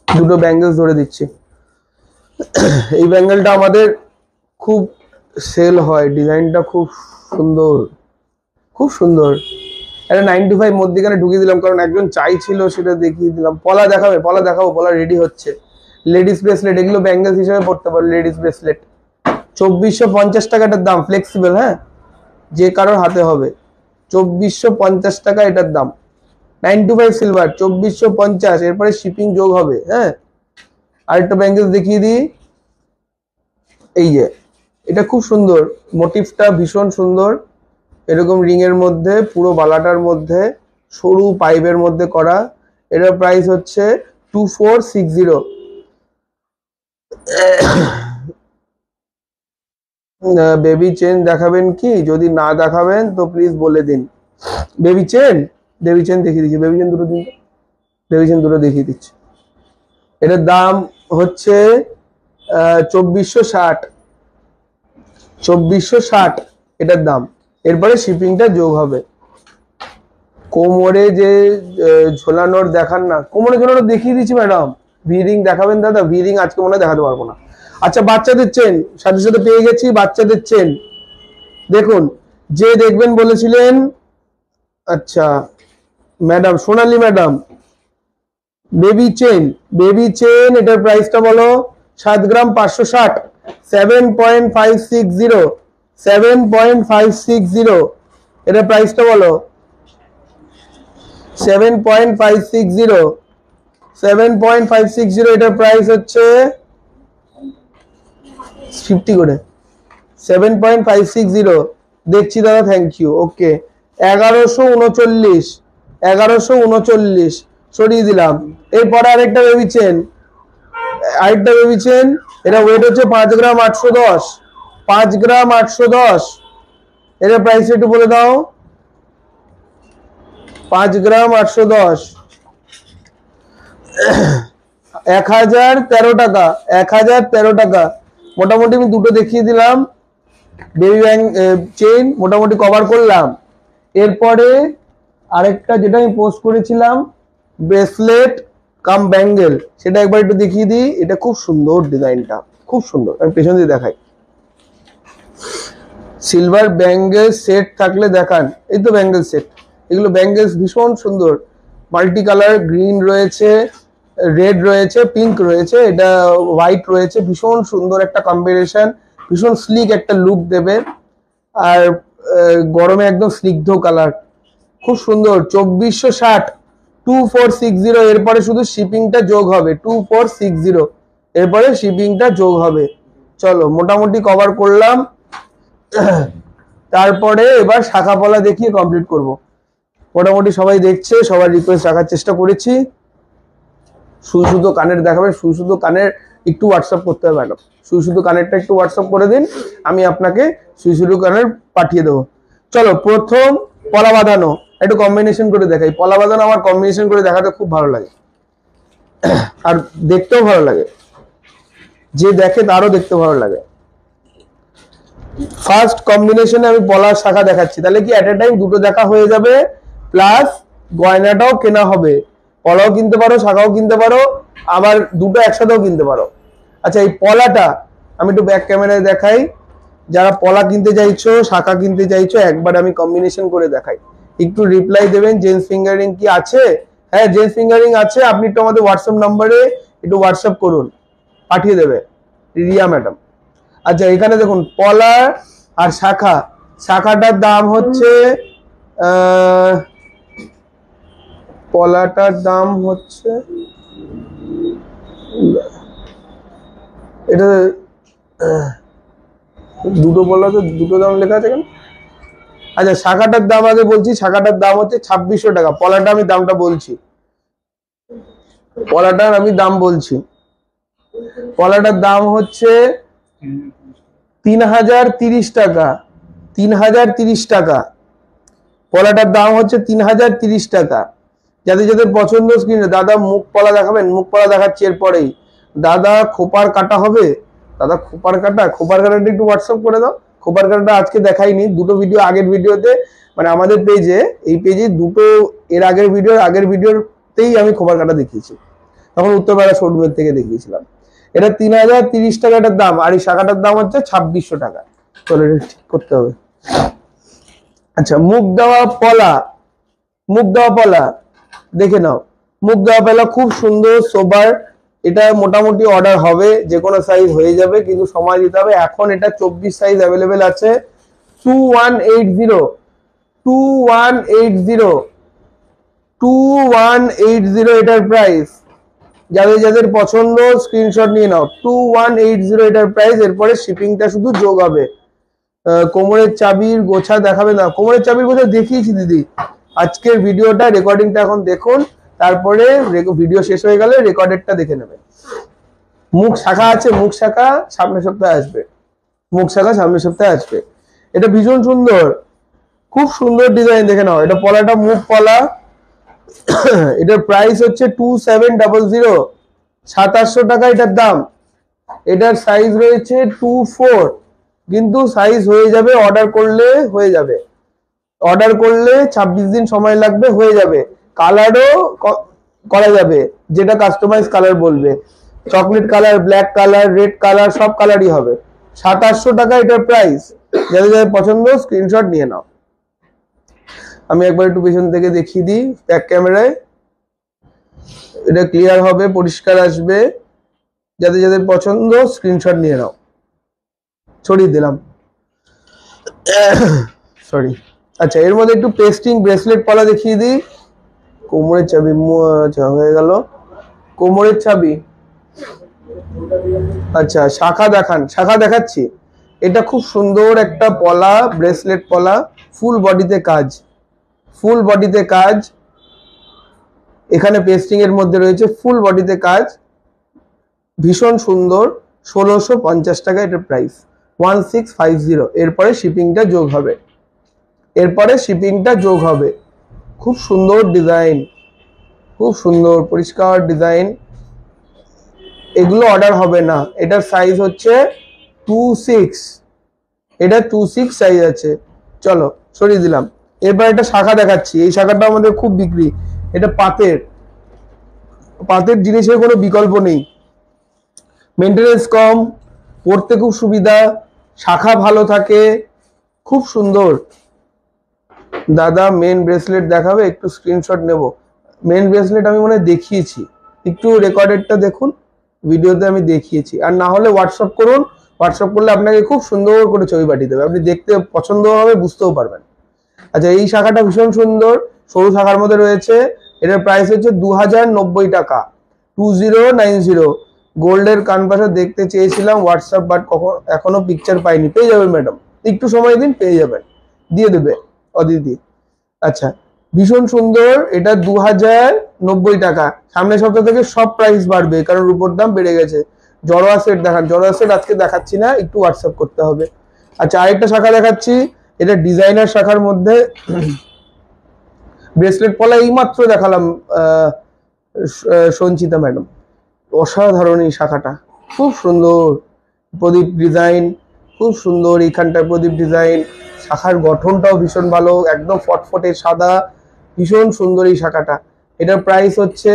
দুটো ব্যাঙ্গেলস ধরে দিচ্ছি। এই ব্যাঙ্গেলটা আমাদের খুব সেল হয়, ডিজাইনটা খুব সুন্দর, খুব সুন্দর। এটা 95 মধ্যেখানে ঢুকিয়ে দিলাম, কারণ একজন চাইছিল, সেটা দেখিয়ে দিলাম। পলা দেখাবে? পলা দেখাবো, পলা রেডি হচ্ছে। লেডিস ব্রেসলেট, এগুলো ব্যাঙ্গেলস হিসেবে পড়তে পারো। লেডিস ব্রেসলেট 2450 টাকাটার দাম, ফ্লেক্সিবল, হ্যাঁ, যে কারোর হাতে হবে। 2450 টাকা এটার দাম। 925 সিলভার, 2450, এরপরে শিপিং যোগ হবে, হ্যাঁ। আরেকটা ব্যাঙ্গেলস দেখিয়ে দিই। এই যে, এটা খুব সুন্দর, মোটিভটা ভীষণ সুন্দর। এরকম রিং এর মধ্যে, পুরো বালাটার মধ্যে, সরু পাইপের মধ্যে করা। এটার প্রাইস হচ্ছে 2460। বেবি চেন দেখাবেন কি? যদি না দেখাবেন তো প্লিজ বলে দিন। বেবি চেন, বেবি চেন দেখিয়ে দিচ্ছি। বেবি চেন দুটো দিন, বেবি চেন দুটো দেখিয়ে দিচ্ছি। এটার দাম হচ্ছে 2460, 2460 এটার দাম। এরপরে শিপিংটা যোগ হবে। কোমরে যে ঝোলানোর দেখান না, কোমরে ঝোলানো দেখিয়ে দিচ্ছি ম্যাডাম। ভি রিং দেখাবেন দাদা? ভি রিং আজকে মনে হয় দেখাতে পারবো না। আচ্ছা, বাচ্চাদের চেন সাথে সাথে পেয়ে গেছি। বাচ্চাদের চেন দেখুন, যে দেখবেন বলেছিলেন। আচ্ছা madam, Sonali madam, baby chain, baby chain, এটার প্রাইসটা বলো। 7 গ্রাম 560, 7.560, 7.560। এটার প্রাইসটা বলো। 7.560, 7.560। এটার প্রাইস হচ্ছে 50 করে। 7.560 দেখছি দাদা, থ্যাংক ইউ। ওকে, 1139, 1139 সরিয়ে দিলাম। এরপরে আরেকটা বেবি চেন, আরেকটা বেবি চেন। এটা ওয়েট হচ্ছে 5 গ্রাম 810, 5 গ্রাম 810। এটার প্রাইস একটু বলে দাও। 5 গ্রাম 810, 1013 টাকা, 1013 টাকা। মোটামুটি আমি দুটো দেখিয়ে দিলাম। বেবি ব্যাংক চেইন মোটামুটি কভার করলাম। এরপরে আরেকটা যেটা আমি পোস্ট করেছিলাম, ব্রেসলেট কাম ব্যাঙ্গেল, সেটা একবার একটু দেখিয়ে দিই। এটা খুব সুন্দর, ডিজাইনটা খুব সুন্দর। আমি পেছন দিয়ে দেখাই। সিলভার ব্যাঙ্গেল সেট থাকলে দেখান। এই তো ব্যাঙ্গেল সেট, এগুলো ব্যাঙ্গেলস ভীষণ সুন্দর। মাল্টি কালার, গ্রিন রয়েছে, রেড রয়েছে, পিঙ্ক রয়েছে, এটা হোয়াইট রয়েছে। ভীষণ সুন্দর একটা কম্বিনেশন, ভীষণ স্লিক একটা লুক দেবে। আর গরমে একদম স্নিগ্ধ কালার, খুব সুন্দর। 2460, 2460। এরপরে শুধু শিপিংটা যোগ হবে। 2460, এরপরে শিপিংটা যোগ হবে। চলো, মোটামুটি কভার করলাম। তারপরে এবার শাখা পলা দেখিয়ে কমপ্লিট করব। মোটামুটি সবাই দেখছে, সবার রিকোয়েস্ট রাখার চেষ্টা করেছি। সুই সুতো কানের দেখাবে। সুই সুতো কানের একটু হোয়াটসঅ্যাপ করতে হবে ম্যাডাম। সুই সুতো কানেরটা একটু হোয়াটসঅ্যাপ করে দিন, আমি আপনাকে সুই সুতো কানের পাঠিয়ে দেবো। চলো, প্রথম পলা বাঁধানো একটু কম্বিনেশন করে দেখাই। পলা বাঁধানো আমার কম্বিনেশন করে দেখাতে খুব ভালো লাগে, আর দেখতেও ভালো লাগে। যে দেখে তারও দেখতে ভালো লাগে। ফার্স্ট কম্বিনেশনে আমি পলার শাখা দেখাচ্ছি, তাহলে কি এট এ টাইম দুটো দেখা হয়ে যাবে, প্লাস গয়নাটাও কেনা হবে। পলাও কিনতে পারো, শাখাও কিনতে পারো, আবার দুটো একসাথেও কিনতে পারো। আচ্ছা, এই পলাটা আমি একটু ব্যাক ক্যামেরায় দেখাই। যারা পলা কিনতে চাইছো, শাখা কিনতে চাইছো, একবার আমি কম্বিনেশন করে দেখাই। একটু রিপ্লাই দেবেন, জেন্টস ফিঙ্গারিং কি আছে? হ্যাঁ, জেন্টস ফিঙ্গারিং আছে। আপনি একটু আমাদের হোয়াটসঅ্যাপ নাম্বারে একটু হোয়াটসঅ্যাপ করুন, পাঠিয়ে দেবে রিয়া ম্যাডাম। আচ্ছা, এখানে দেখুন পলা আর শাখা। শাখাটার দাম হচ্ছে পলাটার দাম হচ্ছে, এটা দুটো পলা তো দুটো দাম লেখা আছে কেন? আচ্ছা, শাখাটার দাম আগে বলছি। শাখাটার দাম হচ্ছে 2600 টাকা। পলাটা আমি দামটা বলছি, পলাটার আমি দাম বলছি। পলাটার দাম হচ্ছে 3030 টাকা। 3030 টাকা পলাটার দাম হচ্ছে 3030 টাকা। যাদের যাদের পছন্দ স্ক্রিনে, দাদা মুখ পলা দেখাবেন? মুখ পলা দেখাচ্ছি এরপরেই। দাদা খোপার কাটা হবে? দাদা খোপার কাটাটা একটু হোয়াটসঅ্যাপ করে দাও। খোপার কাটাটা আজকে দেখাইনি, দুটো ভিডিও আগের ভিডিওতে, মানে আমাদের পেজে, এই পেজে দুটো এর আগের ভিডিওতেই আমি খোপার কাটা দেখিয়েছি, তখন উত্তরপাড়া শোরুমের থেকে দেখিয়েছিলাম। এটা 3030 টাকা এটার দাম, আর এই শাখাটার দাম হচ্ছে 2600 টাকা। চলো এটা ঠিক করতে হবে। আচ্ছা, মুখ দেওয়া পলা দেখে নাও। মুখ দেওয়া পলা খুব সুন্দর, সোবার। এটা মোটামুটি অর্ডার হবে, যে কোনো সাইজ হয়ে যাবে, কিন্তু সময় দিতে হবে। এখন এটা 24 সাইজ অ্যাভেলেবেল আছে। 2180 এটার প্রাইস। যাদের যাদের পছন্দ স্ক্রিনশট নিয়ে নাও। 2180 এটার প্রাইস। এরপরে শিপিংটা শুধু যোগ হবে। কোমরের চাবির গোছা দেখাবে না? কোমরের চাবির গোছা দেখিয়েছি দিদি। আজকের ভিডিওটা রেকর্ডিংটা এখন দেখুন, তারপরে ভিডিও শেষ হয়ে গেলে রেকর্ডেডটা দেখে নেবে। মুখ শাখা আছে, মুখ শাখা সামনের সপ্তাহে আসবে। এটা ভীষণ সুন্দর, খুব সুন্দর ডিজাইন, দেখে নাও। এটা পলাটা মুখ পলা। এটার প্রাইস হচ্ছে 2700, 2700 টাকা এটার দাম। এটার সাইজ রয়েছে 24, কিন্তু সাইজ হয়ে যাবে, অর্ডার করলে হয়ে যাবে। অর্ডার করলে 26 দিন সময় লাগবে, হয়ে যাবে। কালারও করা যাবে, যেটা কাস্টমাইজ কালার বলবে। Chocolate colour, black colour, red colour, সব কালারই হবে। 2700 টাকা এটার প্রাইস। যাদের যাদের পছন্দ স্ক্রিনশট নিয়ে নাও। আমি একবার একটু পেছন থেকে দেখিয়ে দিই ব্যাক ক্যামেরায়। এটা ক্লিয়ার হবে, পরিষ্কার আসবে। যাদের যাদের পছন্দ স্ক্রিনশট নিয়ে নাও। ছড়িয়ে দিলাম, সরি। আচ্ছা, এর মধ্যে একটু পেস্টিং ব্রেসলেট পলা দেখিয়ে দিই। কোমরের চাবি হয়ে গেল, কোমরের চাবি। আচ্ছা, শাখা দেখান। শাখা দেখাচ্ছি। এটা খুব সুন্দর একটা পলা, ব্রেসলেট পলা, ফুল বডিতে কাজ। এখানে পেস্টিং এর মধ্যে রয়েছে, ফুল বডিতে কাজ, ভীষণ সুন্দর। 1650 টাকা এটার প্রাইস। 1650। এরপরে শিপিংটা যোগ হবে। খুব সুন্দর ডিজাইন, খুব সুন্দর পরিষ্কার ডিজাইন। এগুলো অর্ডার হবে না। এটার সাইজ হচ্ছে 26। এটা 26 সাইজ আছে। চলো সরিয়ে দিলাম। এরপর একটা শাখা দেখাচ্ছি। এই শাখাটা আমাদের খুব বিক্রি। এটা পাতের জিনিসের কোনো বিকল্প নেই। মেনটেনেন্স কম, পড়তে খুব সুবিধা, শাখা ভালো থাকে, খুব সুন্দর। দাদা মেন ব্রেসলেট দেখাবে? একটু স্ক্রিনশট নেব। মেন ব্রেসলেট আমি মনে হয় দেখিয়েছি, একটু রেকর্ডেডটা দেখুন, ভিডিওতে আমি দেখিয়েছি। আর না হলে হোয়াটসঅ্যাপ করুন, হোয়াটসঅ্যাপ করলে আপনাকে খুব সুন্দর করে ছবি পাঠিয়ে দেবে, আপনি দেখতে পছন্দ হবে, বুঝতেও পারবেন। আচ্ছা, এই শাখাটা ভীষণ সুন্দর, সরু শাখার মধ্যে রয়েছে। এটার প্রাইস হচ্ছে 2090 টাকা। 2090। গোল্ডের কানপাশা দেখতে চেয়েছিলাম হোয়াটসঅ্যাপ, বাট এখনো পিকচার পাইনি। পেয়ে যাবেন ম্যাডাম, একটু সময় দিন, পেয়ে যাবেন, দিয়ে দেবে অদিতি। আচ্ছা, ভীষণ সুন্দর। এটা 2090 টাকা। সামনের সপ্তাহ থেকে সব প্রাইস বাড়বে, কারণ রূপোর দাম বেড়ে গেছে। জড়োয়া সেট দেখান। জড়োয়া সেট আজকে দেখাচ্ছি না, একটু হোয়াটসঅ্যাপ করতে হবে। আচ্ছা, আরেকটা শাখা দেখাচ্ছি। এটা ডিজাইনার শাখার মধ্যে ব্রেসলেট পলা এইমাত্র দেখালাম সঞ্চিতা ম্যাডাম। অসাধারণ এই শাখাটা, খুব সুন্দর প্রদীপ ডিজাইন, খুব সুন্দর এইখানটার প্রদীপ ডিজাইন, শাখার গঠনটাও ভীষণ ভালো, একদম ফটফটে সাদা, ভীষণ সুন্দর এই শাখাটা। এটার প্রাইস হচ্ছে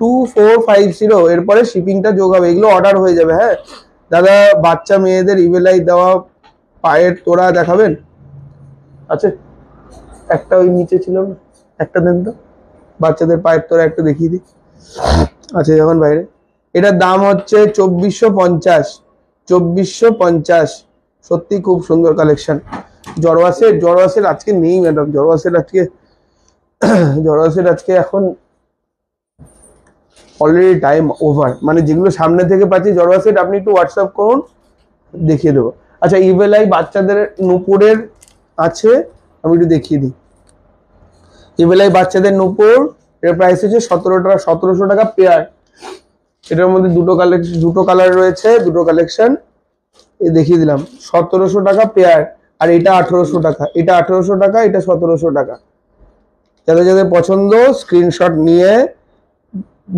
2450, এরপরে শিপিংটা যোগ হবে, এগুলো অর্ডার হয়ে যাবে। হ্যাঁ দাদা, বাচ্চা মেয়েদের ইবেলাই দেওয়া পায়ের তোড়া দেখাবেন? আচ্ছা, একটা ওই নিচে ছিল না, একটা দেন তো, বাচ্চাদের পায়ের তোড়া একটু দেখিয়ে দিই। আচ্ছা, যখন বাইরে, এটার দাম হচ্ছে 2450। 2450, সত্যি খুব সুন্দর কালেকশন। জড়োয়া সেট আজকে নেই ম্যাডাম, জড়োয়া সেট আজকে এখন অলরেডি টাইম ওভার, মানে যেগুলো সামনে থেকে পাচ্ছি জড়োয়া সেট, আপনি একটু হোয়াটসঅ্যাপ করুন, দেখিয়ে দেবো। আচ্ছা, ইভেলাই বাচ্চাদের নূপুরের আছে, আমি একটু দেখিয়ে দিই। ইভেলাই বাচ্চাদের নূপুর, এর প্রাইস হচ্ছে 1700 টাকা পেয়ার। এটার মধ্যে দুটো কালার রয়েছে, দুটো কালেকশন দেখিয়ে দিলাম। 1700 টাকা পেয়ার, আর এটা 1800 টাকা, এটা 1800 টাকা, এটা 1700 টাকা। যাদের যাদের পছন্দ স্ক্রিনশট নিয়ে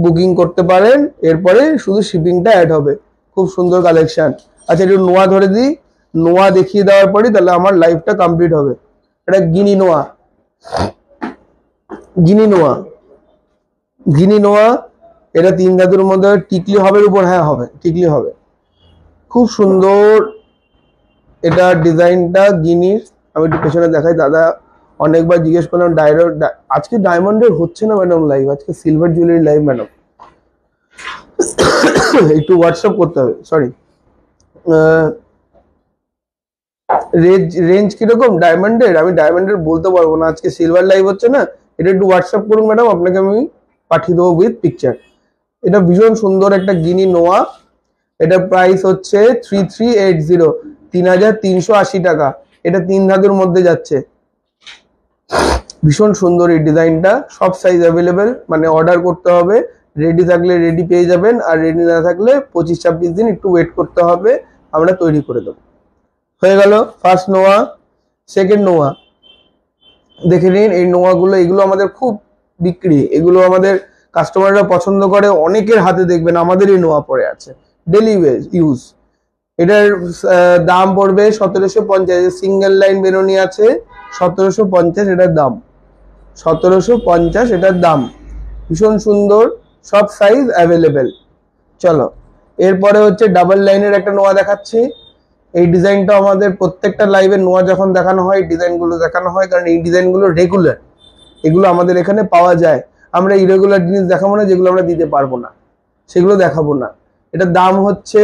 বুকিং করতে পারেন, এরপরে শুধু শিপিংটা অ্যাড হবে। খুব সুন্দর কালেকশন। আচ্ছা, একটু নোয়া ধরে দিই, নোয়া দেখিয়ে দেওয়ার পরই তাহলে আমার লাইফটা কমপ্লিট হবে। এটা গিনি নোয়া, এটা 3 ধাতুর মধ্যে টিকলি হবে উপর, হ্যাঁ হবে, টিকলি হবে, খুব সুন্দর। এটা ডিজাইনটা গিনির, আমি একটু পেছনে দেখাই। দাদা অনেকবার জিজ্ঞেস করলাম আজকে ডায়মন্ডের হচ্ছে না ম্যাডাম লাইভ, আজকে সিলভার জুয়েলারি লাইভ ম্যাডাম, একটু হোয়াটসঅ্যাপ করতে হবে, সরি। রেঞ্জ কিরকম ডায়মন্ডের, আমি ডায়মন্ডের বলতে পারবো না, আজকে সিলভার লাইভ হচ্ছে না। এটা একটু হোয়াটসঅ্যাপ করুন ম্যাডাম, আপনাকে আমি পাঠিয়ে দেবো উইথ পিকচার। এটা ভীষণ সুন্দর একটা গিনি নোয়া, এটা প্রাইস হচ্ছে 3380, 3380 টাকা। এটা 3 ধাতুর মধ্যে যাচ্ছে, ভীষণ সুন্দর এই ডিজাইনটা। সব সাইজ অ্যাভেলেবেল, মানে অর্ডার করতে হবে, রেডি থাকলে রেডি পেয়ে যাবেন, আর রেডি না থাকলে 25-26 দিন একটু ওয়েট করতে হবে, আমরা তৈরি করে দেবো। হয়ে গেল ফার্স্ট নোয়া। সেকেন্ড নোয়া দেখে নিন। এই নোয়াগুলো, এগুলো আমাদের খুব বিক্রি, এগুলো আমাদের কাস্টমাররা পছন্দ করে, অনেকের হাতে দেখবেন আমাদেরই নোয়া পড়ে আছে ডেলি ইউজ। এটার দাম পড়বে 1750, সিঙ্গেল লাইন বেরোনি আছে 1750 এটার দাম, 1750 এটার দাম। ভীষণ সুন্দর, সব সাইজ অ্যাভেলেবেল। চলো, এরপরে হচ্ছে ডাবল লাইনের একটা নোয়া দেখাচ্ছি। এই ডিজাইনটা আমাদের প্রত্যেকটা লাইভে নোয়া যখন দেখানো হয়, ডিজাইনগুলো দেখানো হয়, কারণ এই ডিজাইনগুলো রেগুলার, এগুলো আমাদের এখানে পাওয়া যায়। আমরা ইরেগুলার জিনিস দেখাবো না, যেগুলো আমরা দিতে পারবো না সেগুলো দেখাবো না। এটার দাম হচ্ছে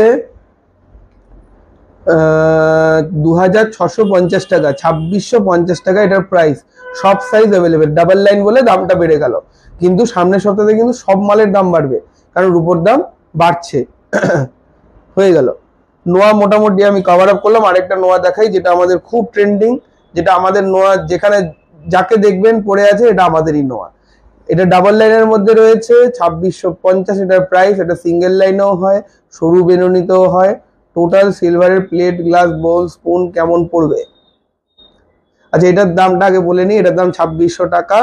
2650 টাকা, 2650 টাকা এটার প্রাইস। সব সাইজ অ্যাভেলেবেল, ডাবল লাইন বলে দামটা বেড়ে গেল, কিন্তু সামনের সপ্তাহে কিন্তু সব মালের দাম বাড়বে, কারণ রূপোর দাম বাড়ছে। হয়ে গেল নোয়া, মোটামুটি আমি কভার আপ করলাম। আরেকটা নোয়া দেখাই, যেটা আমাদের খুব ট্রেন্ডিং, যেটা আমাদের নোয়া যেখানে যাকে দেখবেন পড়ে আছে, এটা আমাদেরই নোয়া। এটা ডাবল লাইনের মধ্যে রয়েছে, 2650 এটার প্রাইস। এটা সিঙ্গেল লাইনেও হয়, সরু বেনুনিতেও হয়। টোটাল সিলভারের প্লেট, গ্লাস, বোল, স্পুন কেমন পড়বে? আচ্ছা, এটার দামটা আগে বলে নিই। এটার দাম 2600 টাকা।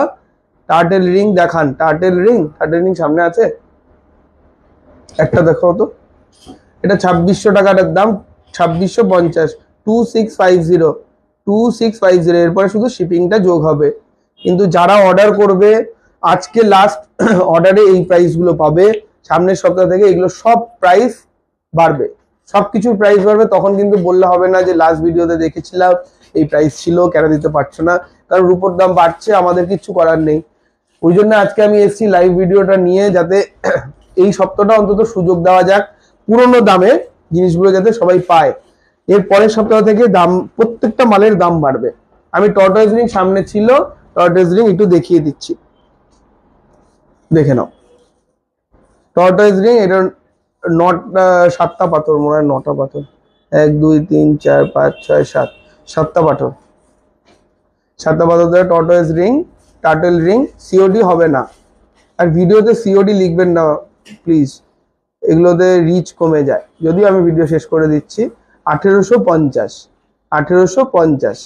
টার্টেল রিং দেখান, টার্টেল রিং সামনে আছে, একটা দেখো তো। এটা 2600 টাকাটার দাম, 2650, 2650, এরপরে শুধু শিপিংটা যোগ হবে। কিন্তু যারা অর্ডার করবে আজকে লাস্ট অর্ডারে এই প্রাইসগুলো পাবে। সামনের সপ্তাহ থেকে এগুলো সব প্রাইস বাড়বে, সবকিছুর প্রাইস বাড়বে। তখন কিন্তু বললে হবে না যে লাস্ট ভিডিওতে দেখেছিলাম এই প্রাইস ছিল, কেন দিতে পারছো না, কারণ রূপোর দাম বাড়ছে, আমাদের কিচ্ছু করার নেই। ওই জন্য আজকে আমি এসেছি লাইভ ভিডিওটা নিয়ে, যাতে এই সপ্তাহটা অন্তত সুযোগ দেওয়া যাক পুরোনো দামে জিনিসগুলো যাতে সবাই পায়। এর পরের সপ্তাহ থেকে দাম, প্রত্যেকটা মালের দাম বাড়বে। আমি টর্টয়েস রিং সামনে ছিল, টর্টয়েস রিং একটু দেখিয়ে দিচ্ছি, দেখে নাও। টর্টয়েস রিং, এটা 7টা পাথর, মনে হয় 9টা পাথর, 1 2 3 4 5 6 7, 7টা পাথর, 7টা পাথর ধরে tortoise ring, turtle ring. COD হবে না, আর ভিডিওতে সিওডি লিখবেন না প্লিজ, এগুলোতে রিচ কমে যায়। যদিও আমি ভিডিও শেষ করে দিচ্ছি। 1850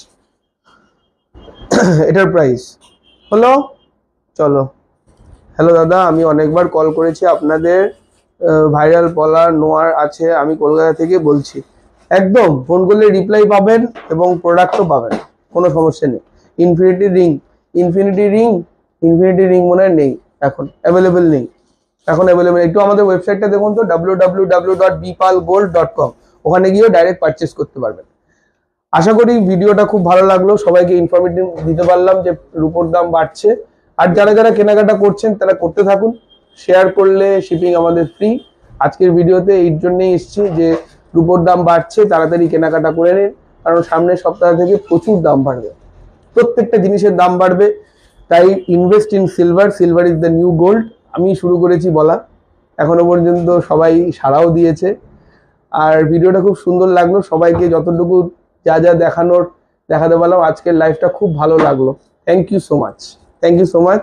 এটার প্রাইস হলো। চলো, হ্যালো দাদা, আমি অনেকবার কল করেছি আপনাদের, ভাইরাল পলার নোয়ার আছে, আমি কলকাতা থেকে বলছি। একদম ফোন করলে রিপ্লাই পাবেন এবং প্রোডাক্টও পাবেন, কোনো সমস্যা নেই। Infinity ring, infinity ring, infinity ring মনে হয় নেই এখন, অ্যাভেলেবেল নেই এখন, অ্যাভেলেবেল। একটু আমাদের ওয়েবসাইটটা দেখুন তো, www.bipalgold.com, ওখানে গিয়েও ডাইরেক্ট পারচেস করতে পারবেন। আশা করি ভিডিওটা খুব ভালো লাগলো, সবাইকে ইনফরমেটিভ দিতে পারলাম যে রূপোর দাম বাড়ছে। আর যারা যারা কেনাকাটা করছেন তারা করতে থাকুন, শেয়ার করলে শিপিং আমাদের ফ্রি। আজকের ভিডিওতে এই জন্যই এসেছি যে রূপোর দাম বাড়ছে, তাড়াতাড়ি কেনাকাটা করে নিন, কারণ সামনের সপ্তাহ থেকে প্রচুর দাম বাড়বে, প্রত্যেকটা জিনিসের দাম বাড়বে। তাই invest in silver, silver is the new gold. আমি শুরু করেছি বলা, এখনো পর্যন্ত সবাই সাড়াও দিয়েছে। আর ভিডিওটা খুব সুন্দর লাগলো, সবাইকে যতটুকু যা যা দেখাতে পারলাম, আজকের লাইফটা খুব ভালো লাগলো। Thank you so much, thank you so much.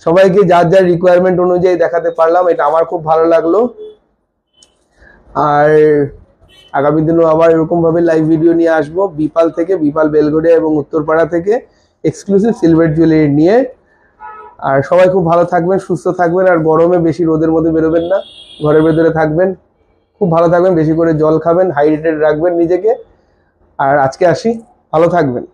সবাইকে যার যার রিকোয়ারমেন্ট অনুযায়ী দেখাতে পারলাম, এটা আমার খুব ভালো লাগলো। আর আগামী দিনও আবার এরকম ভাবে লাইভ ভিডিও নিয়ে আসবো বিপাল থেকে, বিপাল বেলগড়িয়া এবং উত্তরপাড়া থেকে, এক্সক্লুসিভ সিলভার জুয়েলারি নিয়ে। আর সবাই খুব ভালো থাকবেন, সুস্থ থাকবেন, আর গরমে বেশি রোদের মধ্যে বেরোবেন না, ঘরের ভেতরে থাকবেন, খুব ভালো থাকবেন, বেশি করে জল খাবেন, হাইড্রেটেড রাখবেন নিজেকে। আর আজকে আসি, ভালো থাকবেন।